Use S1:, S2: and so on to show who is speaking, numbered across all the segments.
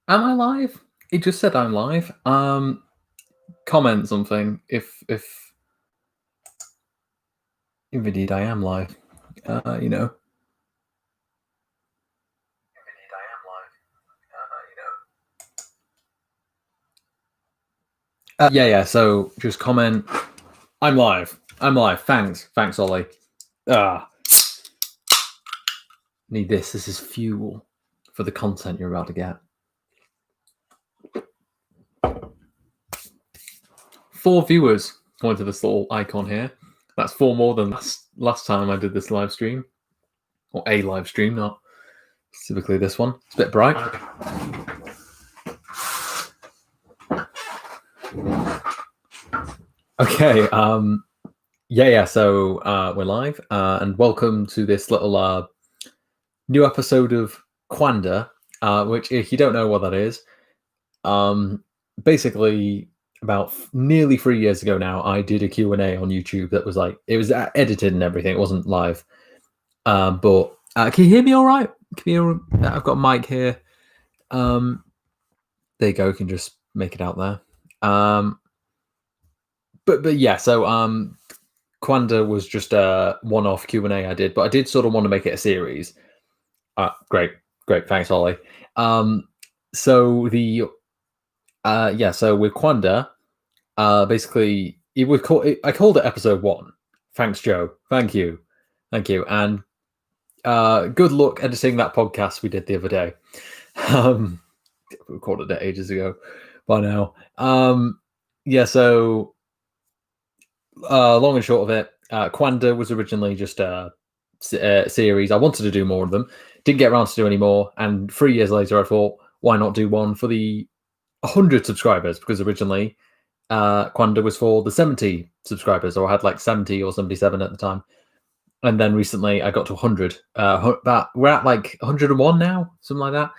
S1: Am I live? It just said I'm live. Comment something if indeed I am live. You know. Indeed I am live. Yeah. So just comment. I'm live. I'm live. Thanks, Ollie. Need this. This is fuel for the content you're about to get. 4 viewers going to this little icon here. That's 4 more than last time I did this live stream, or a live stream, not specifically this one. It's a bit bright. Okay. Yeah. So we're live, and welcome to this little new episode of Qanda, which, if you don't know what that is, basically about nearly 3 years ago now, I did a Q&A on YouTube that was like, it was edited and everything. It wasn't live. But can you hear me all right? I've got a mic here. There you go. You can just make it out there. But yeah, so Qanda was just a one-off Q&A I did, but I did sort of want to make it a series. Great. Thanks, Ollie. So the so with Qanda, basically I called it episode 1. Thanks, Joe. Thank you, and good luck editing that podcast we did the other day. We recorded it ages ago by now. So long and short of it, Qanda was originally just a series. I wanted to do more of them, didn't get around to do any more, and 3 years later I thought, why not do one for the 100 subscribers, because originally Qanda was for the 70 subscribers, or I had like 70 or 77 at the time, and then recently I got to 100. We're at like 101 now, something like that.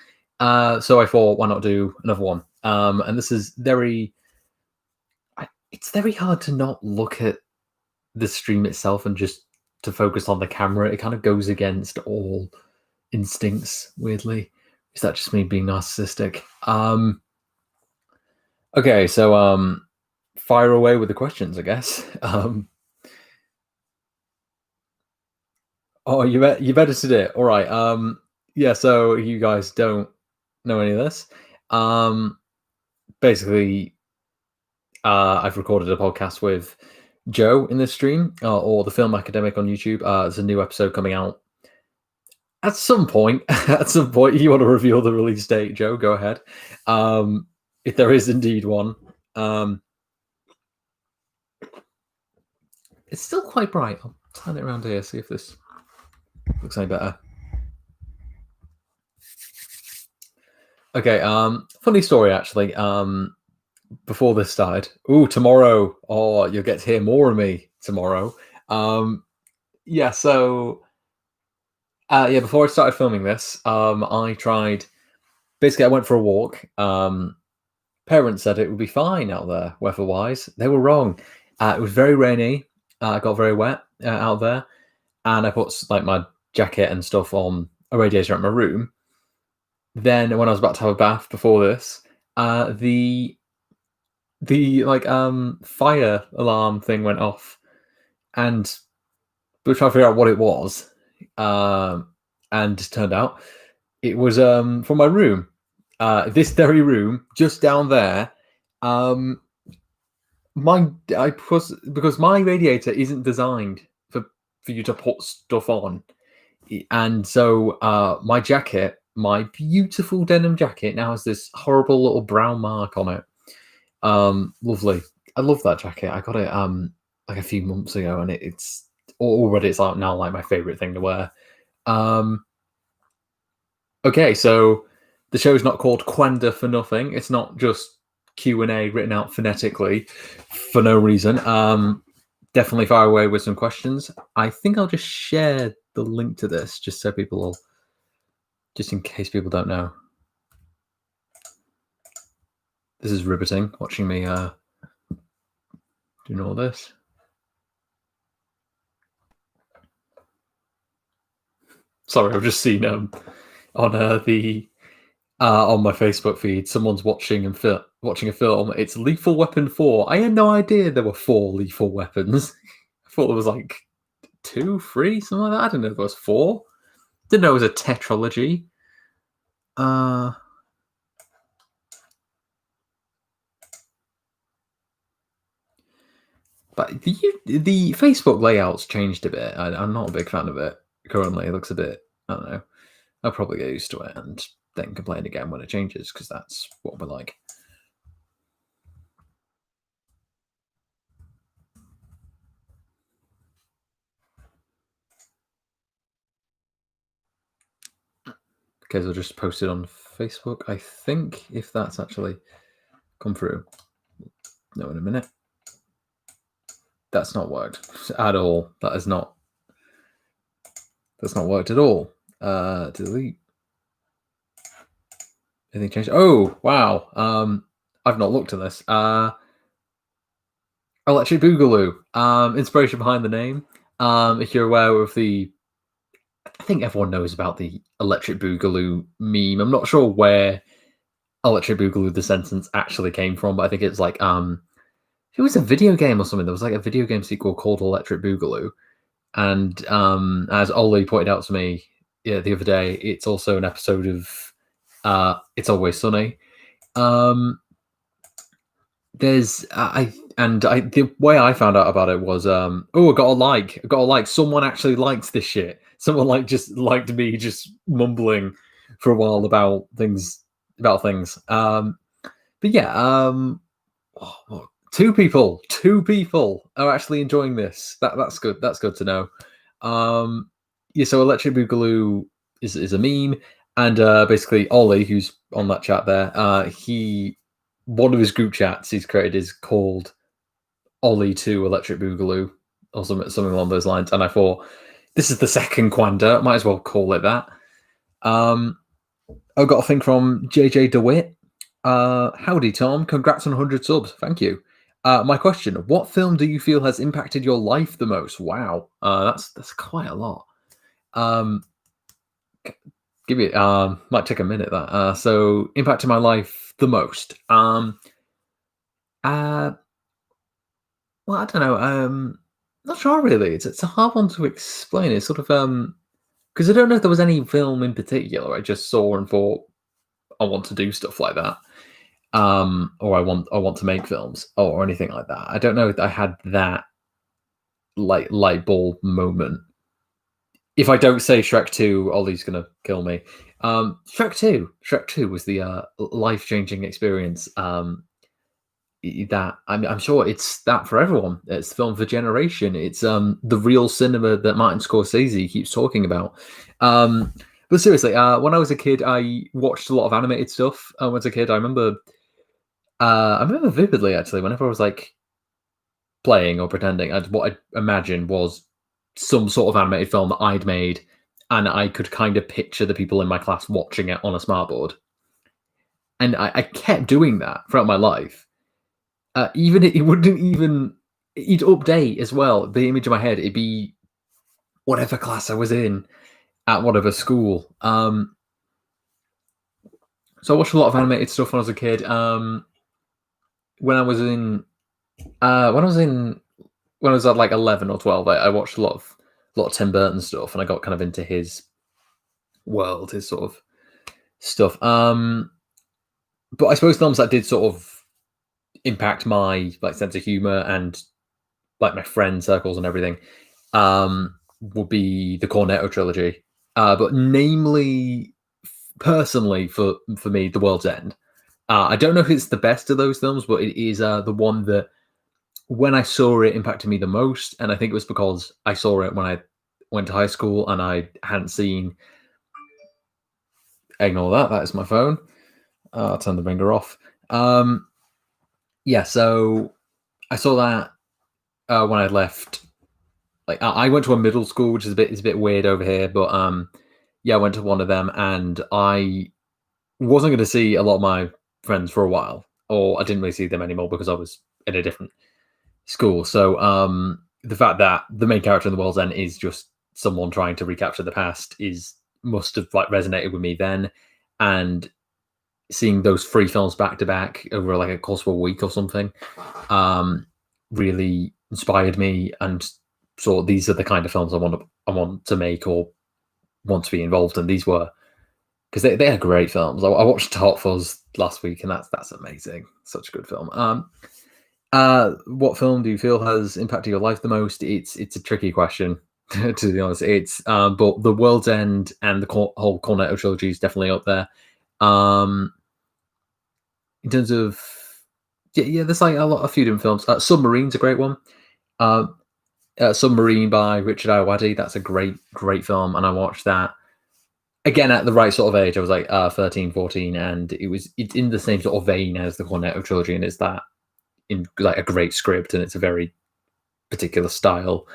S1: So I thought, why not do another one? And this is it's very hard to not look at the stream itself and just to focus on the camera. It kind of goes against all instincts, weirdly. Is that just me being narcissistic? Okay, so fire away with the questions, I guess. Oh, you edited it. All right. Yeah, so you guys don't know any of this. Basically, I've recorded a podcast with Joe in this stream, or the Film Academic on YouTube. There's a new episode coming out at some point. At some point, you want to reveal the release date, Joe? Go ahead. If there is indeed one. It's still quite bright. I'll turn it around here, see if this looks any better. Okay, funny story actually. Before this started, tomorrow, you'll get to hear more of me tomorrow. Yeah, so before I started filming this, I went for a walk. Parents said it would be fine out there weather-wise. They were wrong. It was very rainy. I got very wet out there, and I put like my jacket and stuff on a radiator at my room. Then when I was about to have a bath before this, the fire alarm thing went off, and we were trying to figure out what it was, and it turned out it was from my room, this very room just down there. Because my radiator isn't designed for you to put stuff on, and so my jacket, my beautiful denim jacket, now has this horrible little brown mark on it. Lovely. I love that jacket. I got it like a few months ago, and it's like now like my favorite thing to wear. Okay, so the show's not called Qanda for nothing. It's not just Q&A written out phonetically for no reason. Definitely fire away with some questions. I think I'll just share the link to this just so just in case people don't know. This is riveting, watching me doing all this. Sorry, I've just seen on the On my Facebook feed, someone's watching a film. It's Lethal Weapon 4. I had no idea there were 4 lethal weapons. I thought there was like 2, 3, something like that. I didn't know there was 4. Didn't know it was a tetralogy. Uh, but the Facebook layout's changed a bit. I'm not a big fan of it currently. It looks a bit, I don't know. I'll probably get used to it and then complain again when it changes because that's what we're like. Okay, so I'll just post it on Facebook. I think if that's actually come through. No, in a minute. That's not worked at all. That's not worked at all. Delete. Anything changed? Oh, wow. I've not looked at this. Electric Boogaloo. Inspiration behind the name. If you're aware of I think everyone knows about the Electric Boogaloo meme. I'm not sure where Electric Boogaloo the sentence actually came from, but I think it's like it was a video game or something. There was like a video game sequel called Electric Boogaloo, and as Ollie pointed out to me the other day, it's also an episode of It's Always Sunny. The way I found out about it was I got a like. Someone actually liked this shit. Someone just liked me just mumbling for a while about things. But yeah, two people are actually enjoying this. That's good. That's good to know. Yeah, so Electric Boogaloo is a meme, and basically Ollie, who's on that chat there, one of his group chats he's created is called Ollie to Electric Boogaloo or something along those lines. And I thought, this is the second qanda, might as well call it that. I got a thing from JJ DeWitt. Howdy, Tom. Congrats on 100 subs. Thank you. My question: what film do you feel has impacted your life the most? Wow, that's quite a lot. Give it. Might take a minute. That. So impacted my life the most. Well, I don't know. Not sure really. It's a hard one to explain. It's sort of because I don't know if there was any film in particular I just saw and thought I want to do stuff like that. Or I want to make films or anything like that. I don't know if I had that light bulb moment. If I don't say Shrek 2, Ollie's gonna kill me. Shrek 2 was the life-changing experience. That I'm sure it's that for everyone. It's the film of a generation. It's the real cinema that Martin Scorsese keeps talking about. But seriously, when I was a kid, I watched a lot of animated stuff. When I was a kid, I remember vividly actually. Whenever I was like playing or pretending, what I imagined was some sort of animated film that I'd made, and I could kind of picture the people in my class watching it on a smartboard. And I kept doing that throughout my life. Even it wouldn't even it'd update as well. The image in my head, it'd be whatever class I was in at whatever school. So I watched a lot of animated stuff when I was a kid. When I was at like 11 or 12, I watched a lot of Tim Burton stuff, and I got kind of into his world, his sort of stuff. But I suppose films that did sort of impact my sense of humor and my friend circles and everything would be the Cornet trilogy. But namely, personally, for me, The World's End. I don't know if it's the best of those films, but it is the one that when I saw it impacted me the most. And I think it was because I saw it when I went to high school and I hadn't seen. Ignore that. That is my phone. I'll turn the ringer off. Yeah, so I saw that when I left. I went to a middle school, which is a bit weird over here, but yeah, I went to one of them, and I wasn't going to see a lot of my friends for a while, or I didn't really see them anymore because I was in a different school. So the fact that the main character in The World's End is just someone trying to recapture the past must have resonated with me then, and seeing those 3 films back to back over like a course of a week or something, really inspired me, and so these are the kind of films I want to make or want to be involved in. These were, because they are great films. I watched Hot Fuzz last week, and that's amazing. Such a good film. What film do you feel has impacted your life the most? It's a tricky question, to be honest. It's but The World's End and the whole Cornet trilogy is definitely up there. In terms of there's like a few different films. Submarine's a great one. Submarine by Richard Ayoade. That's a great film, and I watched that again at the right sort of age. I was like 13, 14, and it's in the same sort of vein as the Cornetto trilogy, and it's that in like a great script, and it's a very particular style.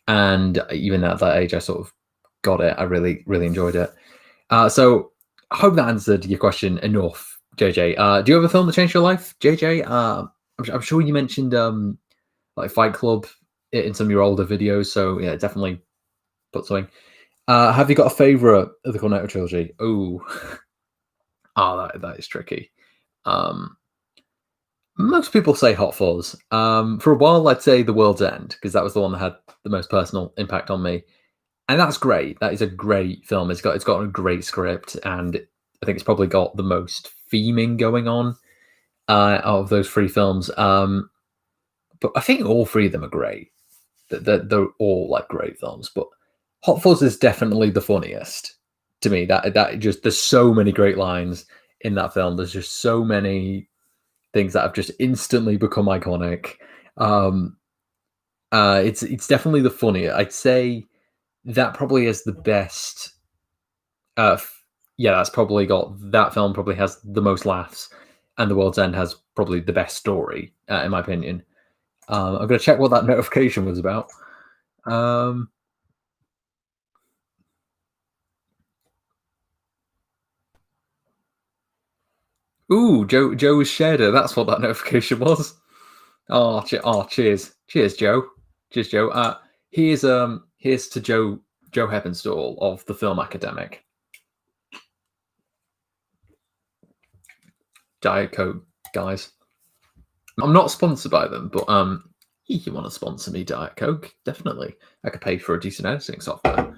S1: And even at that age, I sort of got it. I really enjoyed it. So I hope that answered your question enough, JJ. Do you have a film that changed your life, JJ? I'm sure you mentioned like Fight Club in some of your older videos. So yeah, definitely put something. Have you got a favorite of the Cornetto trilogy? Oh, that is tricky. Most people say Hot Fuzz. For a while, I'd say The World's End, because that was the one that had the most personal impact on me, and that's great. That is a great film. It's got a great script, and I think it's probably got the most theming going on out of those 3 films. But I think all 3 of them are great. They're all like great films, but Hot Fuzz is definitely the funniest to me. That just, there's so many great lines in that film. There's just so many things that have just instantly become iconic. It's definitely the funnier. I'd say that probably is the best. That's probably that film probably has the most laughs, and The World's End has probably the best story, in my opinion. I'm gonna check what that notification was about. Ooh, Joe shared it. That's what that notification was. Cheers, Joe. Cheers, Joe. Here's to Joe Heppenstall of the Film Academic. Diet Coke, guys. I'm not sponsored by them, but you want to sponsor me, Diet Coke? Definitely. I could pay for a decent editing software.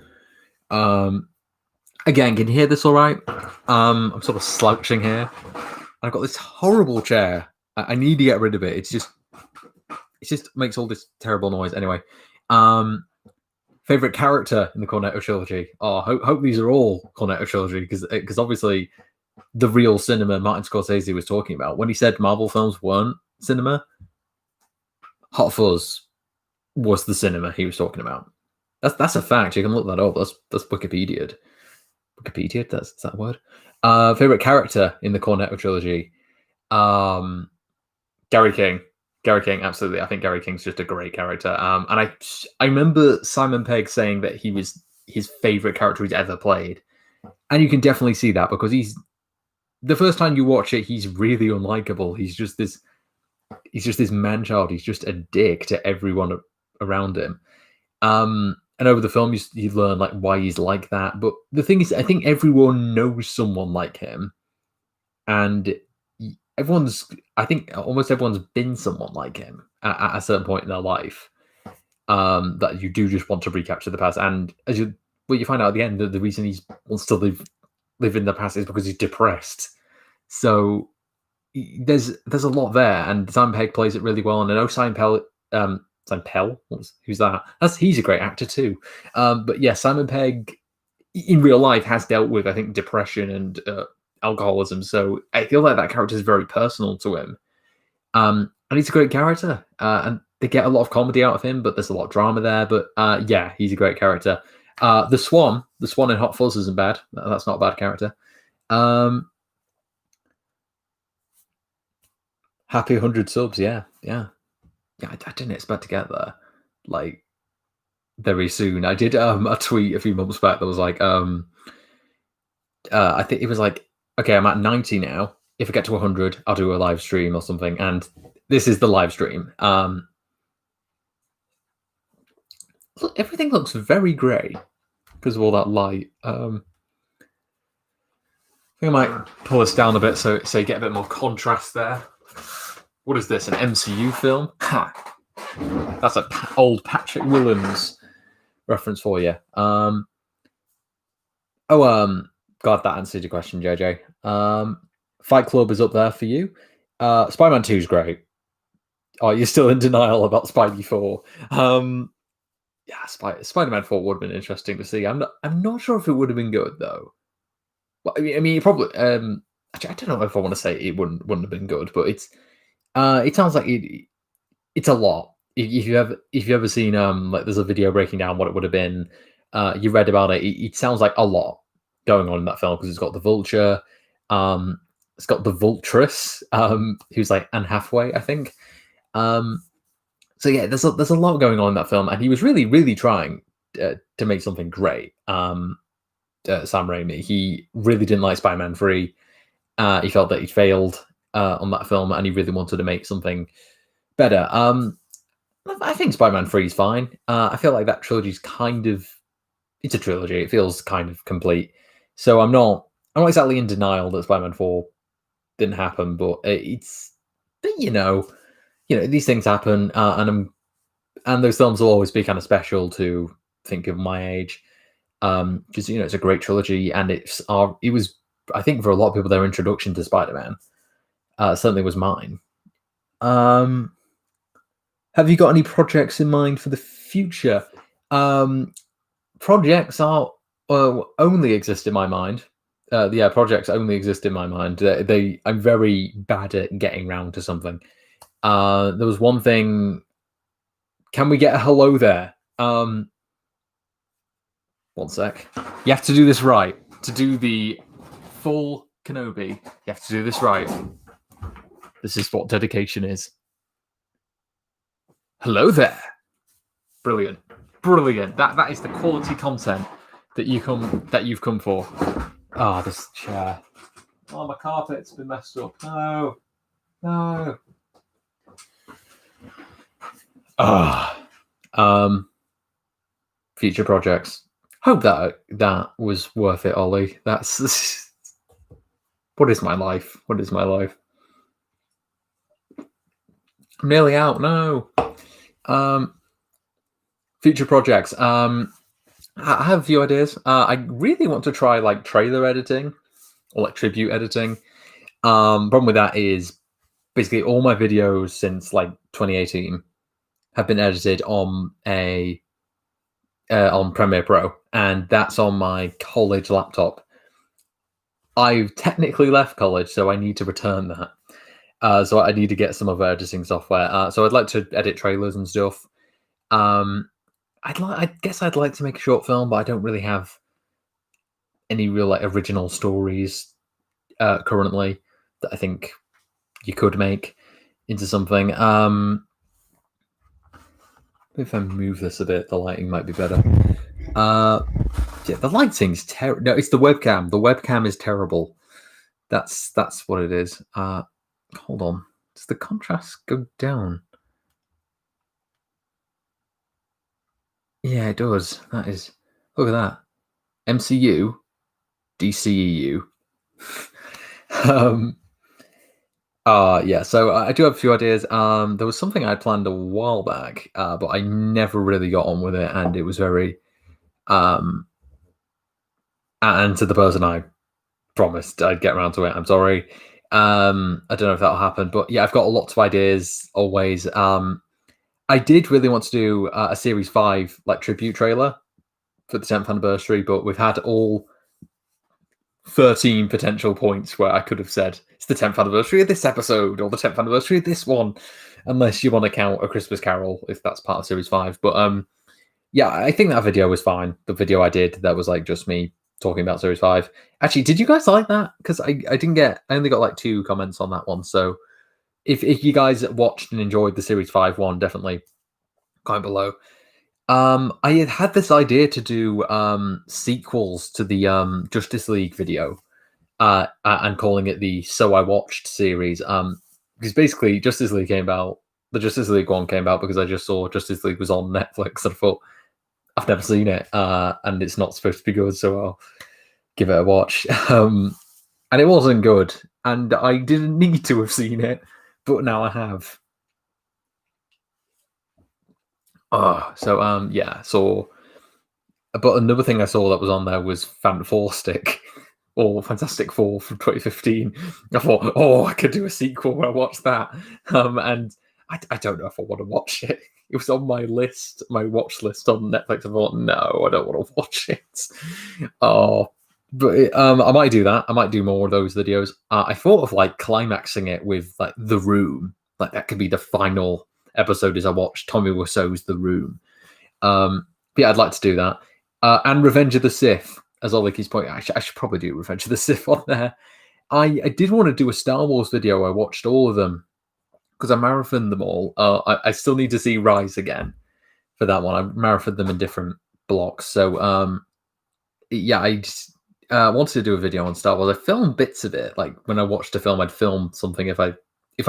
S1: Again, can you hear this all right? I'm sort of slouching here. I've got this horrible chair. I need to get rid of it. It just makes all this terrible noise. Anyway, favorite character in the Cornetto trilogy? Oh, hope these are all Cornetto trilogy, because obviously the real cinema Martin Scorsese was talking about when he said Marvel films weren't cinema. Hot Fuzz was the cinema he was talking about. That's a fact. You can look that up. That's Wikipedia. Wikipedia. That's that word. Favorite character in the Cornetto trilogy? Gary King. Gary King, absolutely. I think Gary King's just a great character. And I remember Simon Pegg saying that he was his favorite character he's ever played, and you can definitely see that, because the first time you watch it, he's really unlikable. He's just this man-child. He's just a dick to everyone around him. And over the film, you learn like why he's like that. But the thing is, I think everyone knows someone like him, and I think almost everyone's been someone like him at a certain point in their life. That you do just want to recapture the past, and you find out at the end that the reason he wants to live in the past is because he's depressed. So there's a lot there, and Simon Pegg plays it really well. And I know Simon Pell, who's that? He's a great actor too. But yeah, Simon Pegg in real life has dealt with, I think, depression and alcoholism. So I feel like that character is very personal to him. And he's a great character. And they get a lot of comedy out of him, but there's a lot of drama there. But yeah, he's a great character. The Swan in Hot Fuzz isn't bad. That's not a bad character. Happy 100 subs, yeah. I didn't expect to get there, like, very soon. I did a tweet a few months back that was like, I think it was like, okay, I'm at 90 now. If I get to 100, I'll do a live stream or something. And this is the live stream. Everything looks very grey because of all that light. think I might pull this down a bit so you get a bit more contrast there. What is this? An MCU film? Ha! That's an old Patrick Willems reference for you. God, that answered your question, JJ. Fight Club is up there for you. Spider-Man 2 is great. Oh, you're still in denial about Spidey 4. Yeah, Spider-Man 4 would have been interesting to see. I'm not sure if it would have been good though. Well, I mean, it probably. Actually, I don't know if I want to say it wouldn't have been good, but it sounds like it's a lot. If you ever seen like there's a video breaking down what it would have been, you read about it. It sounds like a lot going on in that film because it's got the Vulture, it's got the Vultress, who's like Anne Hathaway, I think. So yeah, there's a lot going on in that film, and he was really trying to make something great. Sam Raimi, he really didn't like Spider-Man 3. He felt that he failed on that film, and he really wanted to make something better. I think Spider-Man 3 is fine. I feel like that trilogy is it's a trilogy. It feels kind of complete. So I'm not exactly in denial that Spider-Man 4 didn't happen, but it's these things happen, and those films will always be kind of special to think of my age, because it's a great trilogy, and it was, I think, for a lot of people, their introduction to Spider-Man. Certainly was mine. Have you got any projects in mind for the future? Projects only exist in my mind. Projects only exist in my mind. I'm very bad at getting round to something. There was one thing. Can we get a hello there? One sec. You have to do this right. To do the full Kenobi, you have to do this right. This is what dedication is. Hello there. Brilliant. That is the quality content that you've come for. Ah, this chair. Oh, my carpet's been messed up. No. Future projects. Hope that was worth it, Ollie. That's what is my life? I'm nearly out. No. Future projects. I have a few ideas. I really want to try like trailer editing or like tribute editing. Problem with that is basically all my videos since like 2018 have been edited on on Premiere Pro, and that's on my college laptop. I've technically left college, so I need to return that. So I need to get some other editing software. So I'd like to edit trailers and stuff. I guess I'd like to make a short film, but I don't really have any real like original stories currently that I think you could make into something. If I move this a bit, the lighting might be better. Yeah, the lighting's terrible. No, it's the webcam. The webcam is terrible. That's what it is. Hold on. Does the contrast go down? Yeah, it does. That is. Look at that. MCU, DCEU. Yeah, so I do have a few ideas. There was something I planned a while back, but I never really got on with it, and it was very and to the person I promised I'd get around to it. I'm sorry. I don't know if that'll happen, but yeah, I've got lots of ideas always. I did really want to do a Series 5 like tribute trailer for the 10th anniversary, but we've had all 13 potential points where I could have said it's the 10th anniversary of this episode or the 10th anniversary of this one, unless you want to count A Christmas Carol if that's part of Series 5. But yeah, I think that video was fine. The video I did that was like just me talking about Series 5. Actually, did you guys like that? Because I only got like 2 comments on that one. So if you guys watched and enjoyed the Series 5 one, definitely comment below. I had this idea to do sequels to the Justice League video and calling it the So I Watched series. Because basically Justice League came out, the Justice League one came out because I just saw Justice League was on Netflix and I thought, I've never seen it and it's not supposed to be good, so I'll give it a watch. and it wasn't good, and I didn't need to have seen it, but now I have. Yeah. So, but another thing I saw that was on there was Fantastic or Fantastic Four from 2015. I thought, oh, I could do a sequel when I watched that. And I don't know if I want to watch it. It was on my list, my watch list on Netflix. I thought, no, I don't want to watch it. Oh, but I might do that. I might do more of those videos. I thought of like climaxing it with like The Room. Like that could be the final episode. As I watched Tommy Wiseau's The Room. But yeah, I'd like to do that. And Revenge of the Sith, as Olicky's point. I should probably do Revenge of the Sith on there. I did want to do a Star Wars video. I watched all of them because I marathoned them all. I still need to see Rise again for that one. I marathoned them in different blocks. So yeah, I just wanted to do a video on Star Wars. I filmed bits of it. Like when I watched a film, I'd film something. If I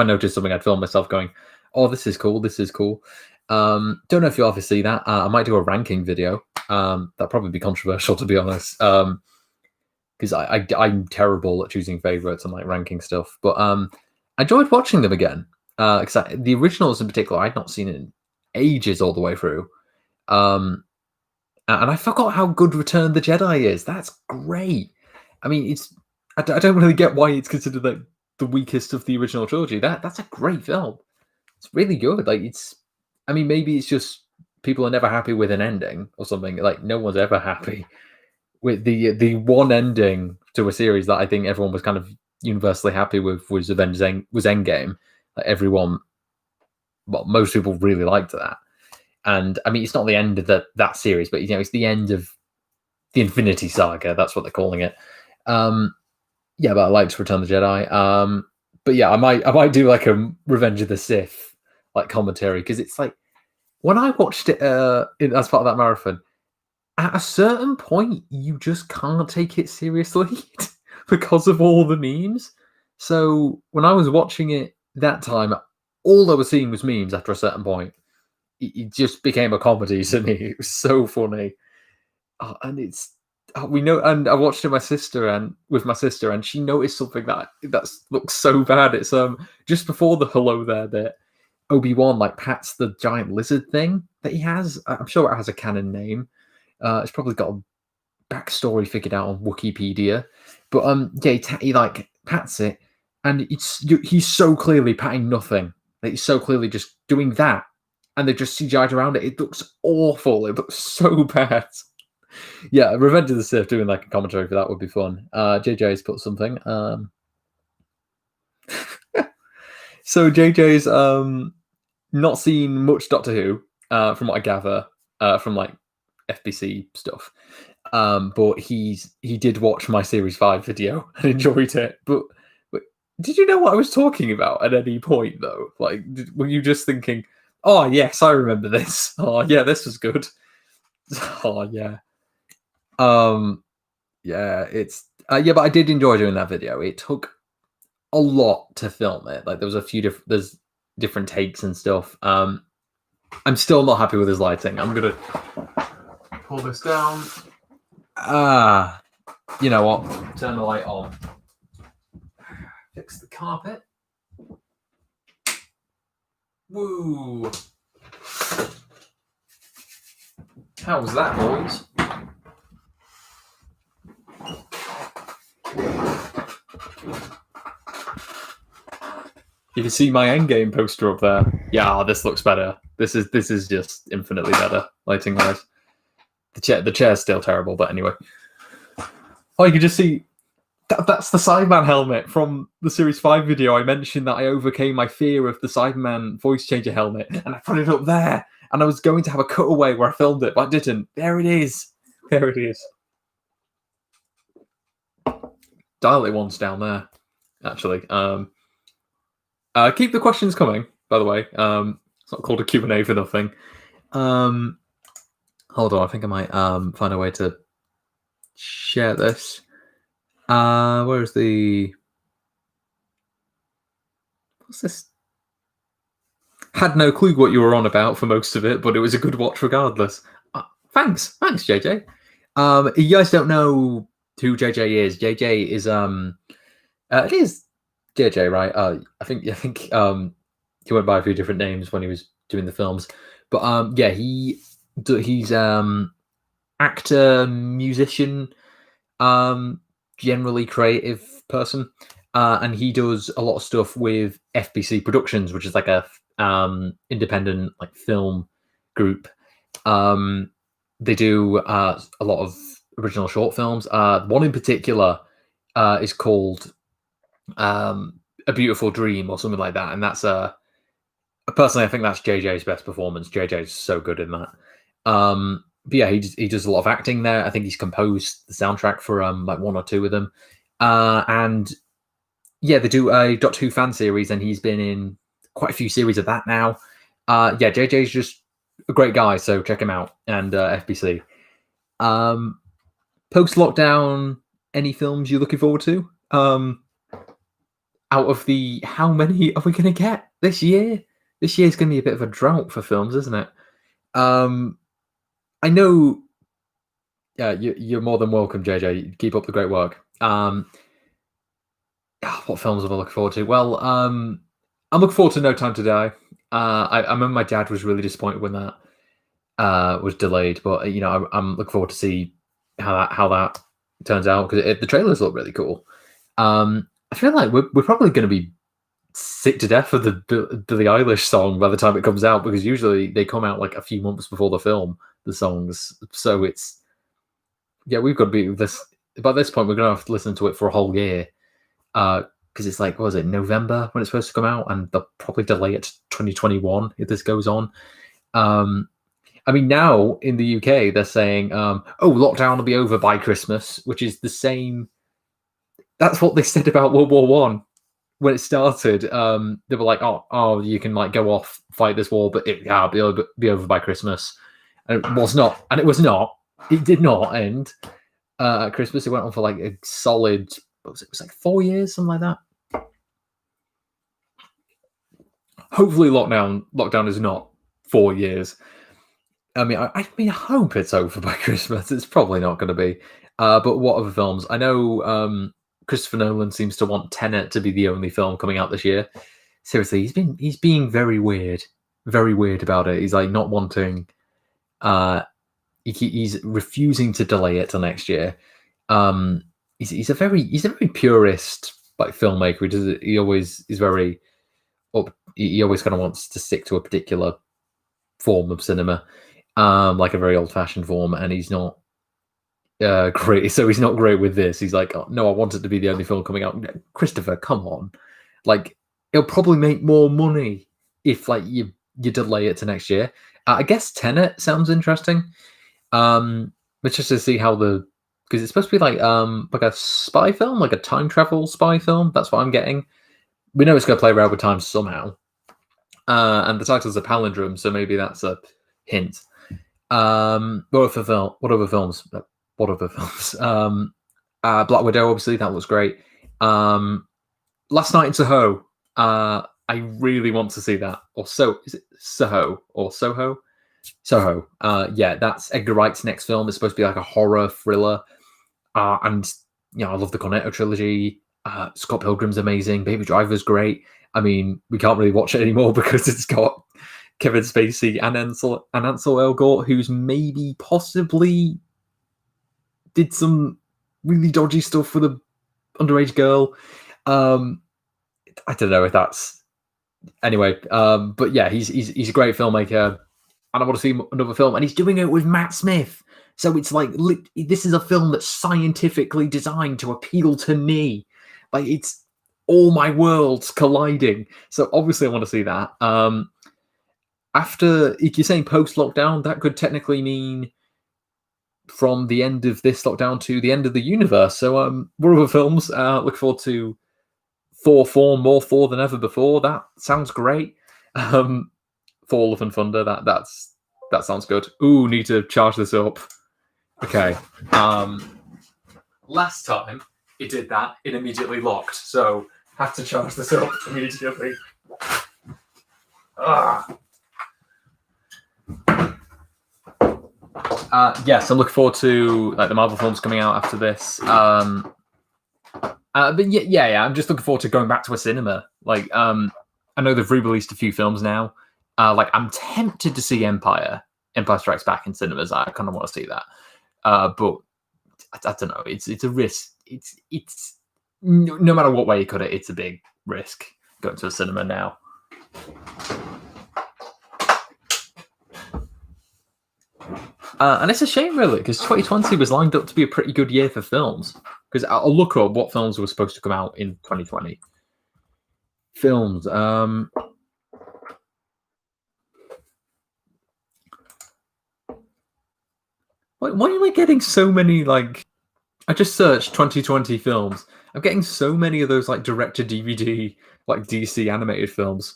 S1: noticed something, I'd film myself going, "Oh, this is cool. This is cool." Don't know if you'll ever see that. I might do a ranking video. That'd probably be controversial, to be honest, because I'm terrible at choosing favorites and like ranking stuff. But I enjoyed watching them again. Because the originals in particular, I'd not seen it in ages all the way through. And I forgot how good Return of the Jedi is. That's great. I mean, I don't really get why it's considered like the weakest of the original trilogy. That's a great film. It's really good. Like I mean, maybe it's just people are never happy with an ending or something. Like no one's ever happy with the one ending to a series that I think everyone was kind of universally happy with was Endgame. Like everyone, well, most people really liked that. And I mean, it's not the end of that series, but it's the end of the Infinity Saga. That's what they're calling it. Yeah, but I liked Return of the Jedi. But yeah, I might do like a Revenge of the Sith like commentary, because it's like when I watched it as part of that marathon, at a certain point you just can't take it seriously because of all the memes. So when I was watching it that time, all I was seeing was memes after a certain point. It just became a comedy to me. It was so funny. And we know, and I watched it with my sister, and she noticed something that looks so bad. It's just before the hello there bit, Obi-Wan like pats the giant lizard thing that he has. I'm sure it has a canon name. It's probably got a backstory figured out on Wikipedia. But yeah, he like pats it, and he's so clearly patting nothing. Like, he's so clearly just doing that, and they just CGI'd around it. It looks awful. It looks so bad. Yeah, Revenge of the Sith, doing like a commentary for that would be fun. JJ's put something. So JJ's not seen much Doctor Who, from what I gather, from like FBC stuff. But he did watch my Series 5 video and enjoyed it. But did you know what I was talking about at any point, though? Like, were you just thinking, oh, yes, I remember this. Oh, yeah, this was good. Oh, yeah. Yeah, but I did enjoy doing that video. It took a lot to film it. Like, there was a few there's different takes and stuff. I'm still not happy with his lighting. I'm gonna pull this down. You know what? Turn the light on. Fix the carpet. Woo! How was that, boys? You can see my Endgame poster up there. Yeah, this looks better. This is just infinitely better lighting wise. The chair's still terrible, but anyway. Oh, you can just see that's the Sideman helmet from the Series 5 video. I mentioned that I overcame my fear of the Sideman voice changer helmet, and I put it up there. And I was going to have a cutaway where I filmed it, but I didn't. There it is. There it is. Dial it once down there, actually. Keep the questions coming, by the way. It's not called a Q&A for nothing. Hold on, I think I might find a way to share this. Where's the... What's this? Had no clue what you were on about for most of it, but it was a good watch regardless. Thanks, JJ. You guys don't know who JJ is. JJ is It is JJ, right? I think he went by a few different names when he was doing the films, but yeah, he's actor, musician, generally creative person, and he does a lot of stuff with FBC Productions, which is like a independent like film group. They do a lot of original short films. One in particular is called A Beautiful Dream or something like that, and that's personally I think that's JJ's best performance. JJ's so good in that. But yeah, he does a lot of acting there. I think he's composed the soundtrack for like one or two of them, and yeah, they do a Doctor Who fan series, and he's been in quite a few series of that now. Yeah, JJ's just a great guy, so check him out. And FBC. Post lockdown, any films you're looking forward to? Out of the how many are we going to get this year? This year's going to be a bit of a drought for films, isn't it? I know. Yeah, you're more than welcome, JJ. Keep up the great work. What films am I looking forward to? Well, I'm looking forward to No Time to Die. I remember my dad was really disappointed when that was delayed, but I'm looking forward to see how that turns out because the trailers look really cool. I feel like we're probably going to be sick to death of the Billie Eilish song by the time it comes out because usually they come out like a few months before the film, the songs. So we've got to be this. By this point, we're going to have to listen to it for a whole year because it's like, what was it, November when it's supposed to come out, and they'll probably delay it to 2021 if this goes on. I mean, now in the UK, they're saying, lockdown will be over by Christmas, which is the same. That's what they said about World War One when it started. They were like, oh, you can like go off, fight this war, but it'll be over by Christmas. And it was not. And it was not. It did not end at Christmas. It went on for like a solid, what was it? It was like 4 years, something like that. Hopefully lockdown is not 4 years. I mean, I hope it's over by Christmas. It's probably not going to be. But what other films? I know Christopher Nolan seems to want Tenet to be the only film coming out this year. Seriously, he's being very weird about it. He's like not wanting. He's refusing to delay it till next year. He's a very purist like filmmaker. He always is very. He always kind of wants to stick to a particular form of cinema, like a very old-fashioned form, and he's not great. So he's not great with this. He's like, oh, no, I want it to be the only film coming out. Christopher, come on, like it'll probably make more money if like you delay it to next year. I guess Tenet sounds interesting. But just to see how because it's supposed to be like a spy film, like a time travel spy film. That's what I'm getting. We know it's going to play around with time somehow. And the title's a palindrome, so maybe that's a hint. What other films? Black Widow, obviously, that looks great. Last Night in Soho. I really want to see that. Is it Soho or Soho? Soho. Yeah, that's Edgar Wright's next film. It's supposed to be like a horror thriller. And I love the Cornet trilogy. Scott Pilgrim's amazing. Baby Driver's great. I mean, we can't really watch it anymore because it's got Kevin Spacey and Ansel Elgort, who's maybe possibly did some really dodgy stuff with a underage girl. I don't know if that's anyway. But yeah, he's a great filmmaker, and I want to see another film, and he's doing it with Matt Smith. So it's like this is a film that's scientifically designed to appeal to me. Like it's all my worlds colliding. So obviously I want to see that. After, if you're saying post-lockdown, that could technically mean from the end of this lockdown to the end of the universe. So what other films? Look forward to Thor 4, more Thor than ever before. That sounds great. Thor Love and Thunder, that sounds good. Ooh, need to charge this up. Okay. Last time it did that, it immediately locked. So have to charge this up immediately. Yes, I look forward to like the Marvel films coming out after this. But yeah, I'm just looking forward to going back to a cinema. Like, I know they've re-released a few films now. Like, I'm tempted to see Empire Strikes Back in cinemas. I kind of want to see that. But I don't know. It's a risk. It's no matter what way you cut it, it's a big risk going to a cinema now. And it's a shame, really, because 2020 was lined up to be a pretty good year for films. Because I'll look up what films were supposed to come out in 2020. Films. Why am I getting so many, like... I just searched 2020 films. I'm getting so many of those, like, direct-to-DVD, like, DC animated films.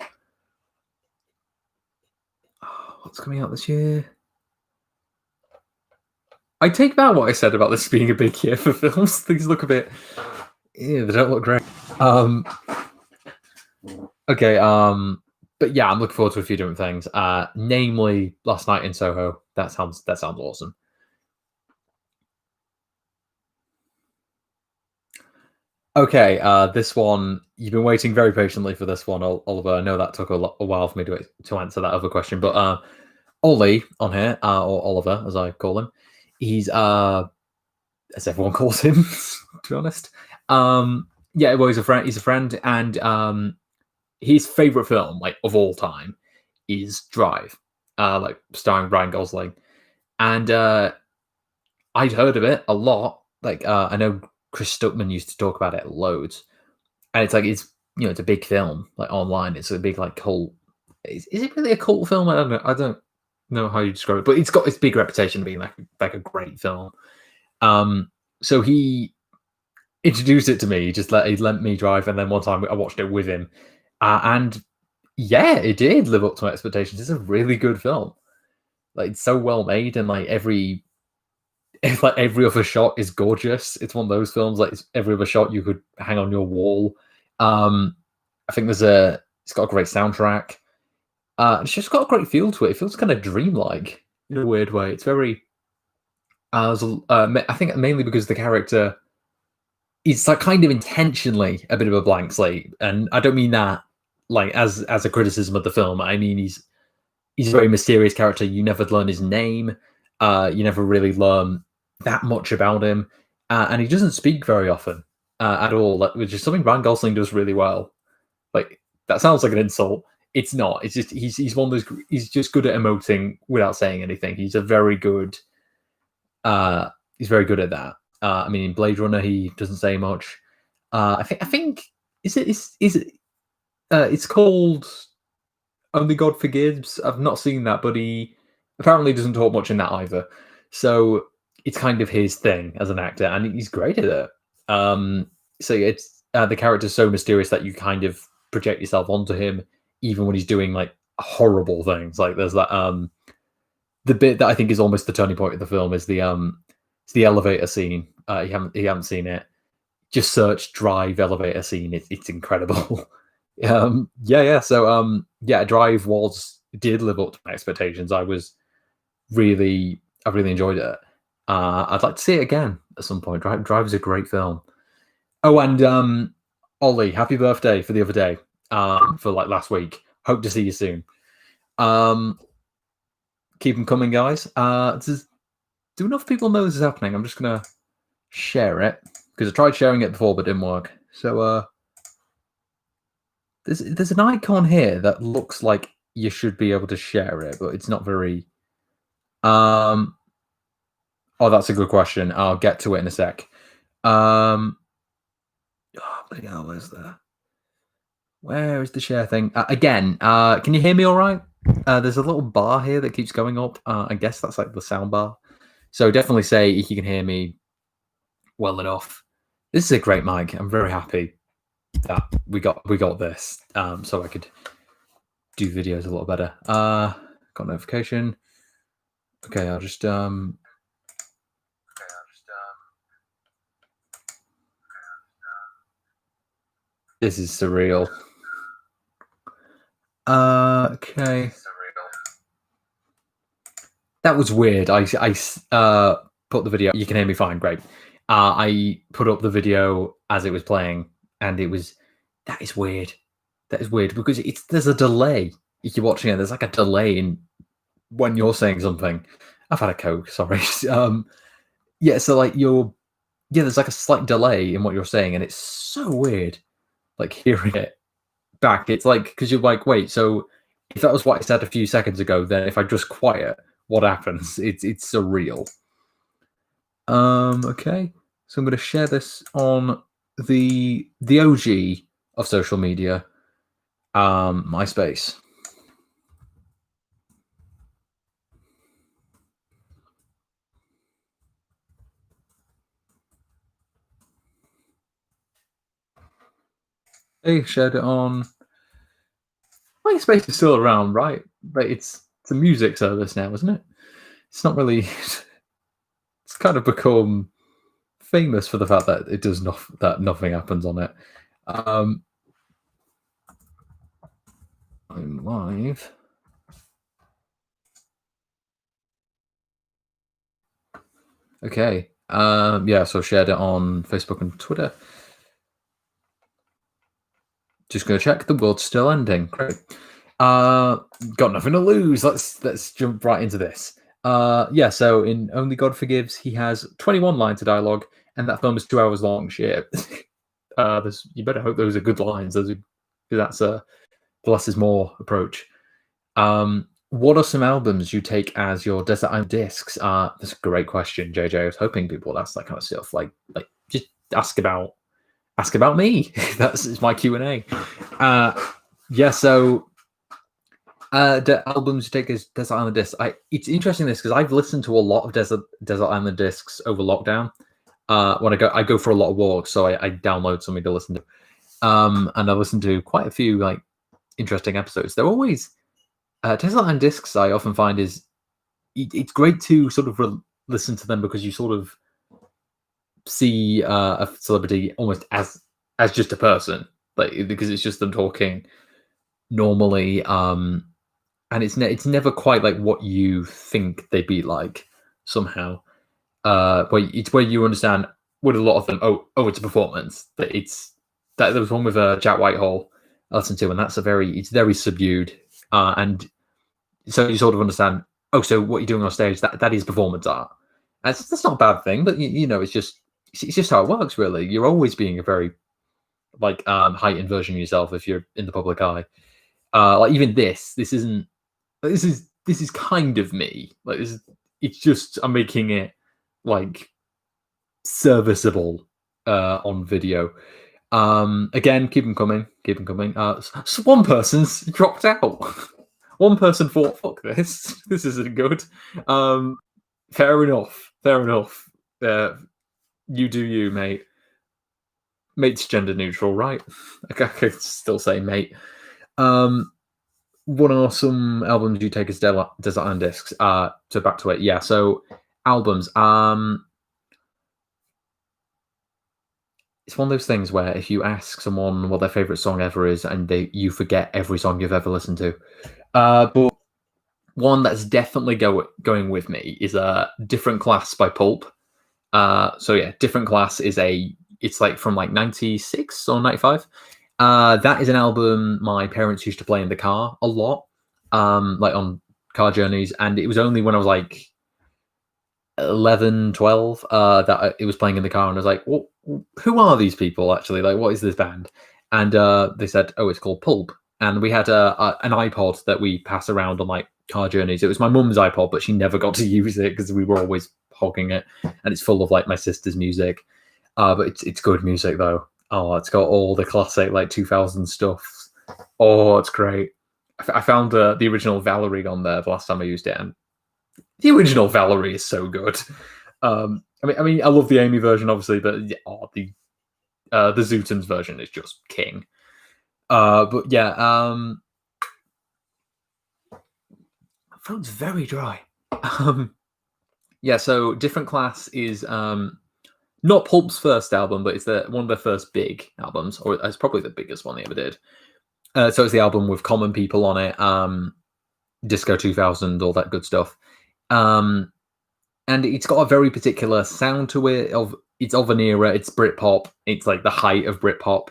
S1: Oh, what's coming out this year? I take back what I said about this being a big year for films. Things look a bit... Yeah, they don't look great. Okay, but yeah, I'm looking forward to a few different things. Namely, Last Night in Soho. That sounds awesome. Okay, this one, you've been waiting very patiently for this one, Oliver. I know that took a while for me to answer that other question, but Ollie on here, or Oliver as I call him, he's as everyone calls him, to be honest. Yeah, well, he's a friend. He's a friend, and his favorite film, like of all time, is Drive, like starring Ryan Gosling, and I'd heard of it a lot. Like I know Chris Stuckman used to talk about it loads, and it's like it's it's a big film like online. It's a big like cult. Is it really a cult film? I don't know. I don't know how you describe it, but it's got its big reputation of being like a great film. So he introduced it to me. He lent me Drive, and then one time I watched it with him, and yeah, it did live up to my expectations. It's a really good film. Like it's so well made, and like every other shot is gorgeous. It's one of those films like every other shot you could hang on your wall. I think it's got a great soundtrack. It's just got a great feel to it. It feels kind of dreamlike in a weird way. It's very. I think mainly because the character is like kind of intentionally a bit of a blank slate, and I don't mean that like as a criticism of the film. I mean he's a very mysterious character. You never learn his name. You never really learn that much about him, and he doesn't speak very often at all, which is something Ryan Gosling does really well. Like that sounds like an insult. It's not. It's just he's one of those. He's just good at emoting without saying anything. He's very good at that. I mean, in Blade Runner, he doesn't say much. I think is it? It's called Only God Forgives. I've not seen that, but he apparently doesn't talk much in that either. So it's kind of his thing as an actor, and he's great at it. So it's the character's so mysterious that you kind of project yourself onto him, even when he's doing like horrible things. Like there's that the bit that I think is almost the turning point of the film is the it's the elevator scene. You haven't seen it. Just search Drive elevator scene. It's incredible. Yeah. So yeah, Drive did live up to my expectations. I really enjoyed it. I'd like to see it again at some point. Drive is a great film. Oh, and Ollie, happy birthday for the other day. For like last week. Hope to see you soon. Keep them coming, guys. Do enough people know this is happening? I'm just gonna share it because I tried sharing it before but it didn't work. So there's an icon here that looks like you should be able to share it, but it's not very. Oh, that's a good question. I'll get to it in a sec. Oh, where's that? Where is the share thing? Again, can you hear me all right? There's a little bar here that keeps going up. I guess that's like the sound bar. So definitely say if you can hear me well enough. This is a great mic. I'm very happy that we got this, so I could do videos a little better. Got notification. Okay, I'll just This is surreal. Okay. That was weird. I put the video. You can hear me fine. Great. I put up the video as it was playing, and that is weird. That is weird because there's a delay if you're watching it. There's like a delay in when you're saying something. I've had a Coke, sorry. Yeah, so like there's like a slight delay in what you're saying, and it's so weird. Like hearing it back, it's like because you're like, wait, so if that was what I said a few seconds ago, then if I just quiet, what happens? It's surreal. Okay, so I'm going to share this on the OG of social media, MySpace. They shared it on MySpace is still around, right? But it's a music service now, isn't it? It's not really. It's kind of become famous for the fact that it does not that nothing happens on it. I'm live. Okay. Yeah, so shared it on Facebook and Twitter. Just gonna check. The world's still ending. Great. Got nothing to lose. Let's jump right into this. Yeah, so in Only God Forgives, he has 21 lines of dialogue, and that film is 2 hours long. Shit. You better hope those are good lines. That's a the less is more approach. What are some albums you take as your desert island discs? That's a great question, JJ. I was hoping people would ask that kind of stuff. Like just ask about me. That's my Q&A. Yeah, so the albums you take as desert island discs. It's interesting this because I've listened to a lot of desert island discs over lockdown. When I go for a lot of walks, so I download something to listen to. And I listen to quite a few like interesting episodes. They're always desert island discs. I often find it's great to sort of listen to them because you sort of see a celebrity almost as just a person, like because it's just them talking normally, and it's never quite like what you think they'd be like somehow. Where you understand with a lot of them. Oh, it's a performance. But there was one with Jack Whitehall I listened to, and it's very subdued, and so you sort of understand. Oh, so what you're doing on stage that is performance art. That's not a bad thing, but you know, it's just how it works. Really, you're always being a very like heightened version of yourself if you're in the public eye. Like even this isn't. This is kind of me. Like it's just I'm making it like serviceable on video. Again, keep them coming. So one person's dropped out. One person thought, "Fuck this! This isn't good." Fair enough. You do you, mate. Mate's gender neutral, right? I could still say mate. What are some albums you take as desert island discs? So back to it. Yeah. So albums. It's one of those things where if you ask someone what their favorite song ever is, and you forget every song you've ever listened to. But one that's definitely going with me is a Different Class by Pulp. So yeah, Different Class it's like from like 96 or 95. That is an album my parents used to play in the car a lot, like on car journeys. And it was only when I was like 11, 12, that it was playing in the car, and I was like, well, who are these people actually? Like, what is this band? And they said, oh, it's called Pulp. And we had an iPod that we pass around on like car journeys. It was my mum's iPod, but she never got to use it because we were always hogging it, and it's full of like my sister's music. But it's good music though. Oh, it's got all the classic like 2000 stuff. Oh, it's great. I found the original Valerie on there the last time I used it, and the original Valerie is so good. I mean, I love the Amy version, obviously, but the Zootons version is just king. But yeah, phone's very dry. Yeah, so Different Class is not Pulp's first album, but it's one of their first big albums, or it's probably the biggest one they ever did. So it's the album with Common People on it, Disco 2000, all that good stuff. and it's got a very particular sound to it. It's of an era. It's Britpop. It's like the height of Britpop.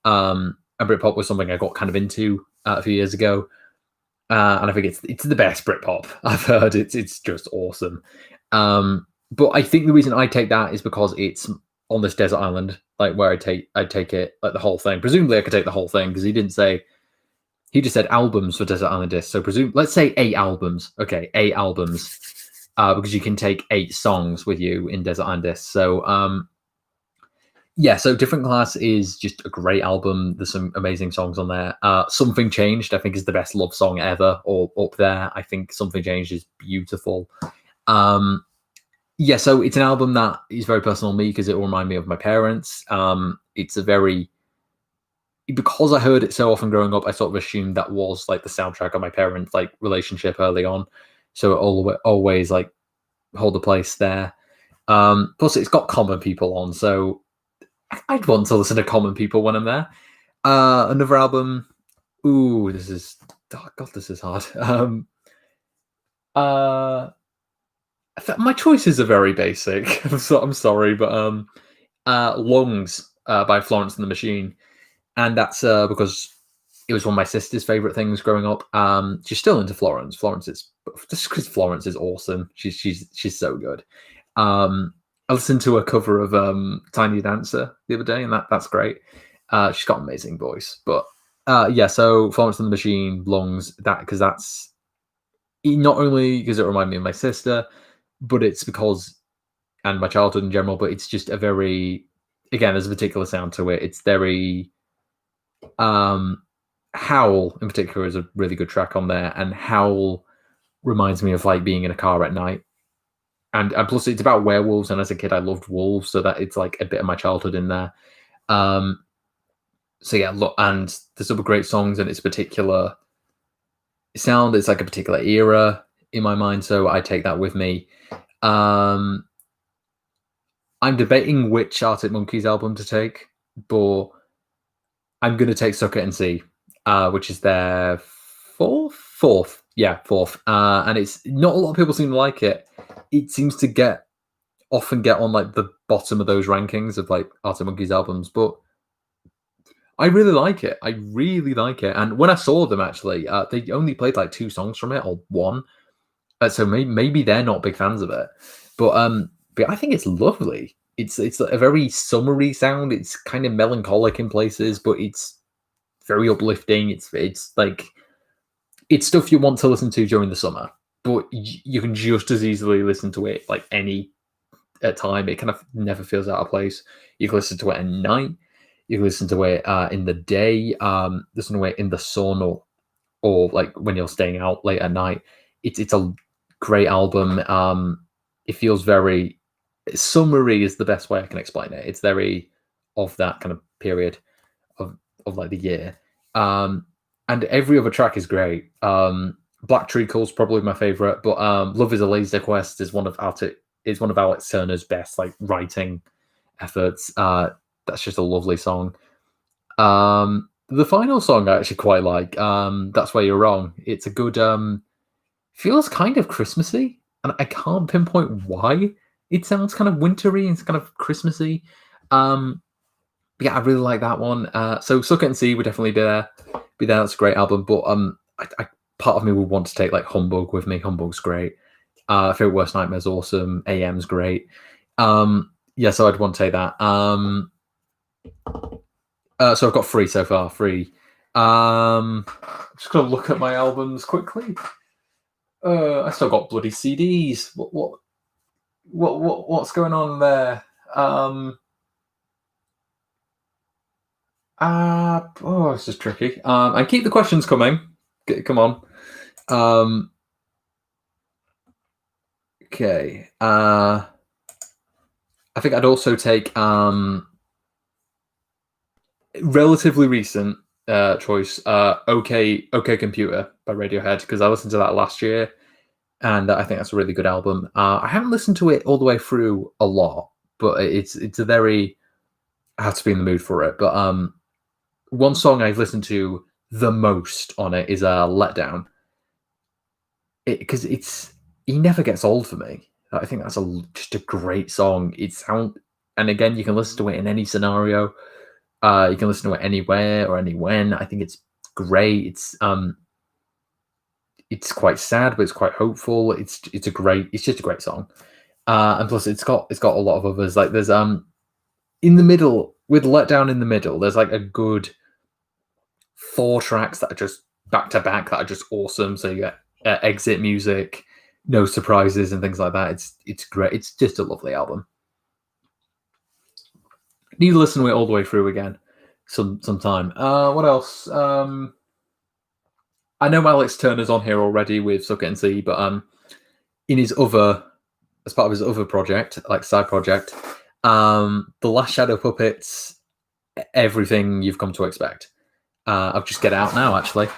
S1: And Britpop was something I got kind of into a few years ago, and I think it's the best Britpop I've heard. It's just awesome. But I think the reason I take that is because it's on this desert island, like where I take it like the whole thing. Presumably, I could take the whole thing because he didn't say. He just said albums for Desert Island Disc. So let's say 8 albums. Okay, 8 albums. Because you can take 8 songs with you in Desert Island Disc. So yeah, so Different Class is just a great album. There's some amazing songs on there. Something Changed, I think, is the best love song ever, or up there. I think Something Changed is beautiful. Yeah, so it's an album that is very personal to me because it will remind me of my parents. It's a very because I heard it so often growing up, I sort of assumed that was like the soundtrack of my parents' like relationship early on. So it always like hold a place there. Plus, it's got Common People on, so I'd want to listen to Common People when I'm there. Another album. Ooh, this is this is hard. My choices are very basic. I'm sorry, but Lungs by Florence and the Machine. And that's because it was one of my sister's favorite things growing up. She's still into Florence. Florence is just because Florence is awesome. She's so good. I listened to a cover of Tiny Dancer the other day, and that's great. She's got an amazing voice. But yeah, so Florence and the Machine, Lungs, because that's not only because it reminded me of my sister, but it's because and my childhood in general. But it's just a very there's a particular sound to it. It's very Howl in particular is a really good track on there, and Howl reminds me of like being in a car at night, and plus it's about werewolves, and as a kid I loved wolves, so that it's like a bit of my childhood in there. So yeah, look, and there's other great songs in its particular sound. It's like a particular era in my mind, so I take that with me. I'm debating which Arctic Monkeys album to take, but I'm going to take Suck It and See, which is their fourth. Yeah, fourth. And it's not a lot of people seem to like it. It seems to often get on like the bottom of those rankings of like Arctic Monkeys albums, but I really like it. I really like it. And when I saw them, actually, they only played like 2 songs from it, or 1. So maybe they're not big fans of it. But I think it's lovely. It's a very summery sound. It's kind of melancholic in places, but it's very uplifting. It's like it's stuff you want to listen to during the summer, but you can just as easily listen to it like any time. It kind of never feels out of place. You can listen to it at night. You can listen to it in the day. Listen to it in the sun, or like when you're staying out late at night. It's a great album. It feels very summery is the best way I can explain it. It's very of that kind of period of like the year. And every other track is great. Black Treacle's probably my favorite, but Love Is a Laser Quest is one of Alex Turner's best like writing efforts. That's just a lovely song. The final song I actually quite like. That's Where You're Wrong. It's a good feels kind of Christmassy, and I can't pinpoint why. It sounds kind of wintry and it's kind of Christmassy. But yeah, I really like that one. So Suck It and See would definitely be there. That's a great album. But I part of me would want to take like Humbug with me. Humbug's great. Favorite Worst Nightmare's awesome. AM's great. Yeah, so I'd want to take that. So I've got 3 so far. 3. I'm just gonna look at my albums quickly. I still got bloody CDs. What's going on there? This is tricky. And keep the questions coming. Come on. Okay. I think I'd also take relatively recent choice. OK Computer by Radiohead, because I listened to that last year, and I think that's a really good album. I haven't listened to it all the way through a lot, but it's a very I have to be in the mood for it. But one song I've listened to the most on it is Letdown. Because he never gets old for me. I think that's just a great song. And again, you can listen to it in any scenario. You can listen to it anywhere or any when. I think it's great. It's quite sad, but it's quite hopeful. It's just a great song. And plus, it's got a lot of others. Like there's in the middle with Let Down in the middle. There's like a good 4 tracks that are just back to back that are just awesome. So you get exit music, no surprises and things like that. It's great. It's just a lovely album. Need to listen to it all the way through again sometime. What else? I know Alex Turner's on here already with Suck It and See, but in his as part of his other project, like side project, The Last Shadow Puppets, Everything You've Come to Expect. I'll just get it out now, actually.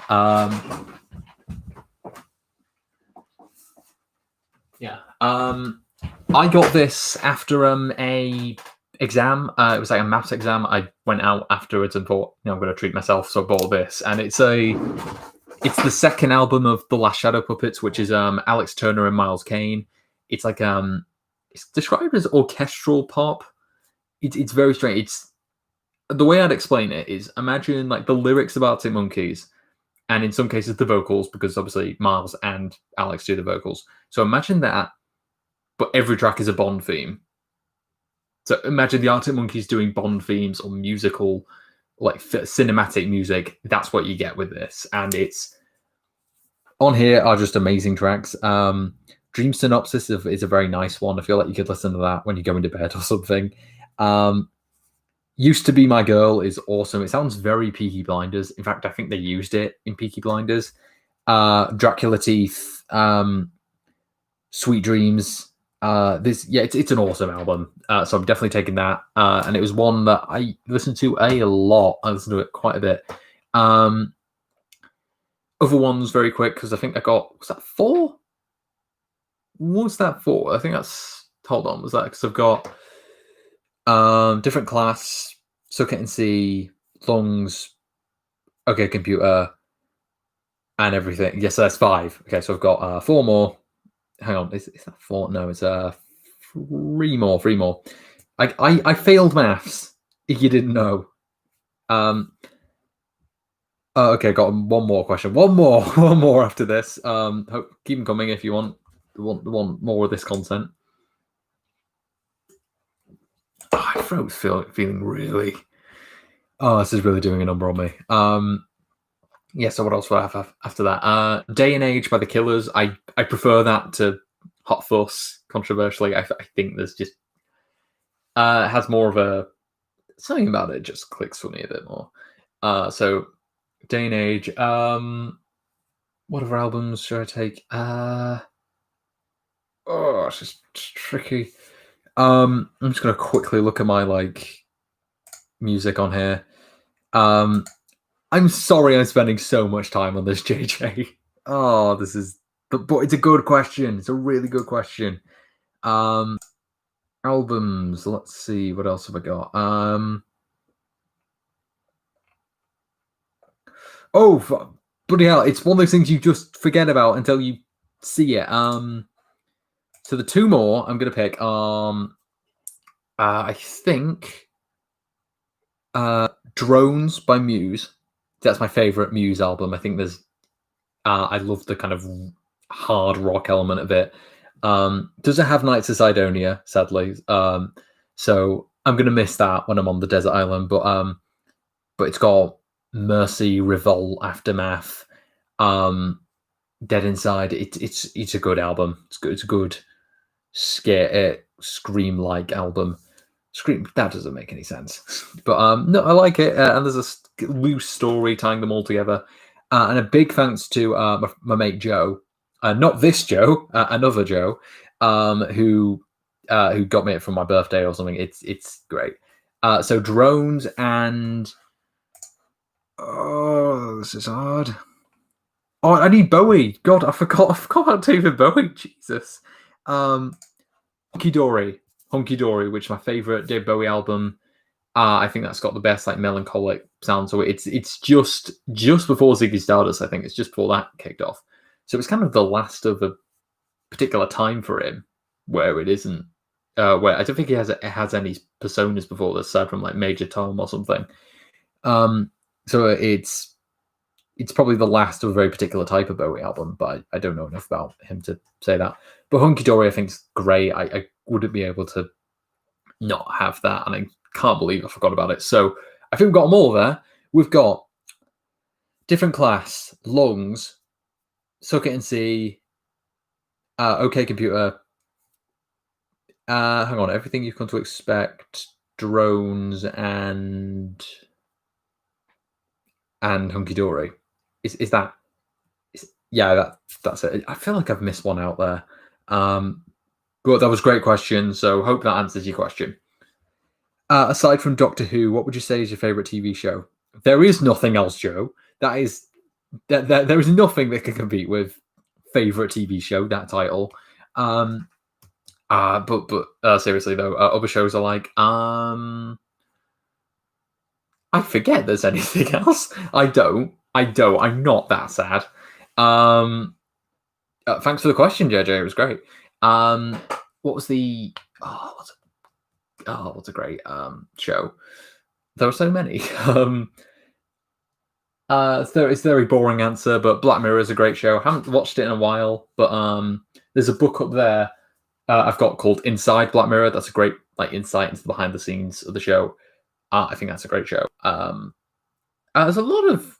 S1: Yeah. I got this after a exam. It was like a maths exam. I went out afterwards and thought, I'm going to treat myself, so I bought this. And it's the second album of The Last Shadow Puppets, which is Alex Turner and Miles Kane. It's like it's described as orchestral pop. It's very strange. The way I'd explain it is, imagine like the lyrics of Arctic Monkeys, and in some cases the vocals, because obviously Miles and Alex do the vocals. So imagine that, but every track is a Bond theme. So imagine the Arctic Monkeys doing Bond themes or musical, like cinematic music. That's what you get with this, and it's on here are just amazing tracks. Dream Synopsis is a very nice one. I feel like you could listen to that when you go into bed or something. Used to Be My Girl is awesome. It sounds very Peaky Blinders. In fact, I think they used it in Peaky Blinders. Dracula Teeth, Sweet Dreams. It's an awesome album. So I'm definitely taking that. And it was one that I listened to a lot. I listened to it quite a bit. Other ones very quick, because I think I got, was that 4? What was that for? I think that's, hold on, was that because I've got Different Class, Suck It and See, Lungs, Okay Computer, and Everything. Yes, so that's 5. Okay, so I've got 4 more. Hang on, is that 4? No, it's 3 more. 3 more. I failed maths, if you didn't know. Okay, got one more question. One more after this. Keep them coming if you want more of this content. My throat's feeling really. Oh, this is really doing a number on me. Yeah. So what else do I have after that? Day and Age by The Killers. I prefer that to Hot Fuss. Controversially, I think there's just has more of a something about it just clicks for me a bit more. So Day and Age. What other albums should I take? It's just tricky. I'm just gonna quickly look at my music on here. I'm sorry I'm spending so much time on this, JJ. Oh, this is, but it's a good question. It's a really good question. Albums. Let's see, what else have I got? Oh, bloody hell! It's one of those things you just forget about until you see it. So the 2 more I'm gonna pick. I think Drones by Muse. That's my favorite Muse album. I think there's I love the kind of hard rock element of it. Doesn't have Nights of Sidonia, sadly. So I'm gonna miss that when I'm on the desert island. But it's got Mercy, Revolt, Aftermath, Dead Inside. It's a good album. It's a good scream-like album. Scream, that doesn't make any sense. But no, I like it. And there's a loose story tying them all together. And a big thanks to my mate Joe, not this Joe, another Joe, who got me it for my birthday or something. It's great. So Drones and this is hard. Oh, I need Bowie. God, I forgot about David Bowie. Jesus. Hunky Dory, which is my favorite David Bowie album. I think that's got the best melancholic sound to it. It's just before Ziggy Stardust. I think it's just before that kicked off. So it's kind of the last of a particular time for him. where it isn't. Where I don't think it has any personas before this, aside from like Major Tom or something. So it's probably the last of a very particular type of Bowie album, but I don't know enough about him to say that. But Hunky Dory, I think, is great. I wouldn't be able to not have that, and I can't believe I forgot about it. So I think we've got them all there. We've got Different Class, Lungs, Suck It and See, OK Computer, hang on, Everything You've Come to Expect, Drones, and Hunky Dory. Is that? Yeah, that's it. I feel like I've missed one out there. But that was a great question, so hope that answers your question. Aside from Doctor Who, what would you say is your favourite TV show? There is nothing else, Joe. There is nothing that can compete with favourite TV show, that title. But seriously though, other shows are like I forget there's anything else. I don't. I'm not that sad. Thanks for the question, JJ. It was great. What was the? What's a great show? There were so many. It's a very boring answer, but Black Mirror is a great show. I haven't watched it in a while, but there's a book up there I've got called Inside Black Mirror. That's a great like insight into the behind the scenes of the show. I think that's a great show. There's a lot of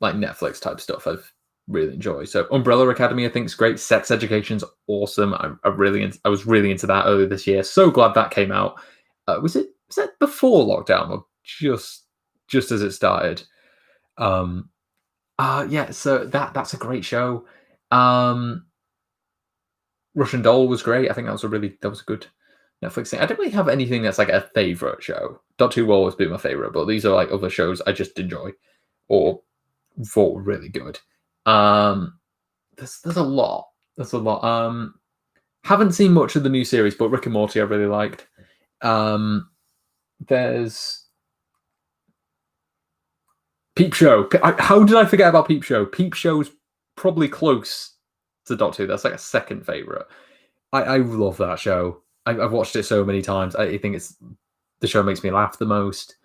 S1: like Netflix type stuff I've really enjoy. So Umbrella Academy, I think, is great. Sex Education's awesome. I was really into that earlier this year. So glad that came out. Was that before lockdown or just as it started? Yeah. So that's a great show. Russian Doll was great. I think that was a good Netflix thing. I don't really have anything that's like a favorite show. Doctor Who will always be my favorite, but these are like other shows I just enjoy or thought were really good. There's a lot. Haven't seen much of the new series, but Rick and Morty I really liked. There's Peep Show. How did I forget about Peep Show? Peep Show's probably close to Doctor Who. That's like a second favorite. I love that show. I've watched it so many times. I think it's the show makes me laugh the most.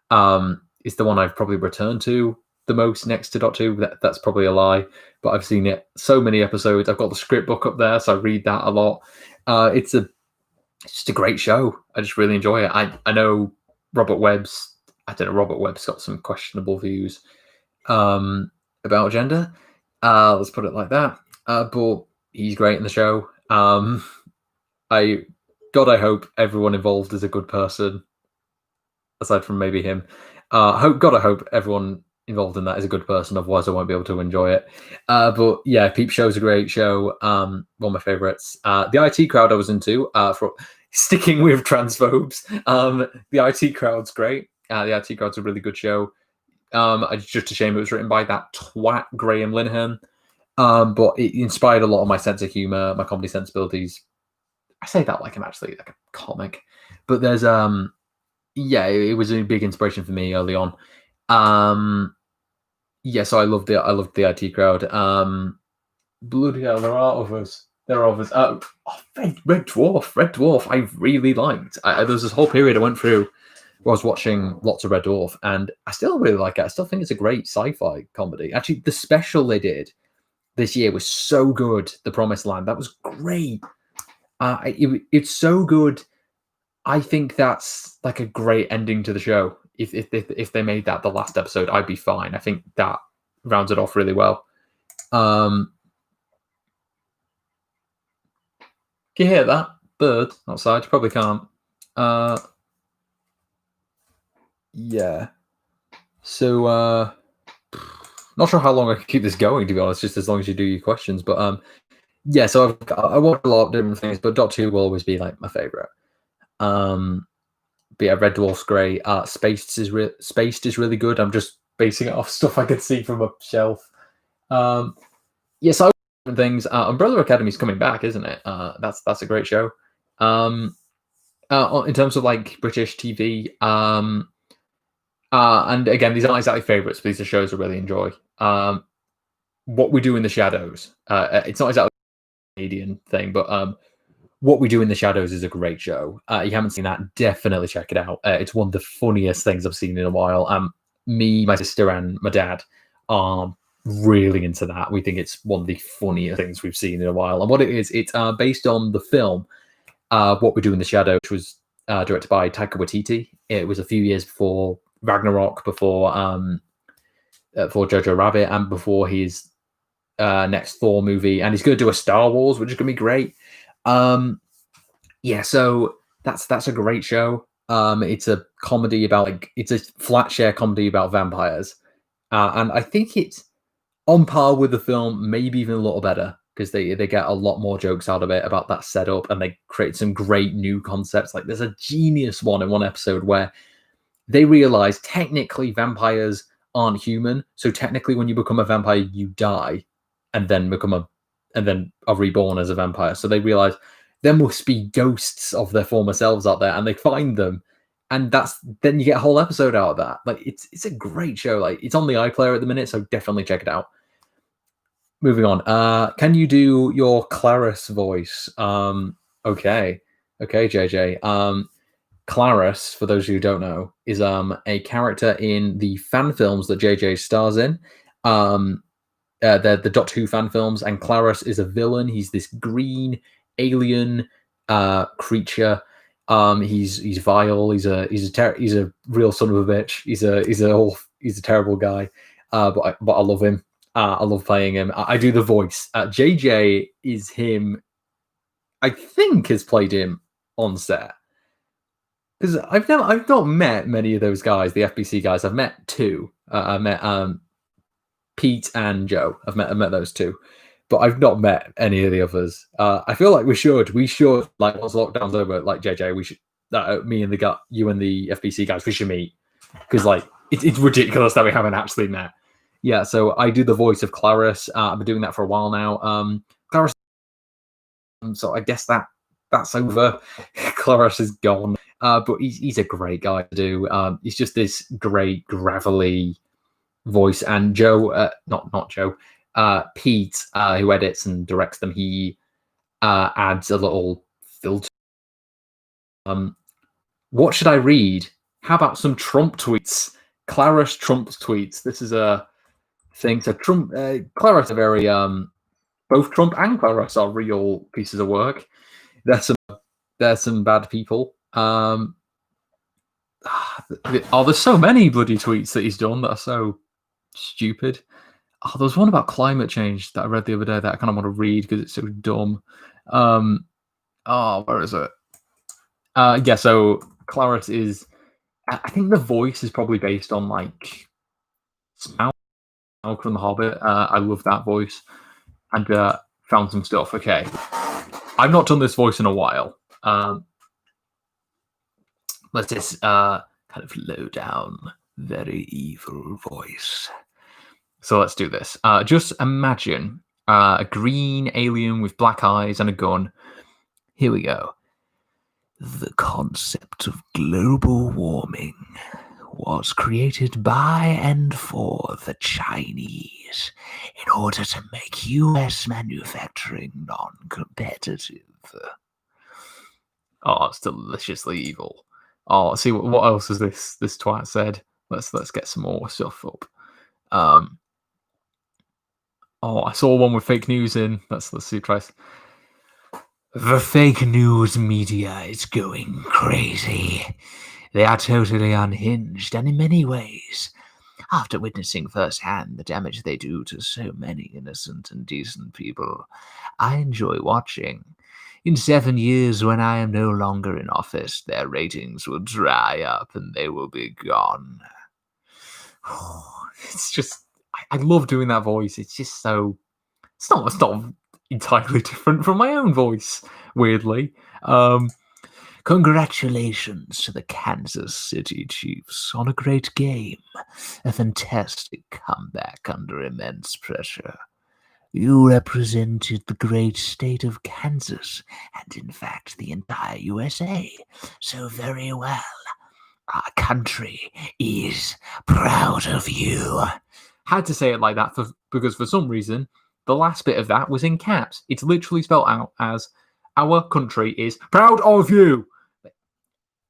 S1: It's the one I've probably returned to the most next to Doctor Who. That's probably a lie, but I've seen it so many episodes. I've got the script book up there, so I read that a lot. It's just a great show. I just really enjoy it. I know Robert Webb's got some questionable views about gender. Let's put it like that. But he's great in the show. I hope everyone involved is a good person, aside from maybe him. I hope everyone involved in that is a good person. Otherwise, I won't be able to enjoy it. But yeah, Peep Show's a great show. One of my favorites. The IT Crowd I was into for sticking with transphobes. The IT Crowd's great. The IT Crowd's a really good show. It's just a shame it was written by that twat Graham Linehan. But it inspired a lot of my sense of humor, my comedy sensibilities. I say that like I'm actually like a comic, but there's it was a big inspiration for me early on. So I loved the IT Crowd. Bloody hell, there are others. Red Dwarf. I really liked. There was this whole period I went through where I was watching lots of Red Dwarf, and I still really like it. I still think it's a great sci-fi comedy. Actually, the special they did this year was so good. The Promised Land, that was great. It's so good. I think that's like a great ending to the show. If they made that the last episode, I'd be fine. I think that rounds it off really well. Can you hear that bird outside? You probably can't. Yeah. So not sure how long I can keep this going, to be honest, just as long as you do your questions. But so I watch a lot of different things, but Doctor Who will always be like my favorite. But yeah, Red Dwarf's great. Spaced is really good. I'm just basing it off stuff I could see from a shelf. So I different things. Umbrella Academy's coming back, isn't it? That's a great show. In terms of like British TV, and again, these aren't exactly favorites, but these are shows I really enjoy. What We Do in the Shadows. It's not exactly a Canadian thing, but What We Do in the Shadows is a great show. You haven't seen that, definitely check it out. It's one of the funniest things I've seen in a while. Me, my sister, and my dad are really into that. We think it's one of the funnier things we've seen in a while. And what it is, it's based on the film What We Do in the Shadows, which was directed by Taika Waititi. It was a few years before Ragnarok, before Jojo Rabbit, and before his next Thor movie. And he's going to do a Star Wars, which is going to be great. Yeah, so that's a great show. It's a comedy about it's a flat share comedy about vampires, and I think it's on par with the film, maybe even a little better, because they get a lot more jokes out of it about that setup, and they create some great new concepts. Like there's a genius one in one episode where they realize technically vampires aren't human, so technically when you become a vampire, you die, and then are reborn as a vampire. So they realize there must be ghosts of their former selves out there, and they find them, and then you get a whole episode out of that. Like it's a great show. Like it's on the iPlayer at the minute, so definitely check it out. Moving on. Can you do your Clarice voice? Okay, JJ. Clarice, for those of you who don't know, is a character in the fan films that JJ stars in. They're the Doctor Who fan films, and Clarice is a villain. He's this green alien creature. He's vile. He's a real son of a bitch. He's a terrible guy. But I love him. I love playing him. I do the voice. JJ is him. I think has played him on set, because I've not met many of those guys, the FBC guys. I've met two. I met Pete and Joe. I've met those two, but I've not met any of the others. I feel like we should like once lockdown's over, like JJ, we should me and you and the FBC guys, we should meet, because like it's ridiculous that we haven't actually met. Yeah, so I do the voice of Clarice. I've been doing that for a while now. Clarice. So I guess that's over. Clarice is gone. But he's a great guy to do. He's just this great gravelly voice. And Joe, not Joe, Pete, who edits and directs them, he adds a little filter. What should I read? How about some Trump tweets? Clarice Trump tweets. This is a thing. So Trump, Clarice are very both Trump and Clarice are real pieces of work. There's some bad people. There's so many bloody tweets that he's done that are so stupid. There's one about climate change that I read the other day that I kind of want to read because it's so dumb. Where is it? Yeah, so Clarice is, I think the voice is probably based on like Smaug from The Hobbit. I love that voice, and found some stuff. Okay, I've not done this voice in a while. Let's just kind of low down, very evil voice. So let's do this. Just imagine a green alien with black eyes and a gun. Here we go. The concept of global warming was created by and for the Chinese in order to make US manufacturing non-competitive. Oh, it's deliciously evil. Oh, see what else has this twat said? Let's get some more stuff up. I saw one with fake news in. Let's see, try. The fake news media is going crazy. They are totally unhinged, and in many ways, after witnessing firsthand the damage they do to so many innocent and decent people, I enjoy watching. In 7 years, when I am no longer in office, their ratings will dry up and they will be gone. It's just, I love doing that voice. It's just so, it's not entirely different from my own voice, weirdly. Congratulations to the Kansas City Chiefs on a great game. A fantastic comeback under immense pressure. You represented the great state of Kansas, and in fact the entire USA, so very well. Our country is proud of you. Had to say it like that because for some reason, the last bit of that was in caps. It's literally spelled out as, our country is proud of you.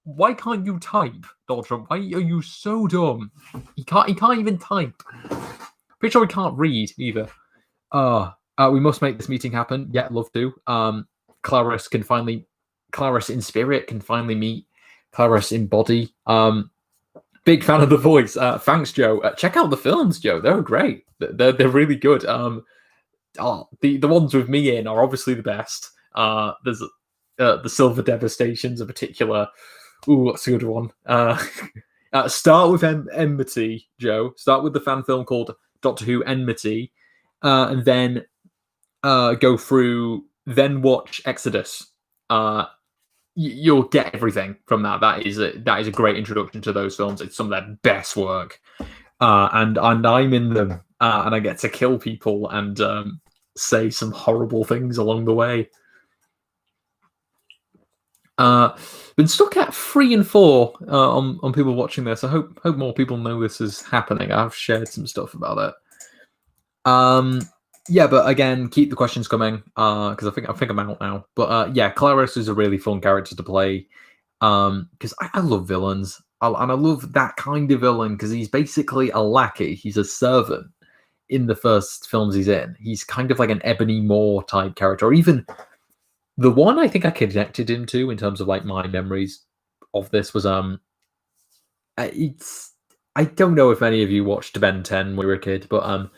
S1: Why can't you type, Donald Trump? Why are you so dumb? He can't even type. Pretty sure he can't read either. We must make this meeting happen. Yeah, love to. Clarice in spirit can finally meet Clarice in body. Big fan of the voice. Thanks, Joe. Check out the films, Joe. They're great. They're really good. The ones with me in are obviously the best. There's the Silver Devastation's a particular. Ooh, that's a good one. Start with Enmity, Joe. Start with the fan film called Doctor Who Enmity, and then go through. Then watch Exodus. You'll get everything from that. That is a great introduction to those films. It's some of their best work, and I'm in them, and I get to kill people and say some horrible things along the way. Been stuck at 3 and 4 on people watching this. I hope more people know this is happening. I've shared some stuff about it. Yeah, but again, keep the questions coming because I think I'm out now. But yeah, Clarice is a really fun character to play because I love villains and I love that kind of villain because he's basically a lackey. He's a servant in the first films he's in. He's kind of like an Ebony Maw type character, or even the one I think I connected him to in terms of like my memories of this was I don't know if any of you watched Ben 10 when you were a kid, but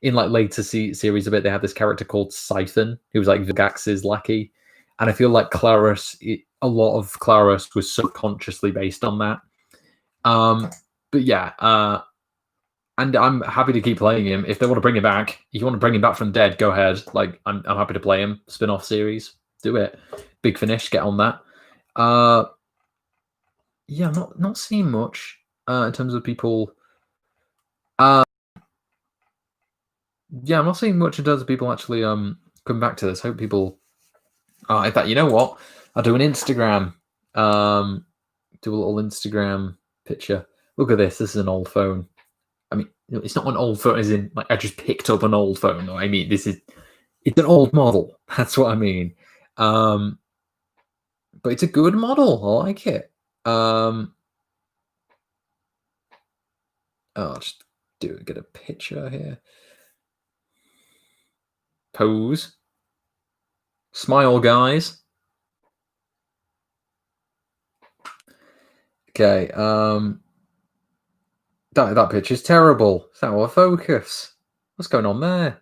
S1: in like later series of it, they had this character called Siphon, who was like Vilgax's lackey, and I feel like Clarice, a lot of Clarice was subconsciously based on that. But yeah, and I'm happy to keep playing him if they want to bring him back. If you want to bring him back from the dead, go ahead. Like I'm happy to play him. Spin-off series, do it. Big Finish, get on that. Yeah, not seeing much in terms of people. Yeah, I'm not seeing much in terms of people actually coming back to this. Hope people. In fact, you know what? I'll do an Instagram. Do a little Instagram picture. Look at this. This is an old phone. I mean, it's not an old phone as in like I just picked up an old phone. No, I mean it's an old model. That's what I mean. But it's a good model. I like it. I'll just get a picture here. Pose. Smile, guys. Okay. That picture's terrible. It's out of focus. What's going on there?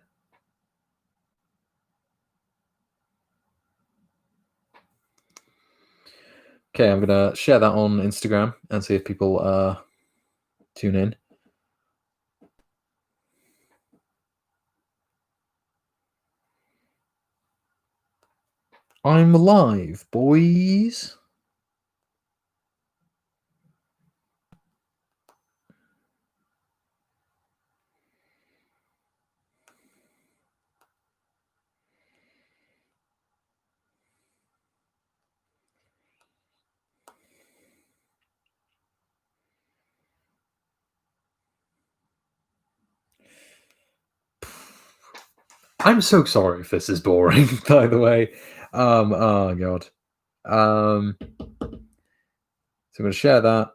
S1: Okay, I'm gonna share that on Instagram and see if people tune in. I'm live, boys. I'm so sorry if this is boring, by the way. Oh god. So I'm gonna share that.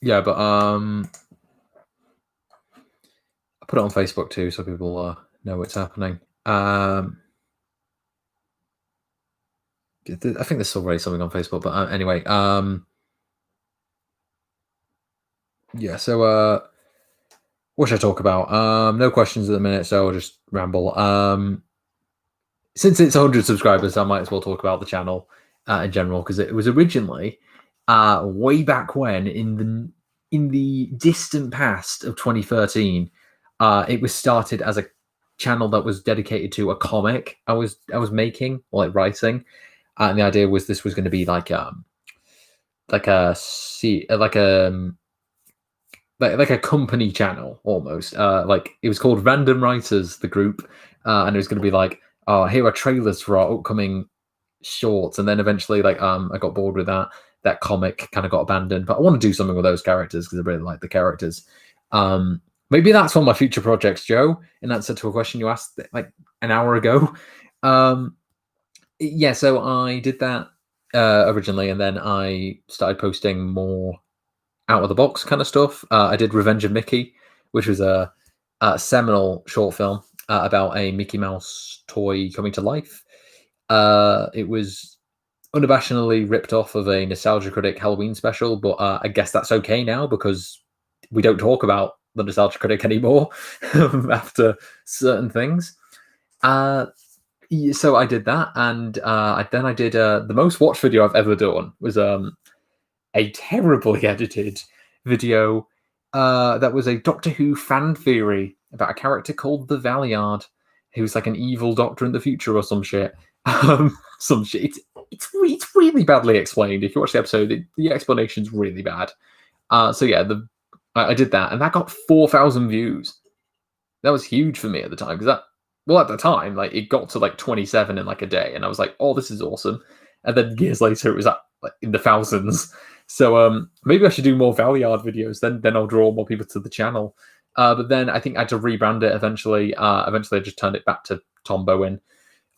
S1: Yeah, but I put it on Facebook too, so people know what's happening. I think there's already something on Facebook, but anyway. Yeah, so what should I talk about? No questions at the minute, so I'll just ramble. Since it's 100 subscribers, I might as well talk about the channel in general, because it was originally way back when in the distant past of 2013, it was started as a channel that was dedicated to a comic I was making or like writing, and the idea was this was going to be like a company channel almost. Like it was called Random Writers, the group, and it was going to be like, oh, here are trailers for our upcoming shorts, and then eventually like I got bored with that comic kind of got abandoned, but I want to do something with those characters because I really like the characters. But maybe that's one of my future projects, Joe, in answer to a question you asked like an hour ago. Yeah, so I did that originally, and then I started posting more out of the box kind of stuff. I did Revenge of Mickey, which was a seminal short film about a Mickey Mouse toy coming to life. It was unabashedly ripped off of a Nostalgia Critic Halloween special, but I guess that's okay now because we don't talk about the Nostalgia Critic anymore after certain things. So I did that, and then I did the most watched video I've ever done was a terribly edited video that was a Doctor Who fan theory about a character called the Valeyard, who's like an evil doctor in the future or some shit. Some shit. It's really badly explained. If you watch the episode, the explanation's really bad. So yeah, I did that, and that got 4,000 views. That was huge for me at the time because at the time, like it got to like 27 in like a day, and I was like, "Oh, this is awesome." And then years later, it was at, like, in the thousands. So maybe I should do more Valeyard videos. Then I'll draw more people to the channel. But then I think I had to rebrand it eventually. Eventually, I just turned it back to Tom Bowen,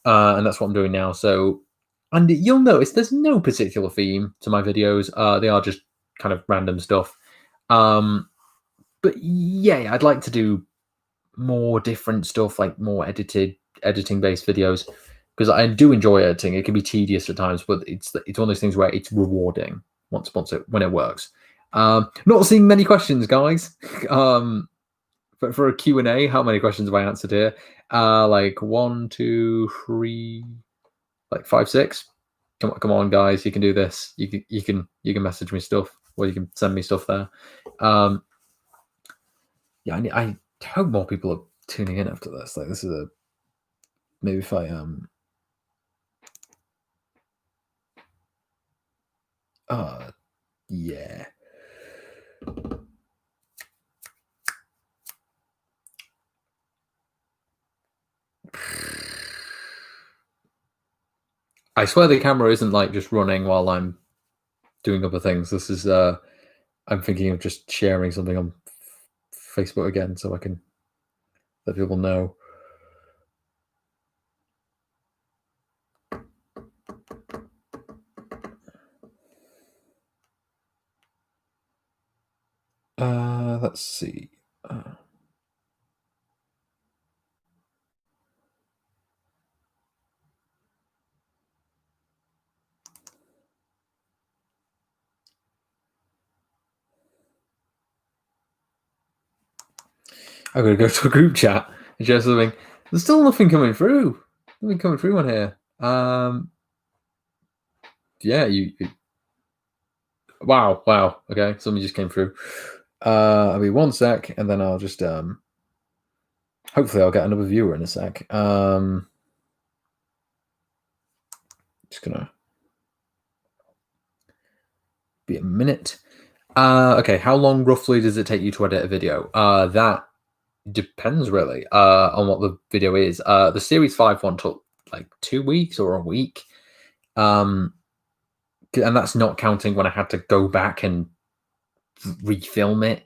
S1: and that's what I'm doing now. So, and you'll notice there's no particular theme to my videos. They are just kind of random stuff. But yeah, I'd like to do more different stuff, like more editing based videos, because I do enjoy editing. It can be tedious at times, but it's one of those things where it's rewarding when it works. Not seeing many questions, guys. But for a Q&A, how many questions have I answered here? Like 1, 2, 3, like 5, 6. Come on, guys, you can do this. You can message me stuff, or you can send me stuff there. Yeah, I hope more people are tuning in after this. Like, this is maybe if I yeah. I swear the camera isn't like just running while I'm doing other things. This is I'm thinking of just sharing something on Facebook again so I can let people know. Let's see. I'm gonna go to a group chat and share something. There's still nothing coming through. Nothing coming through on here. Yeah, you wow. Okay, something just came through. I'll be 1 sec, and then I'll just hopefully I'll get another viewer in a sec. Just gonna be a minute. Okay, how long roughly does it take you to edit a video? That depends really on what the video is. The Series 5 one took like 2 weeks or a week. And that's not counting when I had to go back and refilm it.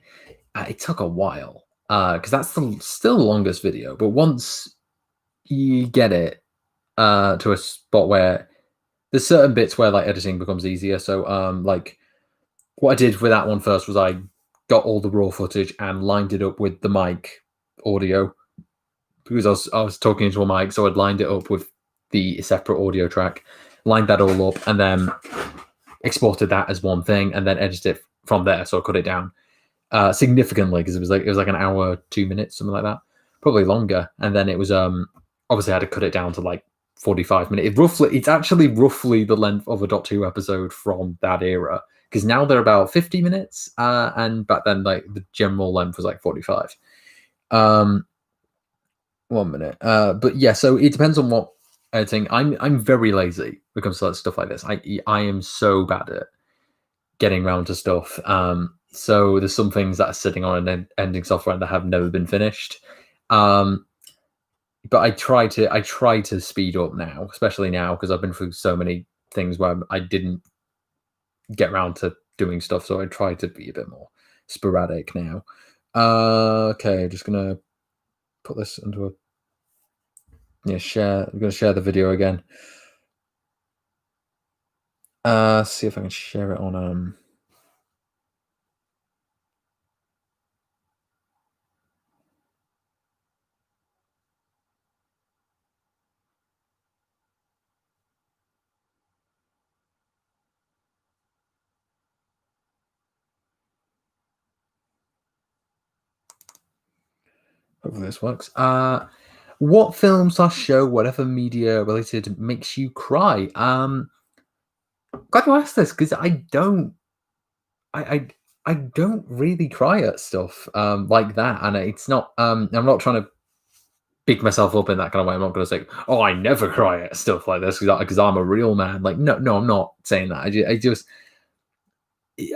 S1: It took a while because that's still the longest video. But once you get it to a spot where there's certain bits where like editing becomes easier. So like what I did with that one first was I got all the raw footage and lined it up with the mic audio because I was talking into a mic, so I'd lined it up with the separate audio track, lined that all up, and then exported that as one thing, and then edited it from there. So I cut it down significantly because it was like an hour, 2 minutes, something like that, probably longer. And then it was obviously I had to cut it down to like 45 minutes. It's actually roughly the length of a Doctor Who episode from that era, because now they're about 50 minutes, and back then like the general length was like 45. 1 minute. But yeah, so it depends on what editing. I'm very lazy when it comes to stuff like this. I am so bad at getting around to stuff. So there's some things that are sitting on an ending software that have never been finished. But I try to speed up now, especially now because I've been through so many things where I didn't get around to doing stuff. So I try to be a bit more sporadic now. Okay, just gonna put this into a share. I'm gonna share the video again. See if I can share it on hopefully this works. What film slash show, whatever media related, makes you cry? Glad you asked this because I, I, I don't really cry at stuff like that, and it's not. I'm not trying to big myself up in that kind of way. I'm not going to say, "Oh, I never cry at stuff like this because I'm a real man." Like, no, I'm not saying that.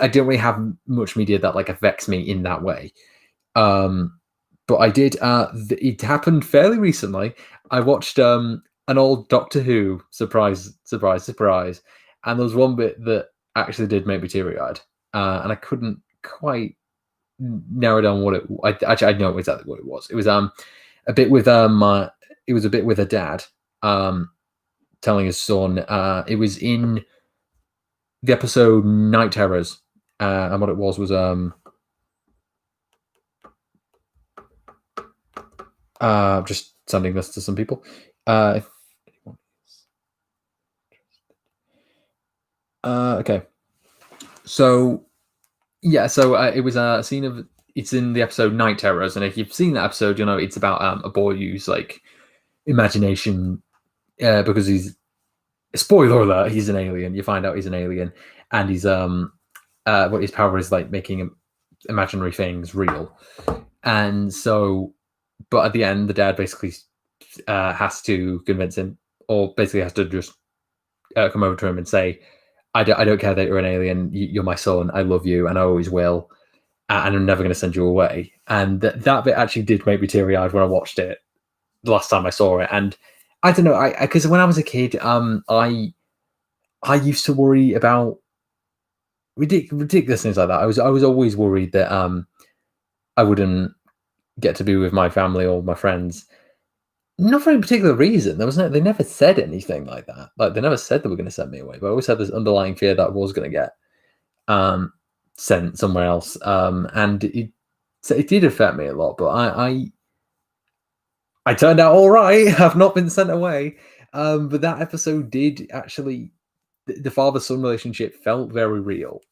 S1: I don't really have much media that like affects me in that way. Um, but I did. It happened fairly recently. I watched an old Doctor Who. Surprise, surprise, surprise. And there was one bit that actually did make me teary eyed, and I couldn't quite narrow down what it. I know exactly what it was. It was a bit with it was a bit with a dad telling his son. It was in the episode Night Terrors, and what it was just sending this to some people. Okay. So yeah, so it was a scene of it's in the episode Night Terrors, and if you've seen that episode, you know it's about a boy who's like imagination because he's spoiler alert, he's an alien. You find out he's an alien, and he's what his power is like making imaginary things real, and so, but at the end, the dad basically has to convince him, or basically has to just come over to him and say, I don't care that you're an alien. You're my son. I love you, and I always will. And I'm never going to send you away. And that bit actually did make me teary eyed when I watched it the last time I saw it. And I don't know, because when I was a kid, I used to worry about ridiculous things like that. I was always worried that I wouldn't get to be with my family or my friends. Not for any particular reason. They never said anything like that. Like they never said they were going to send me away. But I always had this underlying fear that I was going to get sent somewhere else. And it did affect me a lot. But I turned out all right. I've not been sent away. But that episode did actually, the father-son relationship felt very real.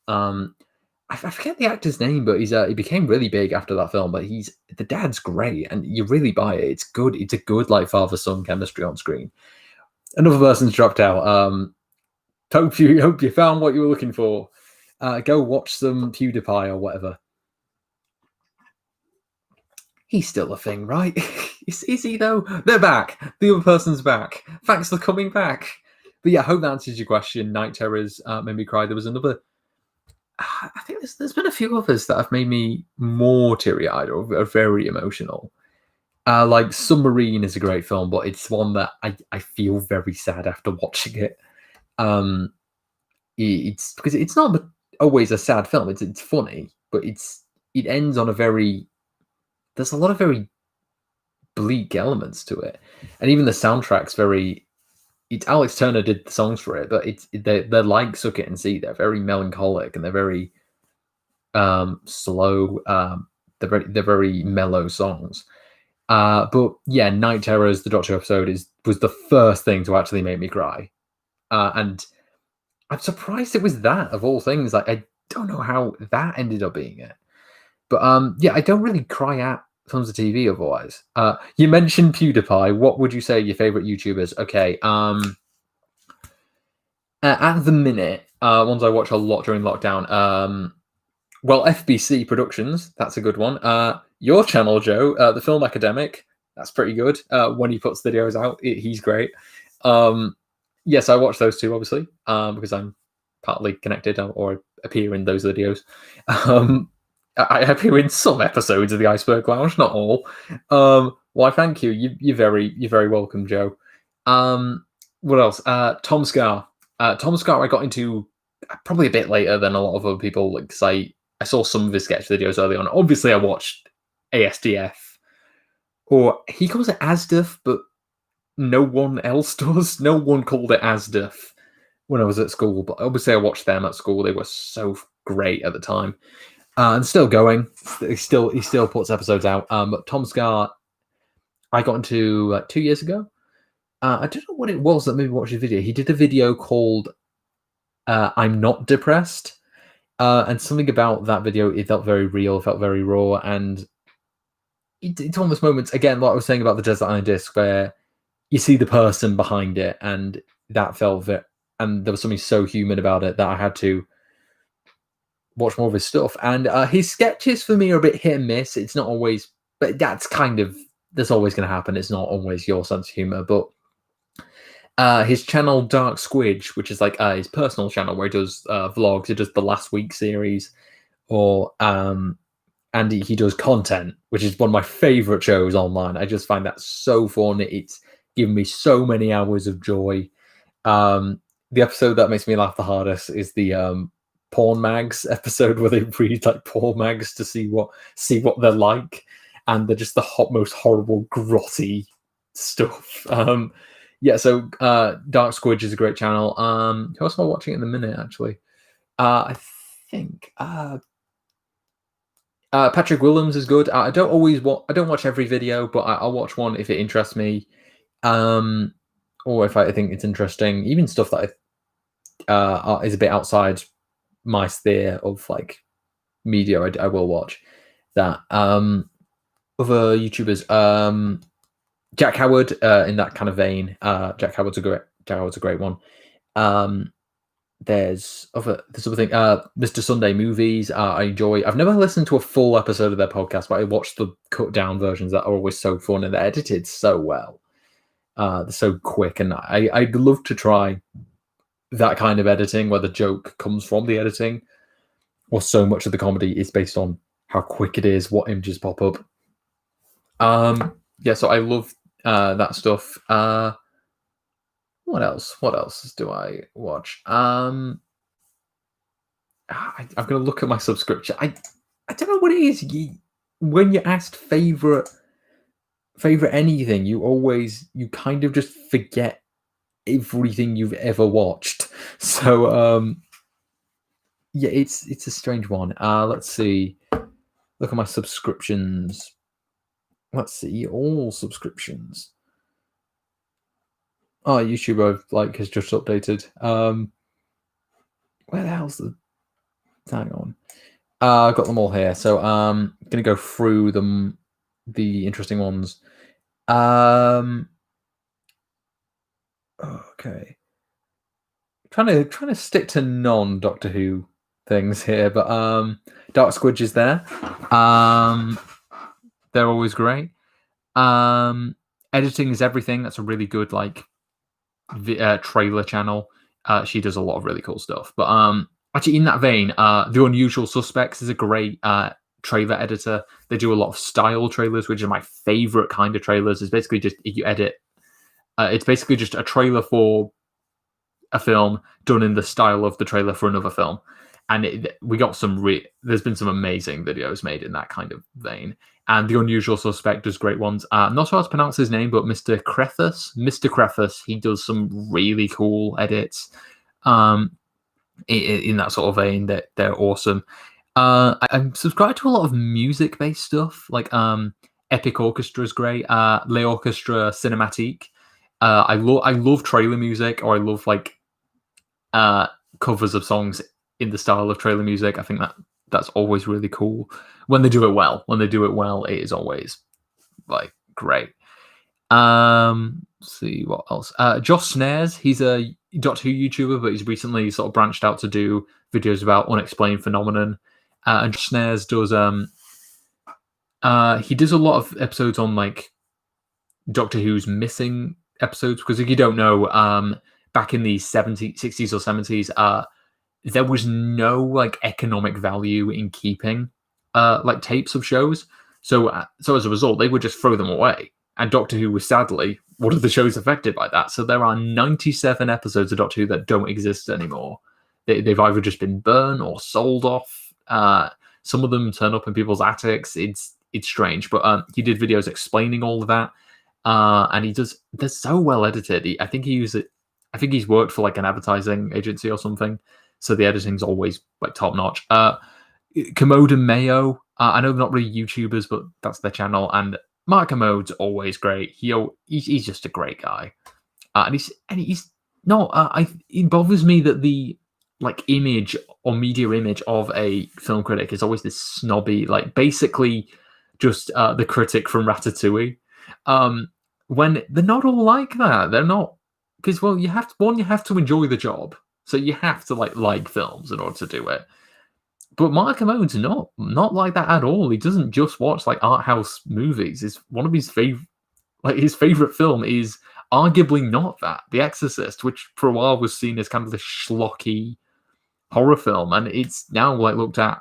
S1: I forget the actor's name, but he became really big after that film. But the dad's great, and you really buy it. It's good. It's a good like father-son chemistry on screen. Another person's dropped out. Hope you found what you were looking for. Go watch some PewDiePie or whatever. He's still a thing, right? is he though? They're back. The other person's back. Thanks for coming back. But yeah, I hope that answers your question. Night Terrors made me cry. There was another. I think there's been a few others that have made me more teary-eyed or are very emotional. Like Submarine is a great film, but it's one that I feel very sad after watching it. It's because it's not always a sad film. It's funny, but it ends on a very. There's a lot of very bleak elements to it, and even the soundtrack's very. It's Alex Turner did the songs for it, but they're like Suck It and See. They're very melancholic and they're very slow. They're very mellow songs. But yeah, Night Terrors, the Doctor episode was the first thing to actually make me cry, and I'm surprised it was that of all things. Like I don't know how that ended up being it, but yeah, I don't really cry at films of TV otherwise. You mentioned PewDiePie. What would you say your favorite YouTubers? Okay, at the minute, ones I watch a lot during lockdown. Well, FBC Productions, that's a good one. Your channel, Joe, the Film Academic, that's pretty good. When he puts videos out, he's great. Yes, I watch those two, obviously, because I'm partly connected or appear in those videos. I appear in some episodes of the Iceberg Lounge, not all. Why, thank you. You're very welcome, Joe. What else? Tom Scar. Tom Scar, I got into probably a bit later than a lot of other people, because I saw some of his sketch videos early on. Obviously, I watched ASDF, or he calls it ASDF, but no one else does. No one called it ASDF when I was at school, but obviously I watched them at school. They were so great at the time, and still going. He still puts episodes out. But Tom Scar, I got into 2 years ago. I don't know what it was that made me watch his video. He did a video called "I'm Not Depressed," and something about that video, it felt very real, felt very raw, and it's one of those moments again, like I was saying about the Desert Island Disc, where you see the person behind it, and that felt and there was something so human about it that I had to watch more of his stuff. And his sketches for me are a bit hit and miss. It's not always, but that's always going to happen. It's not always your sense of humor, but his channel Dark Squidge, which is like his personal channel where he does vlogs, he does the last week series, or and he does content, which is one of my favorite shows online. I just find that so fun. It's given me so many hours of joy. The episode that makes me laugh the hardest is the porn mags episode, where they read like porn mags to see what they're like, and they're just the most horrible, grotty stuff. Yeah, so Dark Squidge is a great channel. Who else am I watching in the minute? Actually, I think Patrick Williams is good. I don't watch every video, but I'll watch one if it interests me, or if I think it's interesting. Even stuff that is a bit outside my sphere of like media, I will watch that. Other YouTubers, Jack Howard, in that kind of vein. Jack Howard's a great one. There's other thing. Mr. Sunday Movies. I enjoy. I've never listened to a full episode of their podcast, but I watched the cut down versions that are always so fun, and they're edited so well. They're so quick, and I'd love to try that kind of editing where the joke comes from the editing, or so much of the comedy is based on how quick it is, what images pop up. Yeah, so I love that stuff. What else do I watch? I'm gonna look at my subscription. I don't know what it is. When you're asked favorite anything, you kind of just forget everything you've ever watched. So yeah, it's a strange one. Let's see. Look at my subscriptions. Let's see, all subscriptions. Oh, YouTube has just updated. Where the hell's the? Hang on. I've got them all here, so I'm gonna go through them, the interesting ones. Okay. Trying to stick to non-Doctor Who things here, but Dark Squidge is there. They're always great. Editing is Everything. That's a really good trailer channel. She does a lot of really cool stuff. But actually, in that vein, The Unusual Suspects is a great trailer editor. They do a lot of style trailers, which are my favorite kind of trailers. It's basically just you edit. It's basically just a trailer for a film done in the style of the trailer for another film. And we got there's been some amazing videos made in that kind of vein. And The Unusual Suspect does great ones. I'm not sure how to pronounce his name, but Mr. Crethus, he does some really cool edits in that sort of vein. That they're awesome. I'm subscribed to a lot of music-based stuff, like Epic Orchestra is great. Les Orchestra Cinematique. I love trailer music, or I love covers of songs in the style of trailer music. I think that's always really cool when they do it well. It is always great. Let's see what else. Josh Snares, he's a Doctor Who YouTuber, but he's recently sort of branched out to do videos about unexplained phenomenon. And Josh Snares does he does a lot of episodes on Doctor Who's missing episodes, because if you don't know, back in the 60s or 70s, there was no economic value in keeping tapes of shows. So as a result, they would just throw them away. And Doctor Who was sadly one of the shows affected by that. So there are 97 episodes of Doctor Who that don't exist anymore. They've either just been burned or sold off. Some of them turn up in people's attics. it's strange. But he did videos explaining all of that, and they're so well edited. I think he used it. I think he's worked for like an advertising agency or something, so the editing's always like top notch. Commode and Mayo. I know they're not really YouTubers, but that's their channel. And Mark Commode's always great. He's just a great guy, and he's not. It bothers me that the like image or media image of a film critic is always this snobby, like basically just the critic from Ratatouille. When they're not all like that. They're not, because well, you have to enjoy the job, so you have to like films in order to do it. But Mark Commode's not like that at all. He doesn't just watch like art house movies. It's one of his favorite film is arguably not that, The Exorcist, which for a while was seen as kind of the schlocky horror film, and it's now like looked at,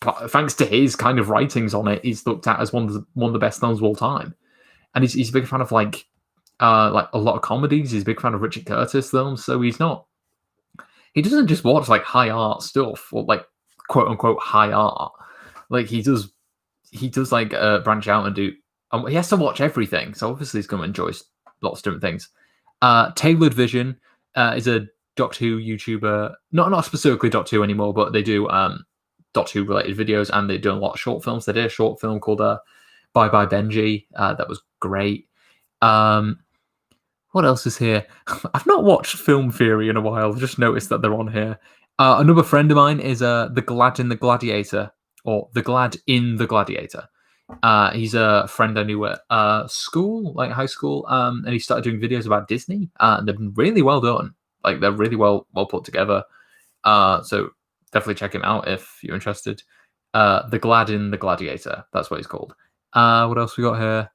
S1: thanks to his kind of writings on it, he's looked at as one of the best films of all time. And he's a big fan of like a lot of comedies. He's a big fan of Richard Curtis films, so he doesn't just watch like high art stuff or like quote unquote high art. Like he does like branch out and do. He has to watch everything, so obviously he's going to enjoy lots of different things. Tailored Vision is a Doctor Who YouTuber, not specifically Doctor Who anymore, but they do Doctor Who related videos, and they're doing a lot of short films. They did a short film called Bye Bye Benji. That was great. What else is here? I've not watched Film Theory in a while. I've just noticed that they're on here. Another friend of mine is The Glad in the Gladiator, or The Glad in the Gladiator. He's a friend I knew at school, like high school, and he started doing videos about Disney, and they've been really well done. Like they're really well put together. So definitely check him out if you're interested. The Glad in the Gladiator, that's what he's called. What else we got here?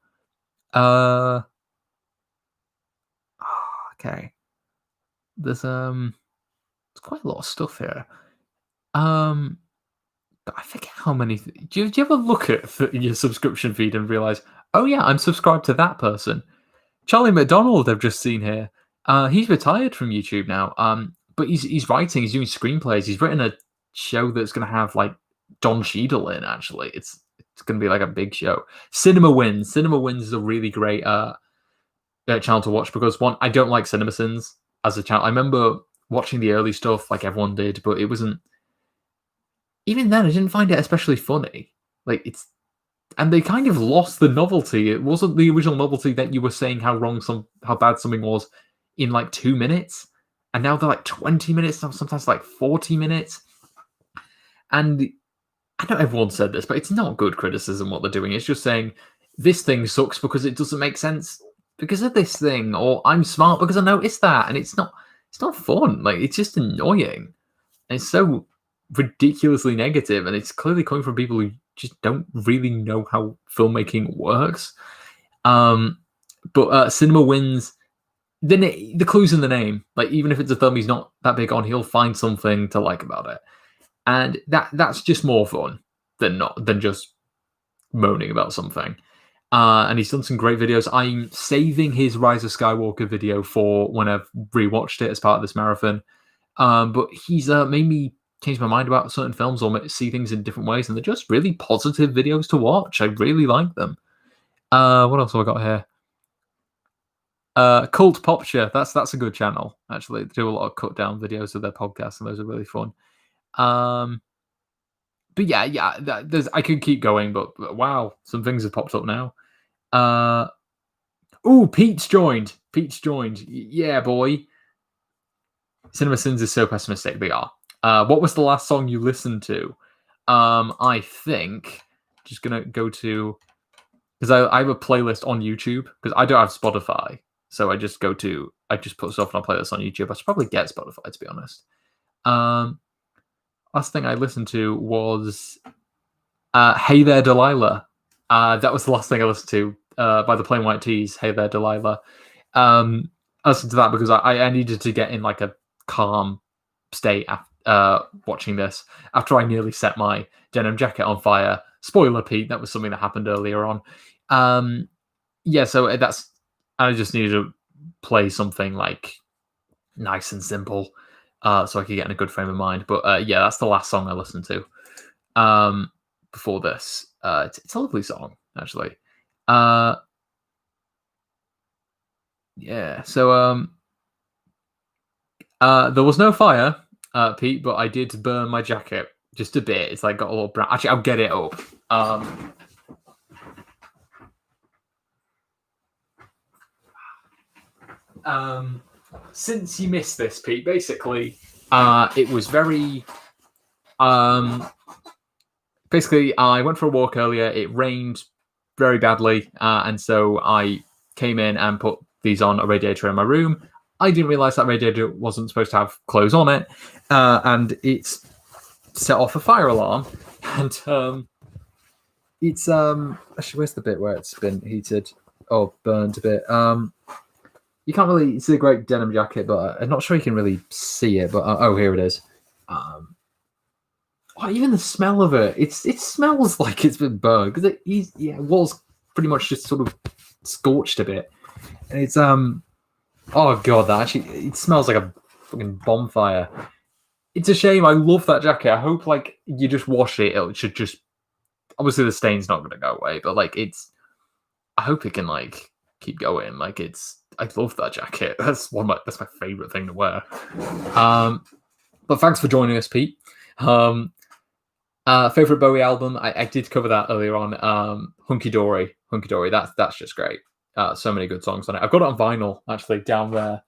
S1: Okay. There's quite a lot of stuff here. But I forget how many. Do you ever look at your subscription feed and realize, oh yeah, I'm subscribed to that person? Charlie McDonald, I've just seen here. He's retired from YouTube now. But he's writing. He's doing screenplays. He's written a show that's going to have like Don Cheadle in. Actually, it's going to be like a big show. Cinema Wins. Cinema Wins is a really great channel to watch because one, I don't like CinemaSins as a channel. I remember watching the early stuff like everyone did, but it wasn't. Even then, I didn't find it especially funny. And they kind of lost the novelty. It wasn't the original novelty that you were saying how bad something was in like 2 minutes, and now they're like 20 minutes, sometimes like 40 minutes. And I know everyone said this, but it's not good criticism what they're doing. It's just saying this thing sucks because it doesn't make sense because of this thing, or I'm smart because I noticed that, and it's not fun. Like it's just annoying. And it's so ridiculously negative, and it's clearly coming from people who just don't really know how filmmaking works. But Cinema Wins. The clue's in the name. Like even if it's a film he's not that big on, he'll find something to like about it, and that's just more fun than just moaning about something. And he's done some great videos. I'm saving his Rise of Skywalker video for when I've rewatched it as part of this marathon. But he's made me change my mind about certain films or see things in different ways, and they're just really positive videos to watch. I really like them. What else have I got here? Cult Popture. That's a good channel, actually. They do a lot of cut down videos of their podcasts, and those are really fun. But yeah, I could keep going, but wow, some things have popped up now. Pete's joined. Yeah, boy. CinemaSins is so pessimistic. They are. What was the last song you listened to? I think just gonna go to, because I have a playlist on YouTube because I don't have Spotify, so I just put stuff on a playlist on YouTube. I should probably get Spotify, to be honest. Last thing I listened to was Hey There Delilah. That was the last thing I listened to by the Plain White Tees, Hey There Delilah. I listened to that because I needed to get in like a calm state after watching this, after I nearly set my denim jacket on fire. Spoiler, Pete, that was something that happened earlier on. So I just needed to play something like nice and simple so I could get in a good frame of mind. But that's the last song I listened to before this. It's a lovely song, actually. Uh, yeah. So there was no fire, Pete, but I did burn my jacket just a bit. It's like got a little brown. Actually, I'll get it up. Um, um, since you missed this, Pete, basically, it was very. Basically, I went for a walk earlier. It rained very badly, and so I came in and put these on a radiator in my room. I didn't realize that radiator wasn't supposed to have clothes on it, and it's set off a fire alarm. And it's actually, where's the bit where it's been heated or burned a bit? You can't really see a great denim jacket, but I'm not sure you can really see it. But oh, here it is. Even the smell of it, it smells like it's been burned because it was pretty much just sort of scorched a bit, and it's oh god, that actually it smells like a fucking bonfire. It's a shame. I love that jacket. I hope like you just wash it. It should just obviously the stain's not going to go away, but like I hope it can like keep going. Like I love that jacket. That's my favorite thing to wear. But thanks for joining us, Pete. Favorite Bowie album? I did cover that earlier on. Hunky Dory. That's just great. So many good songs on it. I've got it on vinyl actually down there.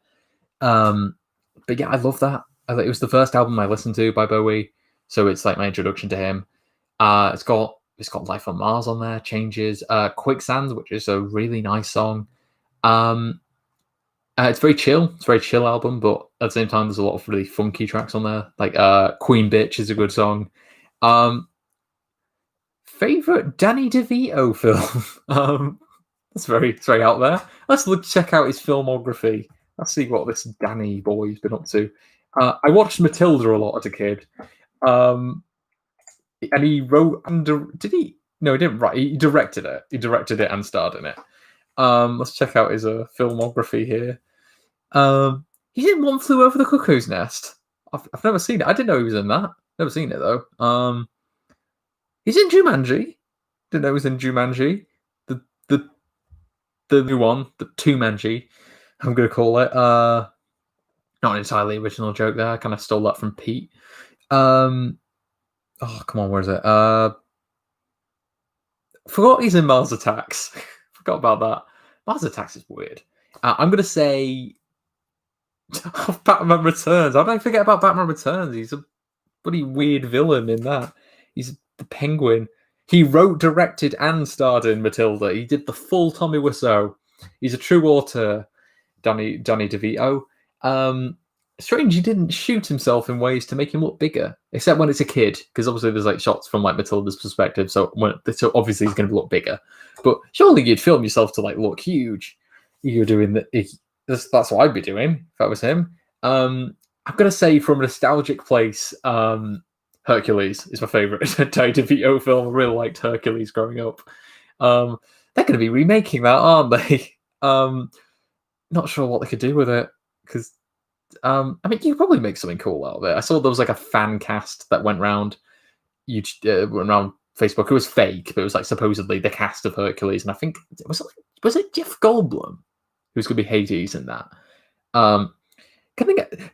S1: But yeah, I love that. It was the first album I listened to by Bowie, so it's like my introduction to him. It's got Life on Mars on there, Changes, Quicksand, which is a really nice song. It's very chill. It's a very chill album, but at the same time, there's a lot of really funky tracks on there. Like Queen Bitch is a good song. Favorite Danny DeVito film? It's very out there. Let's check out his filmography. Let's see what this Danny boy's been up to. I watched Matilda a lot as a kid. And he wrote and did he? No, he didn't write. He directed it. He directed it and starred in it. Let's check out his filmography here. He's in One Flew Over the Cuckoo's Nest. I've never seen it. I didn't know he was in that. Never seen it though. He's in Jumanji. Didn't know he was in Jumanji. The new one, the Two-Manji, I'm gonna call it. Not an entirely original joke there. I kind of stole that from Pete. Oh come on, where is it? Forgot he's in Mars Attacks. Forgot about that. Mars Attacks is weird. I'm gonna say Batman Returns. How did I forget about Batman Returns? He's a pretty weird villain in that. He's the Penguin. He wrote, directed, and starred in Matilda. He did the full Tommy Wiseau. He's a true author, Danny DeVito. Strange he didn't shoot himself in ways to make him look bigger, except when it's a kid, because obviously there's like shots from like Matilda's perspective, so obviously he's going to look bigger. But surely you'd film yourself to like look huge. You're doing that's what I'd be doing if I was him. I'm going to say from a nostalgic place, Hercules is my favorite Danny DeVito film. I really liked Hercules growing up. They're going to be remaking that, aren't they? Not sure what they could do with it, because I mean, you could probably make something cool out of it. I saw there was like a fan cast that went around Facebook. It was fake, but it was like supposedly the cast of Hercules, and I think was it Jeff Goldblum who's going to be Hades in that.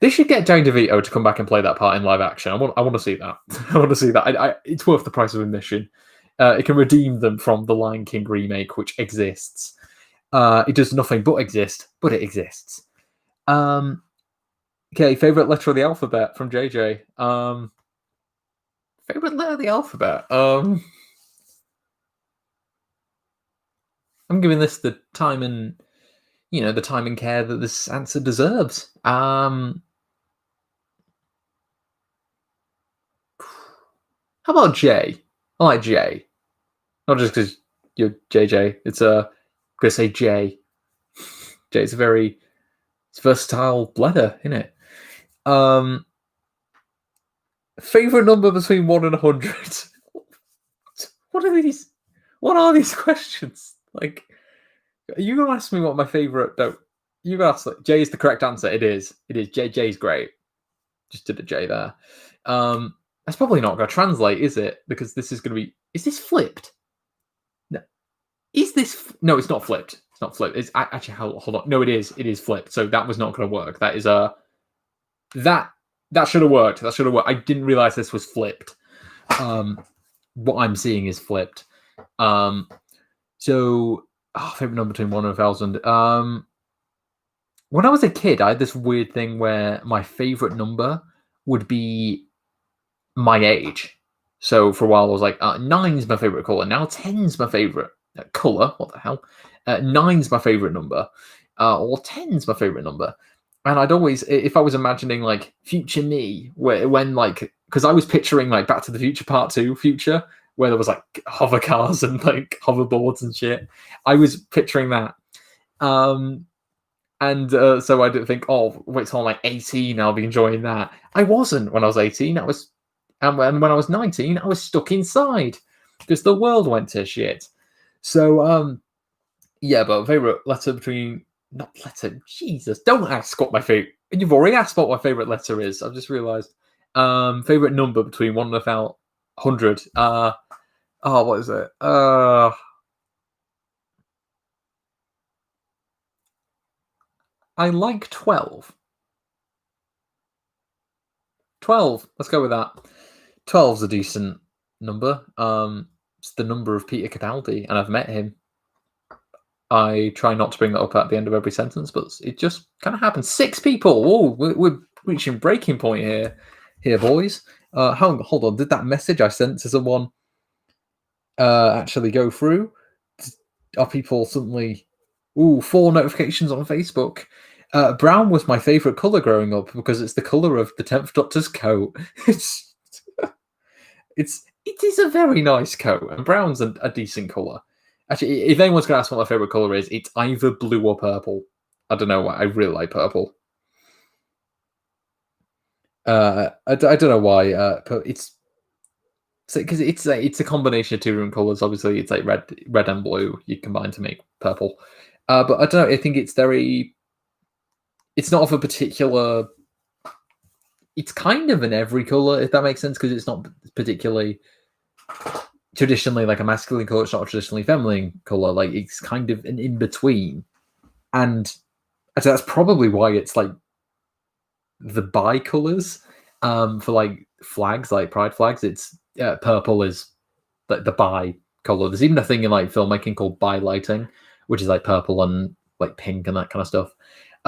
S1: They should get Danny DeVito to come back and play that part in live action. I want to see that. I want to see that. It's worth the price of admission. It can redeem them from the Lion King remake, which exists. It does nothing but exist, but it exists. Okay, favorite letter of the alphabet from JJ. Favorite letter of the alphabet. I'm giving this the time and care that this answer deserves. How about J? I like J. Not just because you're JJ. It's I'm gonna say J. J is it's versatile letter, isn't it? Favorite number between 1 and 100. What are these? What are these questions? Like, are you gonna ask me what my favorite? No, you gonna ask. Like, J is the correct answer. It is. J is great. Just did a J there. That's probably not gonna translate, is it? Because this is gonna be. Is this flipped? Is this? No, it's not flipped. It's not flipped. It's actually hold on. No, it is. It is flipped. So that was not going to work. That is a that that should have worked. That should have worked. I didn't realize this was flipped. What I'm seeing is flipped. So favorite number between 1 and 1,000. When I was a kid, I had this weird thing where my favorite number would be my age. So for a while, I was like, 9's my favorite color. Now 10's my favorite color. What the hell? 9's my favorite number, or 10's my favorite number. And I'd always, if I was imagining like future me, when like, because I was picturing like Back to the Future Part 2 future, where there was like hover cars and like hoverboards and shit. I was picturing that. So I didn't think, oh, wait till I'm like 18, I'll be enjoying that. I wasn't when I was 18. And when I was 19, I was stuck inside because the world went to shit. So, yeah, but favorite letter between, not letter, Jesus, don't ask what my favorite, you've already asked what my favorite letter is. I've just realized. Favorite number between 1 and 100. What is it? I like 12. 12. Let's go with that. 12's a decent number. It's the number of Peter Capaldi, and I've met him. I try not to bring that up at the end of every sentence, but it just kind of happens. 6 people. Whoa, we're reaching breaking point here, boys. Hold on. Did that message I sent to someone actually go through? Are people suddenly? 4 notifications on Facebook. Brown was my favorite color growing up because it's the color of the 10th Doctor's coat. It is a very nice coat, and brown's a decent color. Actually, if anyone's going to ask what my favorite color is, it's either blue or purple. I don't know why. I really like purple. I don't know why. But it's because it's a combination of 2 different colors. Obviously, it's like red and blue you combine to make purple. But I don't know. I think it's very. It's not of a particular. It's kind of in every color, if that makes sense, because it's not particularly traditionally like a masculine color. It's not a traditionally feminine color. Like it's kind of an in between, and that's probably why it's like the bi colors for like flags, like pride flags. It's purple is like the bi color. There's even a thing in like filmmaking called bi lighting, which is like purple and like pink and that kind of stuff.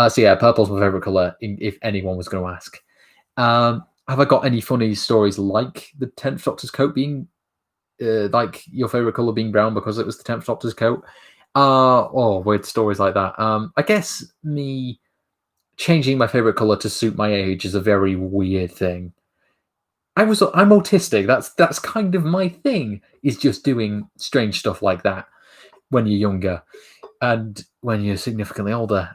S1: So yeah, purple's my favorite color. If anyone was going to ask, have I got any funny stories like the 10th Doctor's coat being like your favorite color being brown because it was the 10th Doctor's coat? Weird stories like that. I guess me changing my favorite color to suit my age is a very weird thing. I'm autistic. That's kind of my thing, is just doing strange stuff like that when you're younger and when you're significantly older.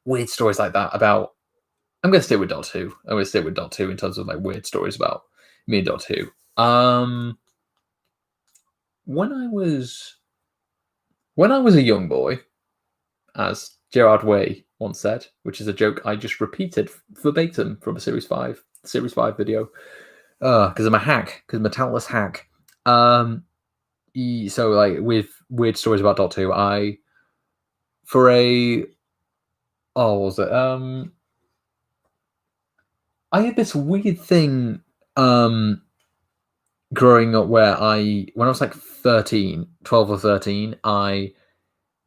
S1: Weird stories like that about. I'm gonna stay with Doctor Who. I'm gonna stay with Doctor Who in terms of like weird stories about me and Doctor Who. When I was a young boy, as Gerard Way once said, which is a joke I just repeated verbatim from a Series 5 video, because I'm a hack, because I'm a talentless hack. So like with weird stories about Doctor Who, what was it? I had this weird thing growing up where when I was like 12 or 13, I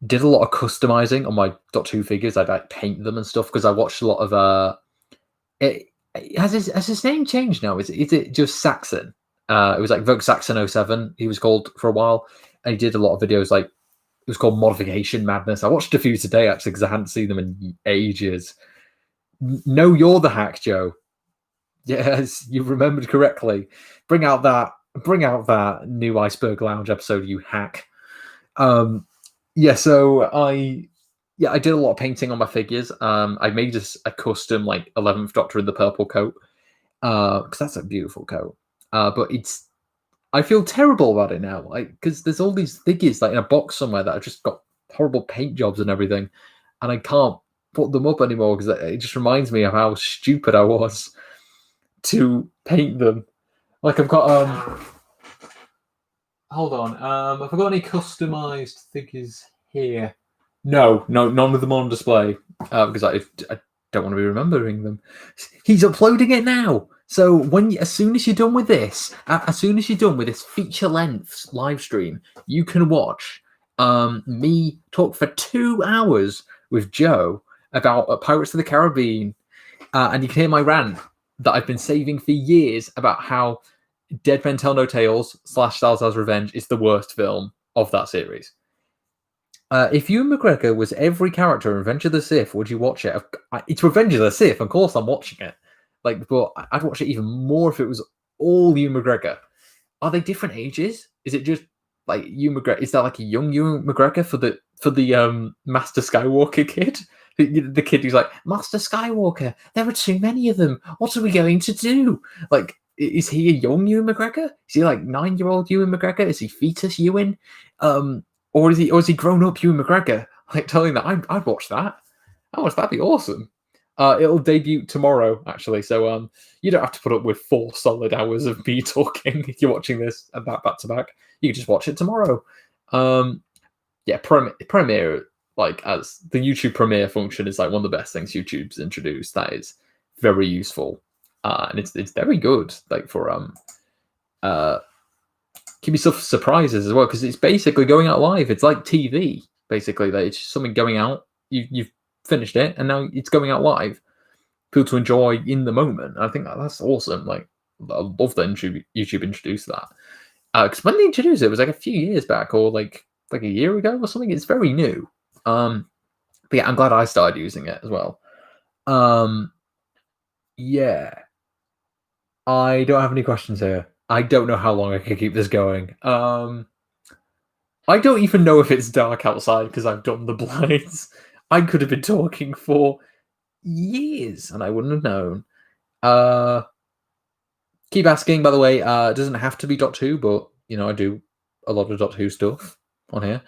S1: did a lot of customizing on my Doctor Who figures. I'd like paint them and stuff because I watched a lot of has his name changed now? Is it just Saxon? It was like Vogue Saxon 07, he was called for a while, and he did a lot of videos like, it was called Modification Madness. I watched a few today actually because I hadn't seen them in ages. No, you're the hack, Joe. Yes, you remembered correctly. Bring out that new Iceberg Lounge episode, you hack. So I did a lot of painting on my figures. I made a custom like 11th Doctor in the purple coat because that's a beautiful coat. But I feel terrible about it now, like because there's all these figures like in a box somewhere that have just got horrible paint jobs and everything, and I can't put them up anymore because it just reminds me of how stupid I was to paint them. Like I've got hold on. Have I got any customized figures here? No, none of them on display because I don't want to be remembering them. He's uploading it now. So as soon as you're done with this, as soon as you're done with this feature length live stream, you can watch me talk for 2 hours with Joe about Pirates of the Caribbean, and you can hear my rant that I've been saving for years about how Dead Men Tell No Tales / Salazar's Revenge is the worst film of that series. If Ewan McGregor was every character in Revenge of the Sith, would you watch it? It's Revenge of the Sith, of course I'm watching it. But I'd watch it even more if it was all Ewan McGregor. Are they different ages? Is it just like Ewan McGregor? Is that like a young Ewan McGregor for the Master Skywalker kid? The kid who's like, Master Skywalker, there are too many of them. What are we going to do? Like, is he a young Ewan McGregor? Is he like 9-year-old Ewan McGregor? Is he fetus Ewan? Or is he grown up Ewan McGregor? Like telling that I'd watch that. That'd be awesome. It'll debut tomorrow, actually, so you don't have to put up with 4 solid hours of me talking if you're watching this back to back. You can just watch it tomorrow. Yeah, Premiere, like as the YouTube Premiere function, is like one of the best things YouTube's introduced. That is very useful, and it's very good. Like for give yourself surprises as well, because it's basically going out live. It's like TV, basically. That it's just something going out. You've finished it, and now it's going out live. People to enjoy in the moment. I think that's awesome. Like, I love that YouTube introduced that. Because when they introduced it was like a few years back, or like a year ago or something. It's very new. But yeah, I'm glad I started using it as well. Yeah. I don't have any questions here. I don't know how long I can keep this going. I don't even know if it's dark outside because I've done the blinds. I could have been talking for years and I wouldn't have known. Keep asking, by the way. It doesn't have to be Doctor Who, but I do a lot of Doctor Who stuff on here.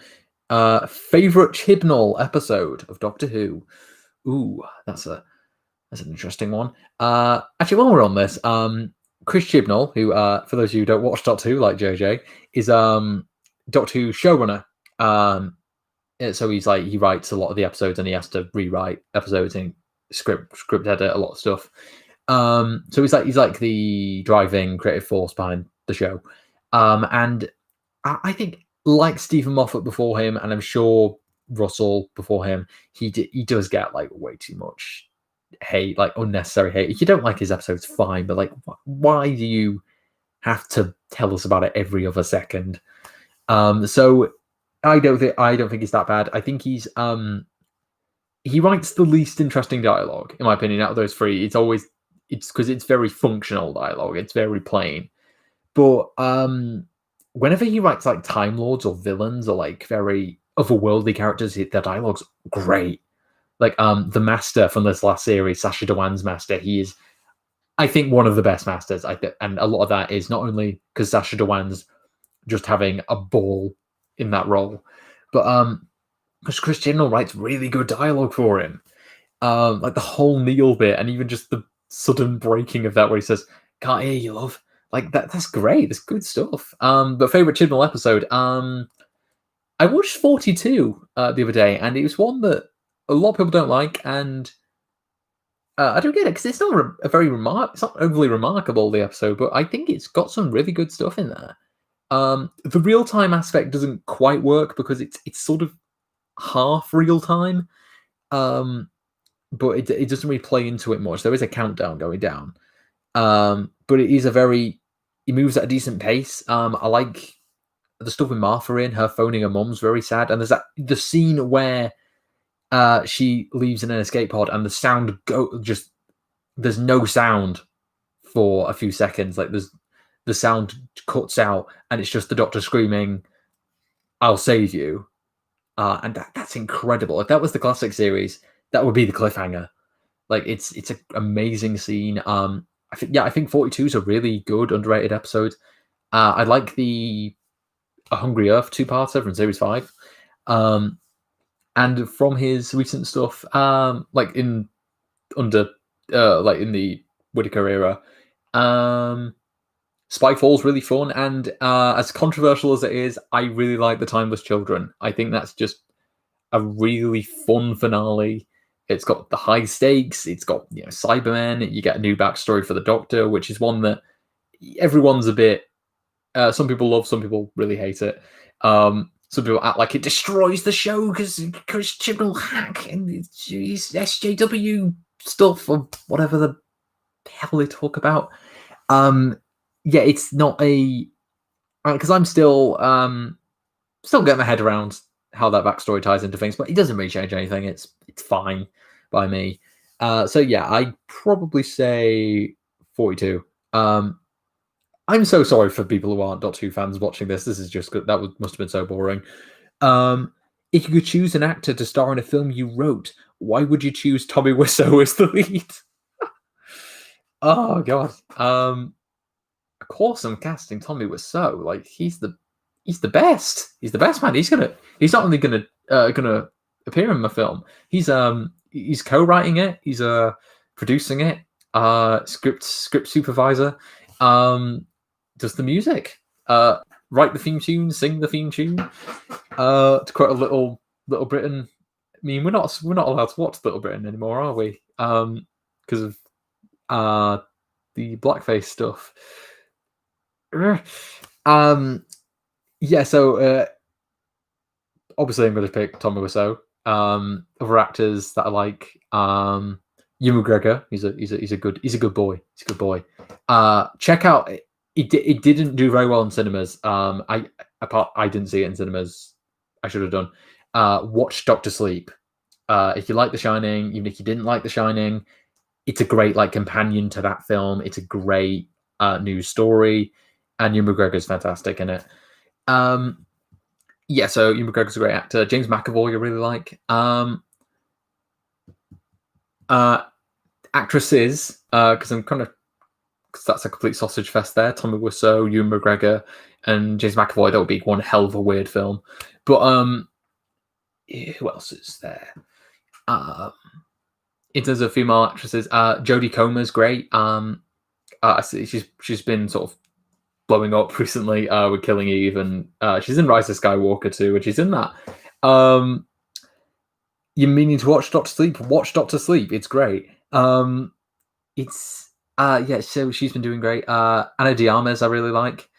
S1: Favorite Chibnall episode of Doctor Who? Ooh, that's an interesting one. Actually, while we're on this, Chris Chibnall, who, for those of you who don't watch Doctor Who like JJ, is Doctor Who showrunner. So he writes a lot of the episodes and he has to rewrite episodes and script edit a lot of stuff. So he's like the driving creative force behind the show. And I think, like Stephen Moffat before him, and I'm sure Russell before him, he does get like way too much hate, like unnecessary hate. If you don't like his episodes, fine, but like, why do you have to tell us about it every other second? So I don't think it's that bad. I think he writes the least interesting dialogue, in my opinion, out of those three. It's because it's very functional dialogue. It's very plain. But whenever he writes like Time Lords or villains or like very otherworldly characters, their dialogue's great. Like the Master from this last series, Sacha Dhawan's Master, he is, I think, one of the best Masters. And a lot of that is not only because Sacha Dhawan's just having a ball in that role, but because Chris Chibnall writes really good dialogue for him. Like the whole Neil bit, and even just the sudden breaking of that where he says, "Can't hear you, love." Like that's great. That's good stuff. But favorite Chibnall episode, I watched 42 the other day, and it was one that a lot of people don't like, and I don't get it because it's not it's not overly remarkable, the episode, but I think it's got some really good stuff in there. The real time aspect doesn't quite work because it's sort of half real time, but it doesn't really play into it much. There is a countdown going down, but it moves at a decent pace. I like the stuff with Martha in her phoning her mum's very sad, and there's the scene where she leaves in an escape pod and the sound there's no sound for a few seconds. Like the sound cuts out and it's just the Doctor screaming, "I'll save you," and that's incredible. If that was the classic series, that would be the cliffhanger. Like it's an amazing scene. I think 42 is a really good underrated episode. I like the A Hungry Earth 2-parter from series 5. And from his recent stuff, like in the Whittaker era, Spyfall's really fun, and as controversial as it is, I really like The Timeless Children. I think that's just a really fun finale. It's got the high stakes. It's got Cybermen. You get a new backstory for the Doctor, which is one that everyone's a bit. Some people love, some people really hate it. Some people act like it destroys the show because Chibnall hack and it's SJW stuff or whatever the hell they talk about. Yeah, it's not a because I'm still getting my head around how that backstory ties into things, but it doesn't really change anything. It's fine by me. So yeah, I'd probably say 42. I'm so sorry for people who aren't Doctor Who fans watching this. This is just good. Must have been so boring. If you could choose an actor to star in a film you wrote, why would you choose Tommy Wiseau as the lead? Oh god. Of course I'm casting Tommy Wiseau. Like he's the best. He's the best man. He's not only gonna appear in my film. He's co-writing it. He's producing it. Script supervisor. Does the music. Write the theme tune. Sing the theme tune. To quote a Little Britain. I mean, we're not allowed to watch Little Britain anymore, are we? Because of the blackface stuff. Yeah, so obviously I'm going to pick Tommy Wiseau. Other actors that I like, Ewan McGregor. He's a good boy. He's a good boy. Check out. It didn't do very well in cinemas. I didn't see it in cinemas. I should have done. Watch Doctor Sleep. If you like The Shining, even if you didn't like The Shining, it's a great companion to that film. It's a great news story, and Ewan McGregor's fantastic in it. Yeah, so Ewan McGregor's a great actor. James McAvoy, I really like. Actresses, because that's a complete sausage fest there. Tommy Wiseau, Ewan McGregor, and James McAvoy. That would be one hell of a weird film. But who else is there? In terms of female actresses, Jodie Comer's great. I see she's been sort of blowing up recently with Killing Eve, and she's in Rise of Skywalker too, and she's in that. You're meaning to watch Doctor Sleep? Watch Doctor Sleep. It's great. It's so she's been doing great. Ana de Armas I really like.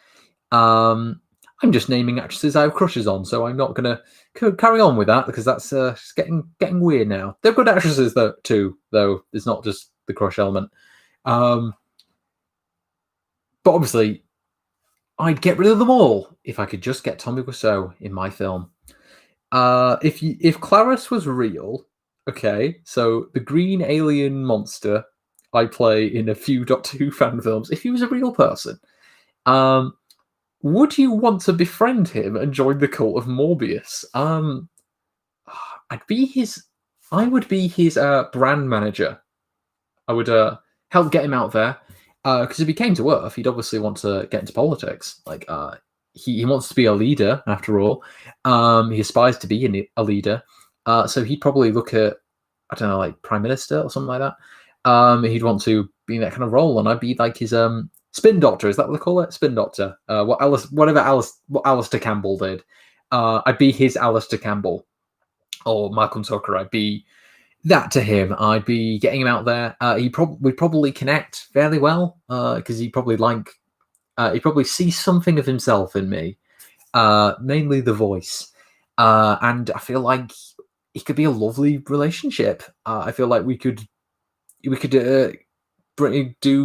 S1: I'm just naming actresses I have crushes on, so I'm not gonna carry on with that because that's just getting weird now. They're good actresses too, though. It's not just the crush element. But obviously, I'd get rid of them all if I could just get Tommy Wiseau in my film. If Clarice was real, okay, so the green alien monster I play in a few Doctor Who fan films, if he was a real person, would you want to befriend him and join the cult of Morbius? I would be his brand manager. I would help get him out there. Because if he came to Earth, he'd obviously want to get into politics. He wants to be a leader, after all. He aspires to be a leader. So he'd probably look at, I don't know, Prime Minister or something like that. He'd want to be in that kind of role, and I'd be his spin doctor. Is that what they call it? Spin doctor. What Alistair Campbell did. I'd be his Alistair Campbell, or Malcolm Tucker. I'd be that to him. I'd be getting him out there. We'd probably connect fairly well because he'd probably see something of himself in me, mainly the voice. And I feel like it could be a lovely relationship. I feel like we could do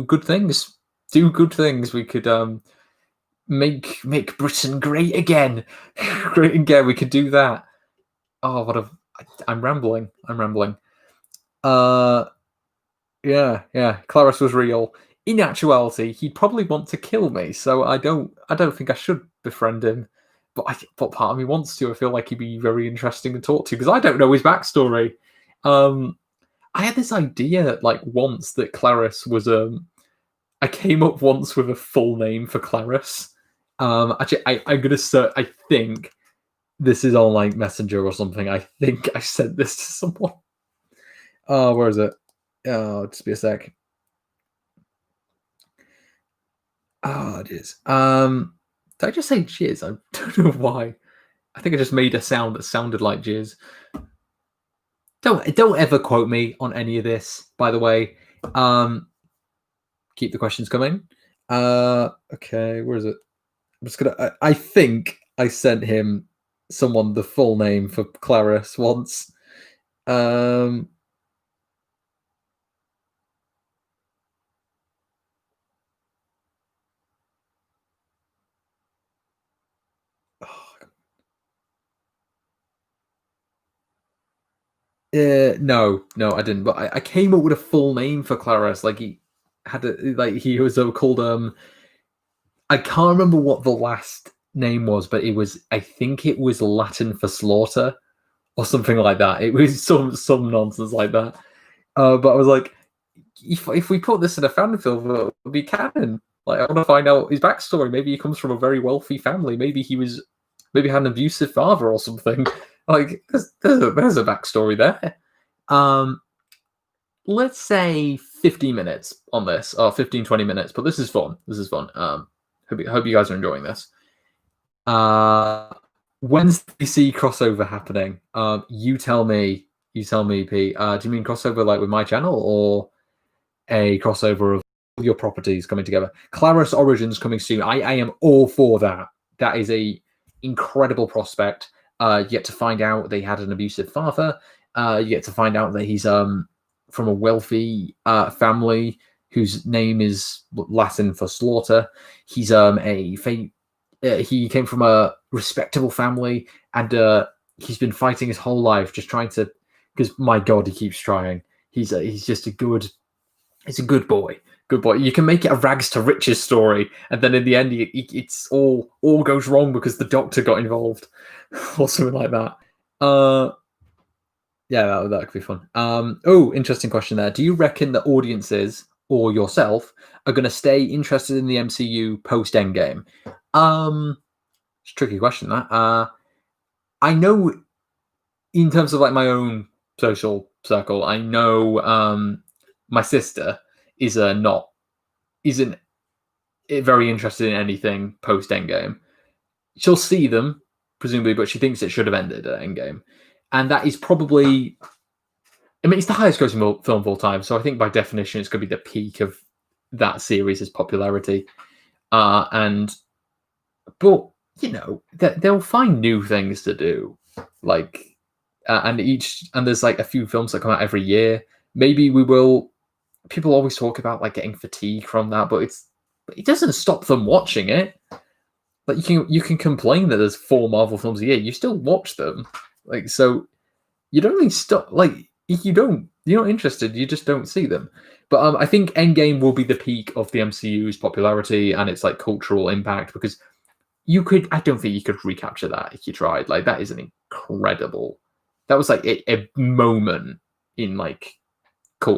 S1: good things. Do good things. We could make Britain great again. Great again. We could do that. Oh, I'm rambling. Yeah. Clarice was real. In actuality, he'd probably want to kill me, so I don't think I should befriend him. But part of me wants to. I feel like he'd be very interesting to talk to because I don't know his backstory. I had this idea once that Clarice was I came up once with a full name for Clarice. Actually, I'm gonna search. I think this is on Messenger or something. I think I sent this to someone. Oh, where is it? Oh, just be a sec. Oh, jizz. Did I just say jizz? I don't know why. I think I just made a sound that sounded like jizz. Don't ever quote me on any of this, by the way. Keep the questions coming. Okay, where is it? I'm just gonna. I think I sent him someone the full name for Clarice once. Um, no, I didn't. But I came up with a full name for Clarice. Like he had a like he was called I can't remember what the last name was, but it was I think it was Latin for slaughter or something like that. It was some nonsense like that. But I was like, if we put this in a fan film, it would be canon. Like, I want to find out his backstory. Maybe he comes from a very wealthy family. Maybe had an abusive father or something. Like, there's a backstory there. Um, let's say 15 minutes on this, or 15, 20 minutes. But this is fun. This is fun. Hope you guys are enjoying this. When's the DC crossover happening? You tell me. You tell me, Pete. Do you mean crossover like with my channel or a crossover of your properties coming together? Clarice Origins coming soon. I am all for that. That is a incredible prospect. You get to find out they had an abusive father. You get to find out that he's from a wealthy family whose name is Latin for slaughter. He's he came from a respectable family, and he's been fighting his whole life, just trying to. Because my God, he keeps trying. He's just a good. It's a good boy. Good boy. You can make it a rags to riches story, and then in the end, it's all goes wrong because the doctor got involved, or something like that. Yeah, that could be fun. Oh, interesting question there. Do you reckon that audiences or yourself are going to stay interested in the MCU post Endgame? It's a tricky question. That I know, in terms of like my own social circle, I know my sister isn't very interested in anything post Endgame. She'll see them presumably, but she thinks it should have ended at Endgame, and that is probably. I mean, it's the highest grossing film of all time, so I think by definition it's going to be the peak of that series' popularity. But they'll find new things to do, like, and there's like a few films that come out every year. Maybe we will. People always talk about like getting fatigue from that, but it doesn't stop them watching it. Like you can complain that there's 4 Marvel films a year, you still watch them. Like, so you don't really stop. Like, you're not interested, you just don't see them. But I think Endgame will be the peak of the MCU's popularity and its like cultural impact, because I don't think you could recapture that if you tried. Like, that is an incredible. That was like a moment in like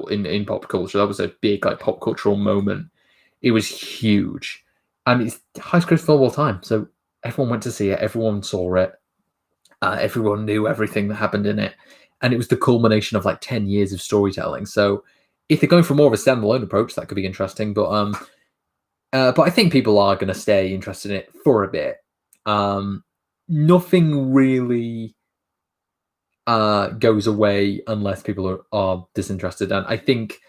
S1: in pop culture. That was a big like pop cultural moment. It was huge, and it's the highest grossing film of all time. So everyone went to see it. Everyone saw it. Everyone knew everything that happened in it, and it was the culmination of like 10 years of storytelling. So if they're going for more of a standalone approach, that could be interesting. But I think people are going to stay interested in it for a bit. Nothing really goes away unless people are disinterested, and I think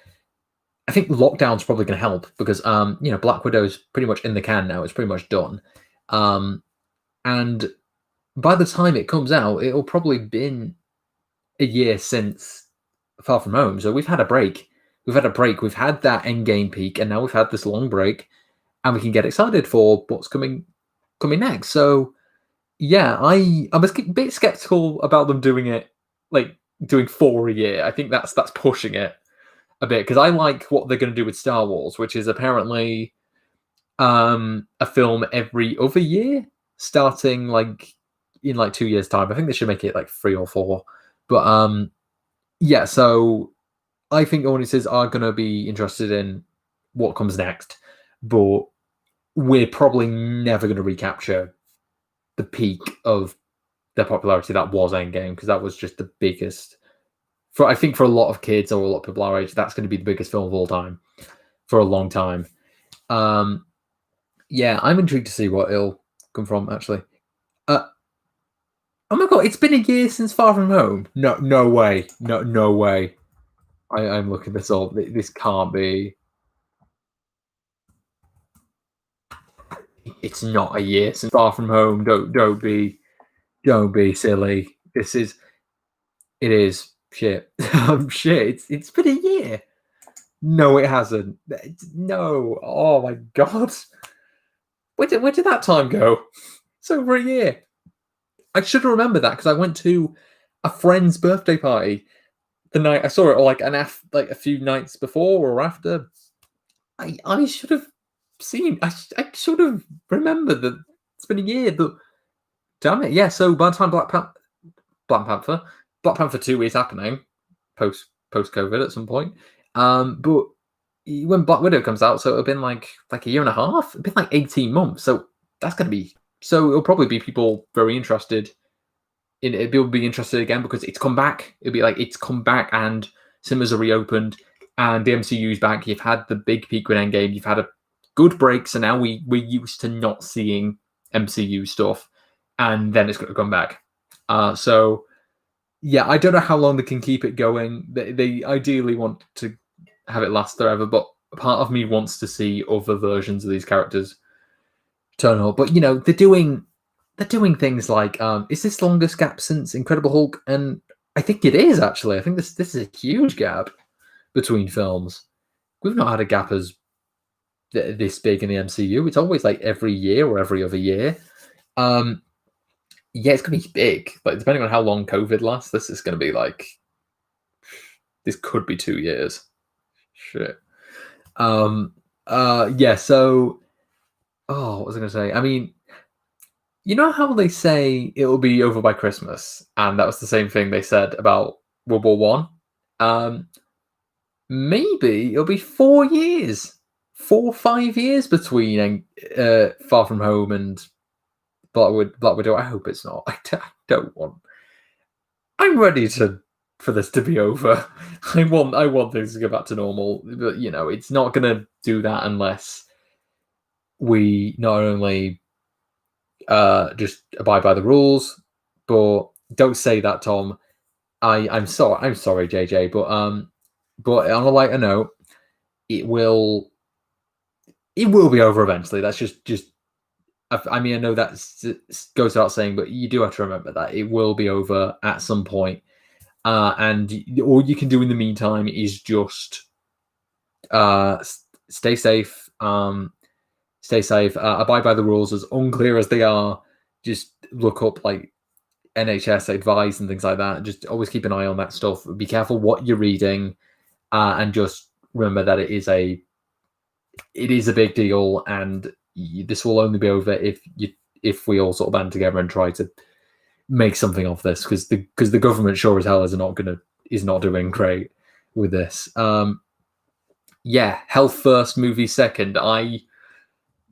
S1: lockdown's probably going to help, because Black Widow's pretty much in the can now. It's pretty much done, and by the time it comes out, it'll probably been a year since Far From Home. So we've had a break. We've had that Endgame peak, and now we've had this long break, and we can get excited for what's coming next. So yeah, I'm a bit skeptical about them doing 4 a year. I think that's pushing it a bit, because I like what they're going to do with Star Wars, which is apparently a film every other year, starting like in like 2 years' time. I think they should make it like 3 or 4. But yeah, so I think audiences are going to be interested in what comes next, but we're probably never going to recapture the peak of their popularity that was Endgame, because that was just the biggest. I think for a lot of kids or a lot of people our age, that's going to be the biggest film of all time for a long time. Yeah, I'm intrigued to see what it'll come from, actually. Uh, oh my god, it's been a year since Far From Home. No, no way. No, no way. I'm looking this up. This can't be. It's not a year since Far From Home. Don't be silly. This is. It is shit. Shit. It's been a year. No, it hasn't. No. Oh my god. Where did that time go? It's over a year. I should remember that because I went to a friend's birthday party the night I saw it, or like like a few nights before or after. I should have seen. I should have remembered that it's been a year. But damn it, yeah. So by the time Black Panther, Black Panther 2 is happening post COVID at some point. But when Black Widow comes out, so it'll been like a year and a half. It'll been like 18 months. So that's gonna be. So it'll probably be people very interested in it. People will be interested again because it's come back. It'll be like it's come back and cinemas are reopened and the MCU's back. You've had the big peak with Endgame. You've had a good break, so now we're used to not seeing MCU stuff, and then it's going to come back. So yeah, I don't know how long they can keep it going. They ideally want to have it last forever, but part of me wants to see other versions of these characters turn up. But they're doing things like is this longest gap since Incredible Hulk? And I think it is actually. I think this is a huge gap between films. We've not had a gap as this big in the MCU. It's always like every year or every other year. Yeah, it's gonna be big. Like depending on how long COVID lasts, this is gonna be like this could be 2 years. Shit. Yeah. So, what was I gonna say? I mean, you know how they say it will be over by Christmas, and that was the same thing they said about World War One. Maybe it'll be 4 years, 4 or 5 years between Far From Home and Black Widow. I hope it's not. I don't want. I'm ready for this to be over. I want things to go back to normal, but it's not gonna do that unless we not only just abide by the rules, but don't say that, Tom. I'm sorry, JJ, but on a lighter note, it will be over eventually. That's just. I mean, I know that goes without saying, but you do have to remember that it will be over at some point. And all you can do in the meantime is just stay safe. Stay safe. Abide by the rules, as unclear as they are. Just look up like NHS advice and things like that. Just always keep an eye on that stuff. Be careful what you're reading, and just remember that it is a big deal, and this will only be over if we all sort of band together and try to make something of this, because the government sure as hell is not doing great with this. Yeah, health first, movie second. I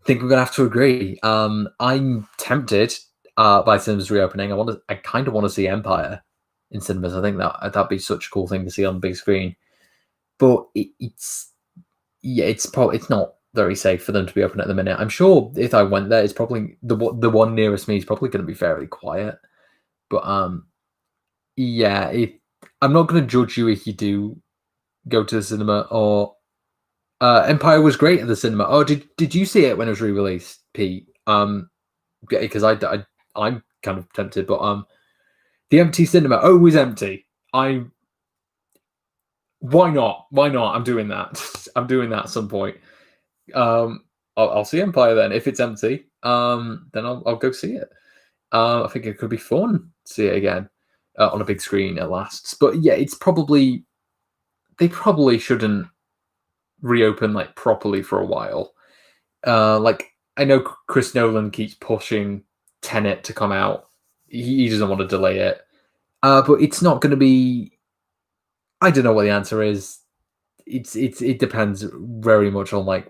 S1: think we're gonna have to agree. I'm tempted by cinemas reopening. I kind of want to see Empire in cinemas. I think that'd be such a cool thing to see on the big screen. But it's not very safe for them to be open at the minute. I'm sure if I went there, it's probably the one nearest me is probably going to be fairly quiet. But yeah, I'm not going to judge you if you do go to the cinema. Or Empire was great at the cinema. Oh, did you see it when it was re-released, Pete? Because I'm kind of tempted, but the empty cinema. Oh, it was empty. Why not? Why not? I'm doing that. I'm doing that at some point. I'll see Empire then. If it's empty, then I'll go see it. I think it could be fun to see it again on a big screen at last. But yeah, they probably shouldn't reopen like properly for a while. Like I know Chris Nolan keeps pushing Tenet to come out. He doesn't want to delay it. But it's not going to be. I don't know what the answer is. It depends very much on like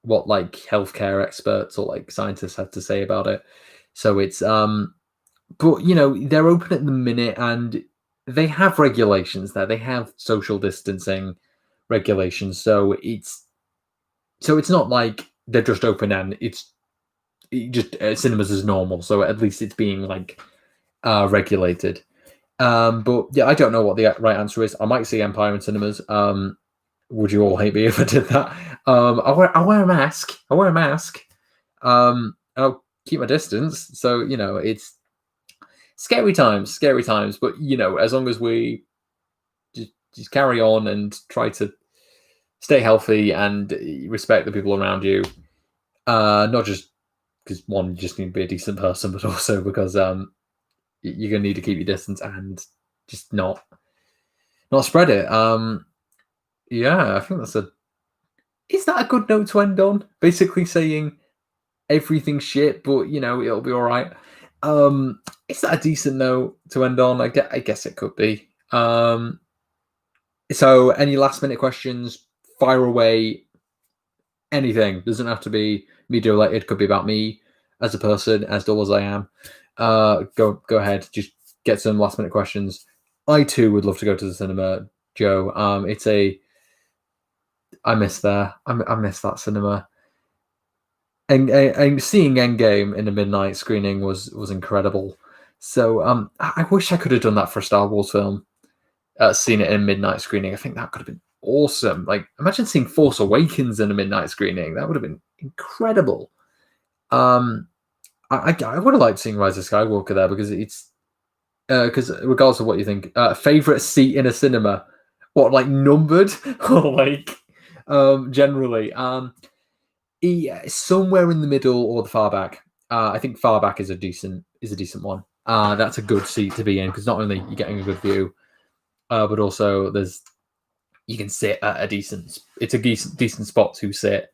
S1: what like healthcare experts or like scientists have to say about it. So it's but they're open at the minute and they have regulations there. They have social distancing regulations. So it's not like they're just open and it's just cinemas as normal. So at least it's being like regulated. But yeah, I don't know what the right answer is. I might see Empire in cinemas. Would you all hate me if I did that? I wear a mask. I wear a mask. I'll keep my distance. So it's scary times. Scary times. But as long as we just carry on and try to stay healthy and respect the people around you, not just because one, you just need to be a decent person, but also because you're gonna need to keep your distance and just not spread it. Yeah, I think is that a good note to end on? Basically saying everything's shit, but it'll be all right. Is that a decent note to end on? I guess it could be. So any last minute questions? Fire away. Anything, doesn't have to be media related. Could be about me as a person, as dull as I am. Go ahead, just get some last minute questions. I too would love to go to the cinema, Joe. I miss there. I miss that cinema. And seeing Endgame in a midnight screening was incredible. So I wish I could have done that for a Star Wars film. Seen it in a midnight screening. I think that could have been awesome. Like, imagine seeing Force Awakens in a midnight screening. That would have been incredible. I would have liked seeing Rise of Skywalker there because because regardless of what you think, favorite seat in a cinema, what, like numbered or like generally, somewhere in the middle or the far back. I think far back is a decent one. That's a good seat to be in because not only you're getting a good view, but also you can sit at a decent. It's a decent spot to sit.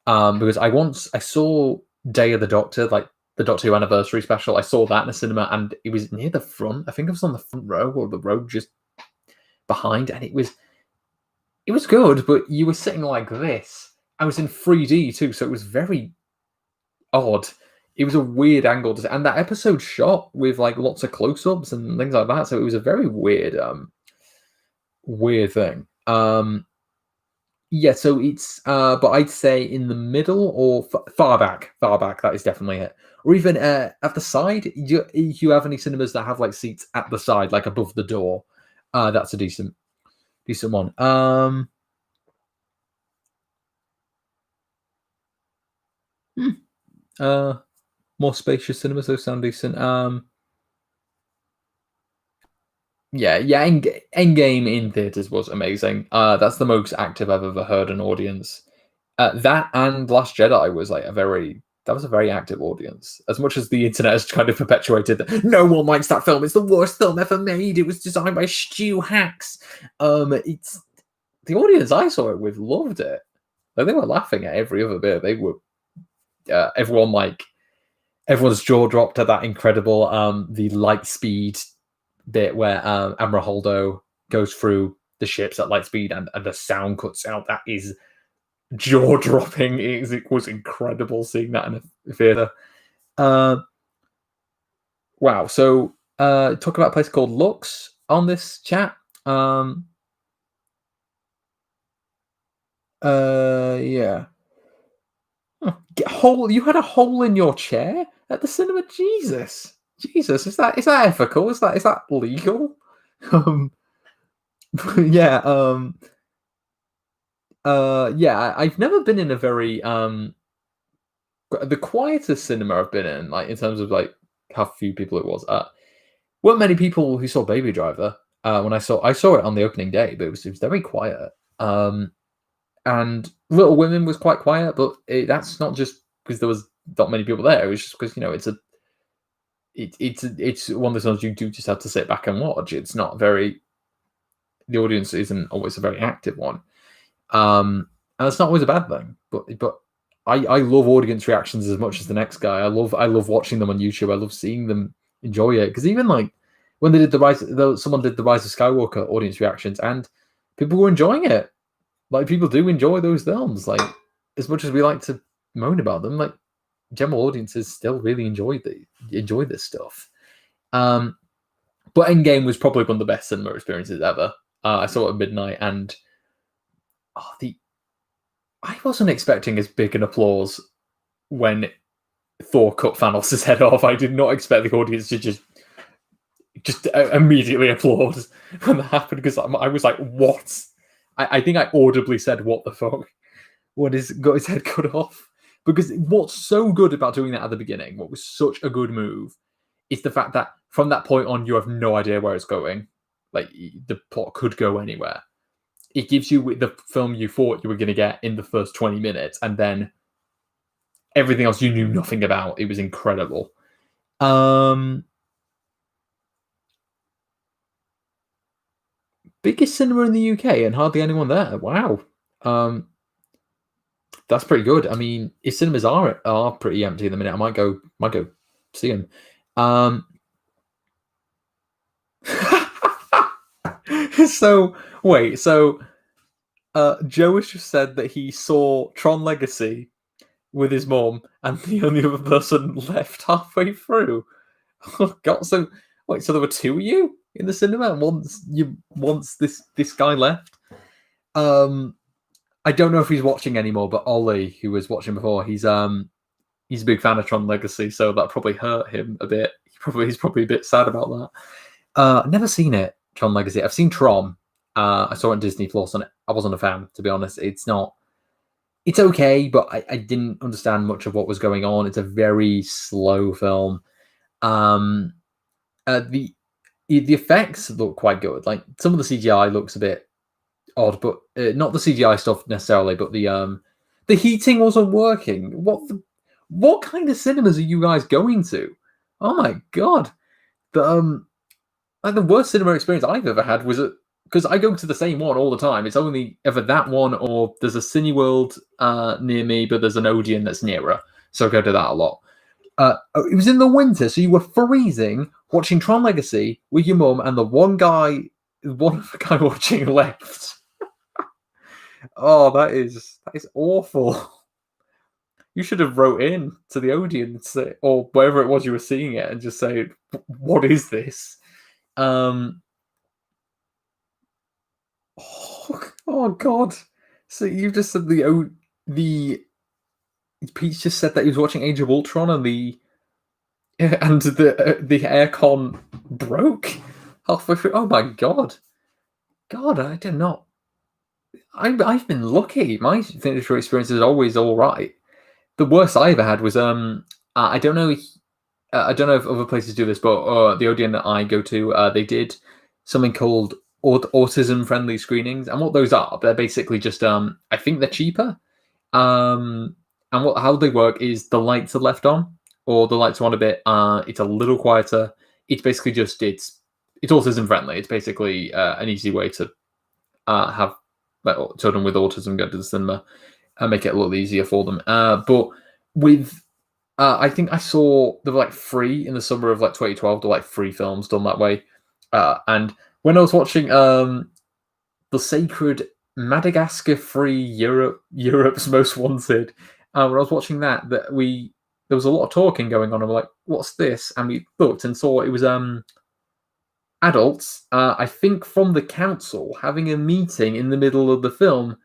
S1: Because I saw Day of the Doctor, like the Doctor Who anniversary special. I saw that in a cinema, and it was near the front. I think it was on the front row or the row just behind, and it was good. But you were sitting like this. I was in 3D too, so it was very odd. It was a weird angle, and that episode shot with like lots of close-ups and things like that. So it was a very weird thing. Yeah, so it's but I'd say in the middle or far back. That is definitely it. Or even at the side. Do you have any cinemas that have like seats at the side, like above the door? That's a decent one. More spacious cinemas, those sound decent. Yeah, Endgame in theaters was amazing. That's the most active I've ever heard an audience. That and Last Jedi was like a very active audience. As much as the internet has kind of perpetuated that no one likes that film, it's the worst film ever made. It was designed by Stu Hacks. It's the audience I saw it with loved it. Like, they were laughing at every other bit. They were everyone's jaw dropped at that incredible the light speed bit where Admiral Holdo goes through the ships at light speed and the sound cuts out. That is jaw dropping. It was incredible seeing that in a theater. Wow. So talk about a place called Lux on this chat. Yeah. You had a hole in your chair at the cinema. Jesus, is that ethical? Is that legal? Yeah. Yeah. I've never been in a very the quietest cinema I've been in, like in terms of like how few people it was. Weren't many people who saw Baby Driver. When I saw it on the opening day, but it was very quiet. And Little Women was quite quiet, but that's not just because there was not many people there. It was just because it's one of those ones you do just have to sit back and watch. It's not very. The audience isn't always a very active one, and that's not always a bad thing. But I love audience reactions as much as the next guy. I love watching them on YouTube. I love seeing them enjoy it because even like when they did someone did the Rise of Skywalker audience reactions, and people were enjoying it. Like, people do enjoy those films. Like, as much as we like to moan about them, like, general audiences still really enjoy this stuff. But Endgame was probably one of the best cinema experiences ever. I saw it at midnight, and I wasn't expecting as big an applause when Thor cut Thanos' head off. I did not expect the audience to just immediately applaud when that happened, because I was like, what? I think I audibly said, what the fuck? What is got his head cut off? Because what's so good about doing that at the beginning, what was such a good move, is the fact that from that point on, you have no idea where it's going. Like, the plot could go anywhere. It gives you the film you thought you were going to get in the first 20 minutes, and then everything else you knew nothing about. It was incredible. Biggest cinema in the UK and hardly anyone there. Wow. That's pretty good. I mean, his cinemas are pretty empty at the minute. I might go see him. So wait, so Joe has just said that he saw Tron Legacy with his mom, and the only other person left halfway through. Oh God! So wait, so there were two of you in the cinema, and once this guy left. I don't know if he's watching anymore, but Ollie, who was watching before, he's a big fan of Tron Legacy, so that probably hurt him a bit. He's probably a bit sad about that. Never seen it, Tron Legacy. I've seen Tron. I saw it on Disney Plus, and I wasn't a fan, to be honest. It's okay, but I didn't understand much of what was going on. It's a very slow film. The effects look quite good. Like, some of the CGI looks a bit odd, but not the CGI stuff necessarily, but the heating wasn't working. What kind of cinemas are you guys going to? Oh my God. The worst cinema experience I've ever had was because I go to the same one all the time. It's only ever that one, or there's a Cineworld near me, but there's an Odeon that's nearer, so I go to that a lot. It was in the winter, so you were freezing watching Tron Legacy with your mum, and the one guy watching left. Oh, that is awful. You should have wrote in to the audience, or wherever it was you were seeing it, and just say, "What is this?" Oh God! So you just said the Pete just said that he was watching Age of Ultron, and the aircon broke halfway through. Oh my God! I did not. I've been lucky. My theatre experience is always all right. The worst I ever had was I don't know if other places do this, but the Odeon that I go to, they did something called autism friendly screenings, and what those are, they're basically just I think they're cheaper. And how they work is the lights are left on, or the lights are on a bit. It's a little quieter. It's basically just it's autism friendly. It's basically an easy way to have children with autism go to the cinema and make it a little easier for them. But with I think I saw there were like 3 in the summer of like 2012. There were like 3 films done that way. And when I was watching the Sacred Madagascar Free Europe's Most Wanted, when I was watching that there was a lot of talking going on. I'm like, what's this? And we looked and saw it was adults, I think from the council, having a meeting in the middle of the film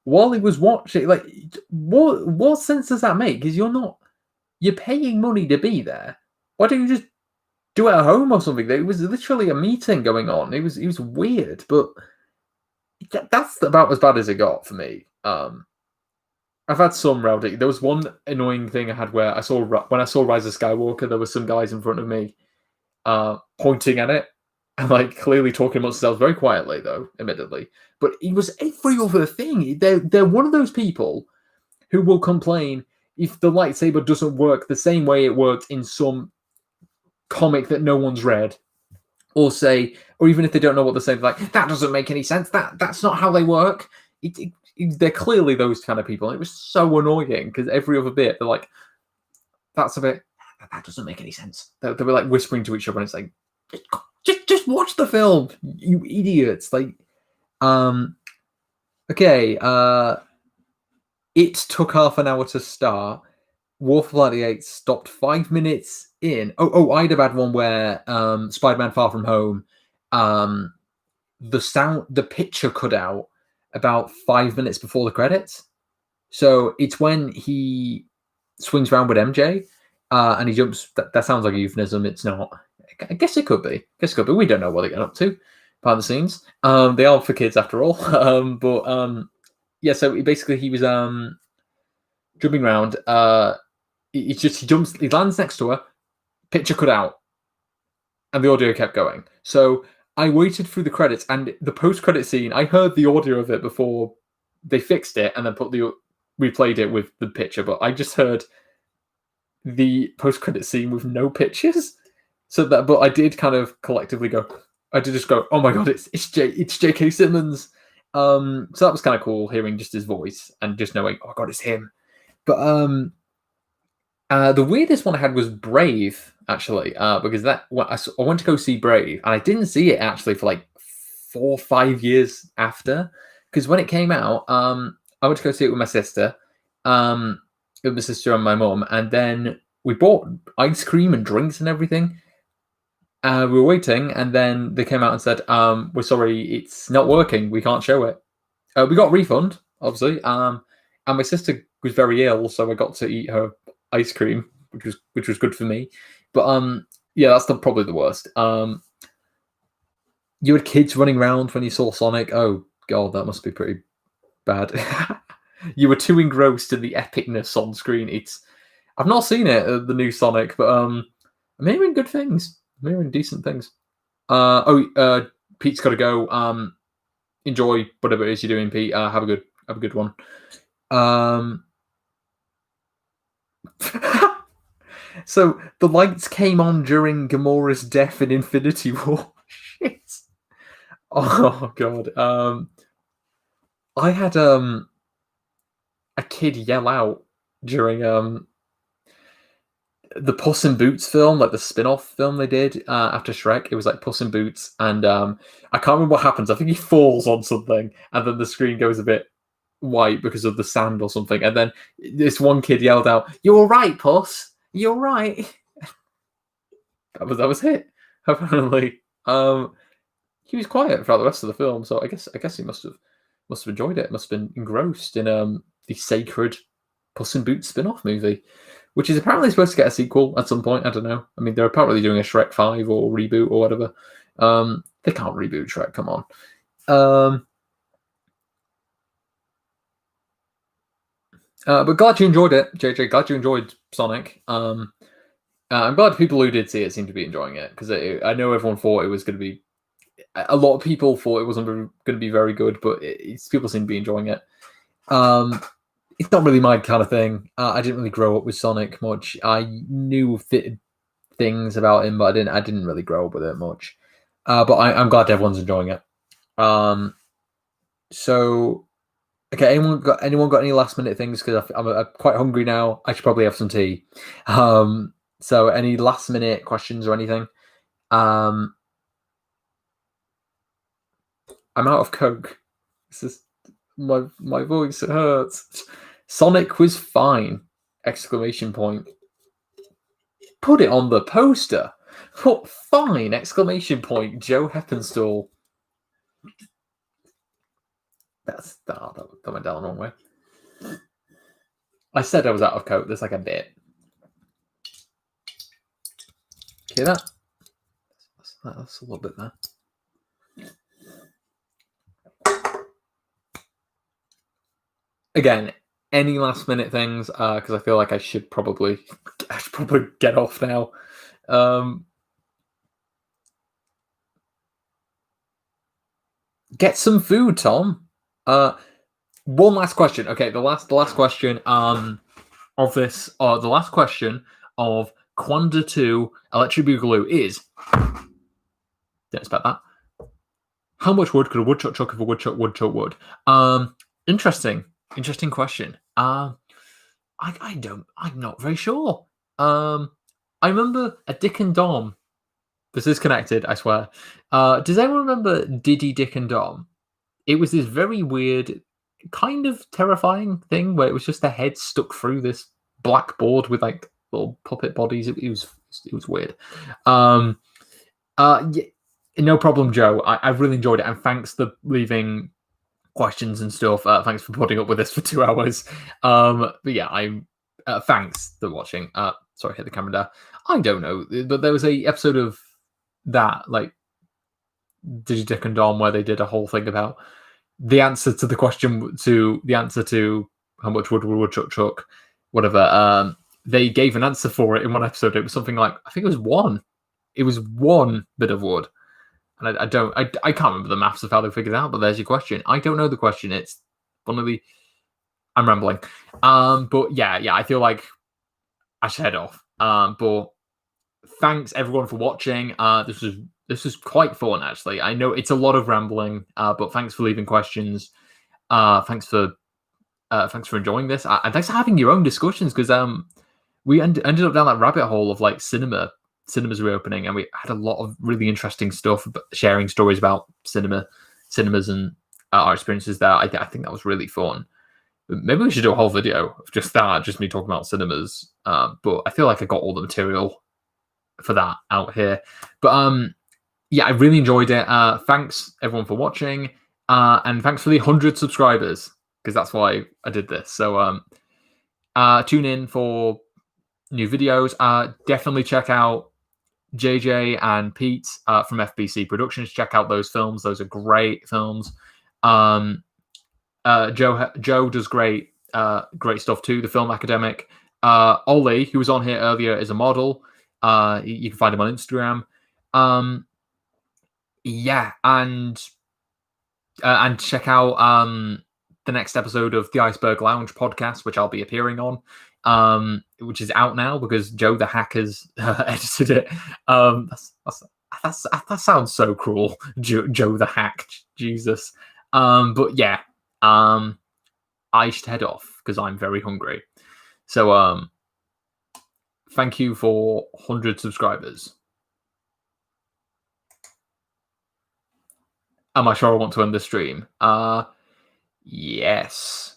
S1: while he was watching. Like, what sense does that make? Because you're paying money to be there. Why don't you just do it at home or something? It was literally a meeting going on. It was weird, but that's about as bad as it got for me. I've had some rowdy. There was one annoying thing I had where when I saw Rise of Skywalker, there were some guys in front of me pointing at it and like clearly talking amongst themselves, very quietly though, admittedly. But it was every other thing. They're one of those people who will complain if the lightsaber doesn't work the same way it worked in some comic that no one's read, or even if they don't know what they're saying, like, that doesn't make any sense. That's not how they work. They're clearly those kind of people. And it was so annoying because every other bit they're like, that's a bit, that doesn't make any sense. They were like whispering to each other, and it's like, just watch the film, you idiots. Like, okay, it took half an hour to start. War for 98 stopped 5 minutes in. I'd have had one where Spider-Man Far From Home, the picture cut out about 5 minutes before the credits. So it's when he swings around with MJ, and he jumps. That sounds like a euphemism. It's not. I guess it could be. We don't know what they get up to behind the scenes. They are for kids after all. Yeah. So he was jumping around. He jumps. He lands next to her. Picture cut out, and the audio kept going. So I waited through the credits, and the post-credit scene. I heard the audio of it before they fixed it, and then replayed it with the picture. But I just heard the post-credit scene with no pictures. But I did kind of collectively go. I did just go, oh my god, it's J.K. Simmons. So that was kind of cool hearing just his voice and just knowing, oh god, it's him. But the weirdest one I had was Brave, actually, because I went to go see Brave, and I didn't see it actually for like 4 or 5 years after, because when it came out, I went to go see it with my sister, and my mum, and then we bought ice cream and drinks and everything. We were waiting, and then they came out and said, "We're sorry, it's not working. We can't show it." We got a refund, obviously, and my sister was very ill, so I got to eat her ice cream, which was good for me. But yeah, that's probably the worst. You had kids running around when you saw Sonic. Oh god, that must be pretty bad. You were too engrossed in the epicness on screen. I've not seen it, the new Sonic, but I'm hearing good things. I'm hearing decent things. Pete's got to go. Enjoy whatever it is you're doing, Pete. Have a good one. So the lights came on during Gamora's death in Infinity War. Shit. Oh god. I had a kid yell out during the Puss in Boots film, like the spin-off film they did after Shrek. It was like Puss in Boots, and I can't remember what happens. I think he falls on something, and then the screen goes a bit white because of the sand or something. And then this one kid yelled out, "You're all right, Puss. You're right." that was it. Apparently, he was quiet throughout the rest of the film, so I guess he must have enjoyed it. Must have been engrossed in the sacred Puss in Boots spin-off movie, which is apparently supposed to get a sequel at some point. I don't know. I mean, they're apparently doing a Shrek 5 or reboot or whatever. They can't reboot Shrek. Come on. But glad you enjoyed it, JJ. Glad you enjoyed Sonic. I'm glad people who did see it seem to be enjoying it, because I know everyone thought it was going to be. A lot of people thought it wasn't going to be very good, but people seem to be enjoying it. It's not really my kind of thing. I didn't really grow up with Sonic much. I knew things about him, but I didn't really grow up with it much. But I'm glad everyone's enjoying it. So, okay, anyone got any last minute things? Because I'm quite hungry now. I should probably have some tea. So any last minute questions or anything? I'm out of Coke. This is my voice. It hurts. Sonic was fine! Exclamation point. Put it on the poster. Put fine! Exclamation point. Joe Heppenstall. That went down the wrong way. I said I was out of Coke. There's like a bit. Hear that? That's a little bit there. Again, any last minute things? Because I feel like I should probably get off now. Get some food, Tom. One last question. Okay, the last question of this, the last question of Qanda 2 Electric Boogaloo is, didn't expect that. How much wood could a woodchuck chuck if a woodchuck would? Interesting question. I'm not very sure. I remember a Dick and Dom. This is connected, I swear. Does anyone remember Diddy, Dick and Dom? It was this very weird, kind of terrifying thing where it was just a head stuck through this black board with like little puppet bodies. It was weird. Yeah, no problem, Joe. I've really enjoyed it, and thanks for leaving questions and stuff. Thanks for putting up with this for 2 hours. But yeah, I'm thanks for watching. Sorry, hit the camera there. I don't know, but there was a episode of that, like Digi Dick and Dom, where they did a whole thing about the answer to the question to the answer to how much would Chuck Chuck, whatever. They gave an answer for it in one episode. It was something like, I think it was one. It was one bit of wood. And I can't remember the maths of how they figured it out, but there's your question. I don't know the question. It's one of the... I'm rambling. But yeah, I feel like I should head off. But thanks everyone for watching. This was quite fun, actually. I know it's a lot of rambling, but thanks for leaving questions. Thanks for enjoying this. And thanks for having your own discussions, because we ended up down that rabbit hole of like cinemas reopening, and we had a lot of really interesting stuff, sharing stories about cinemas and our experiences there. I think that was really fun. Maybe we should do a whole video of just that, just me talking about cinemas. But I feel like I got all the material for that out here. But yeah, I really enjoyed it. Thanks everyone for watching, and thanks for the 100 subscribers, because that's why I did this. So tune in for new videos. Definitely check out JJ and Pete from FBC Productions. Check out those films; those are great films. Joe does great stuff too. The Film Academic. Ollie, who was on here earlier, is a model. You can find him on Instagram. Yeah, and check out the next episode of the Iceberg Lounge podcast, which I'll be appearing on, which is out now because Joe the Hack has edited it. That sounds so cruel, Joe the Hack. Jesus. But yeah, I should head off because I'm very hungry. So thank you for 100 subscribers. Am I sure I want to end the stream? Yes.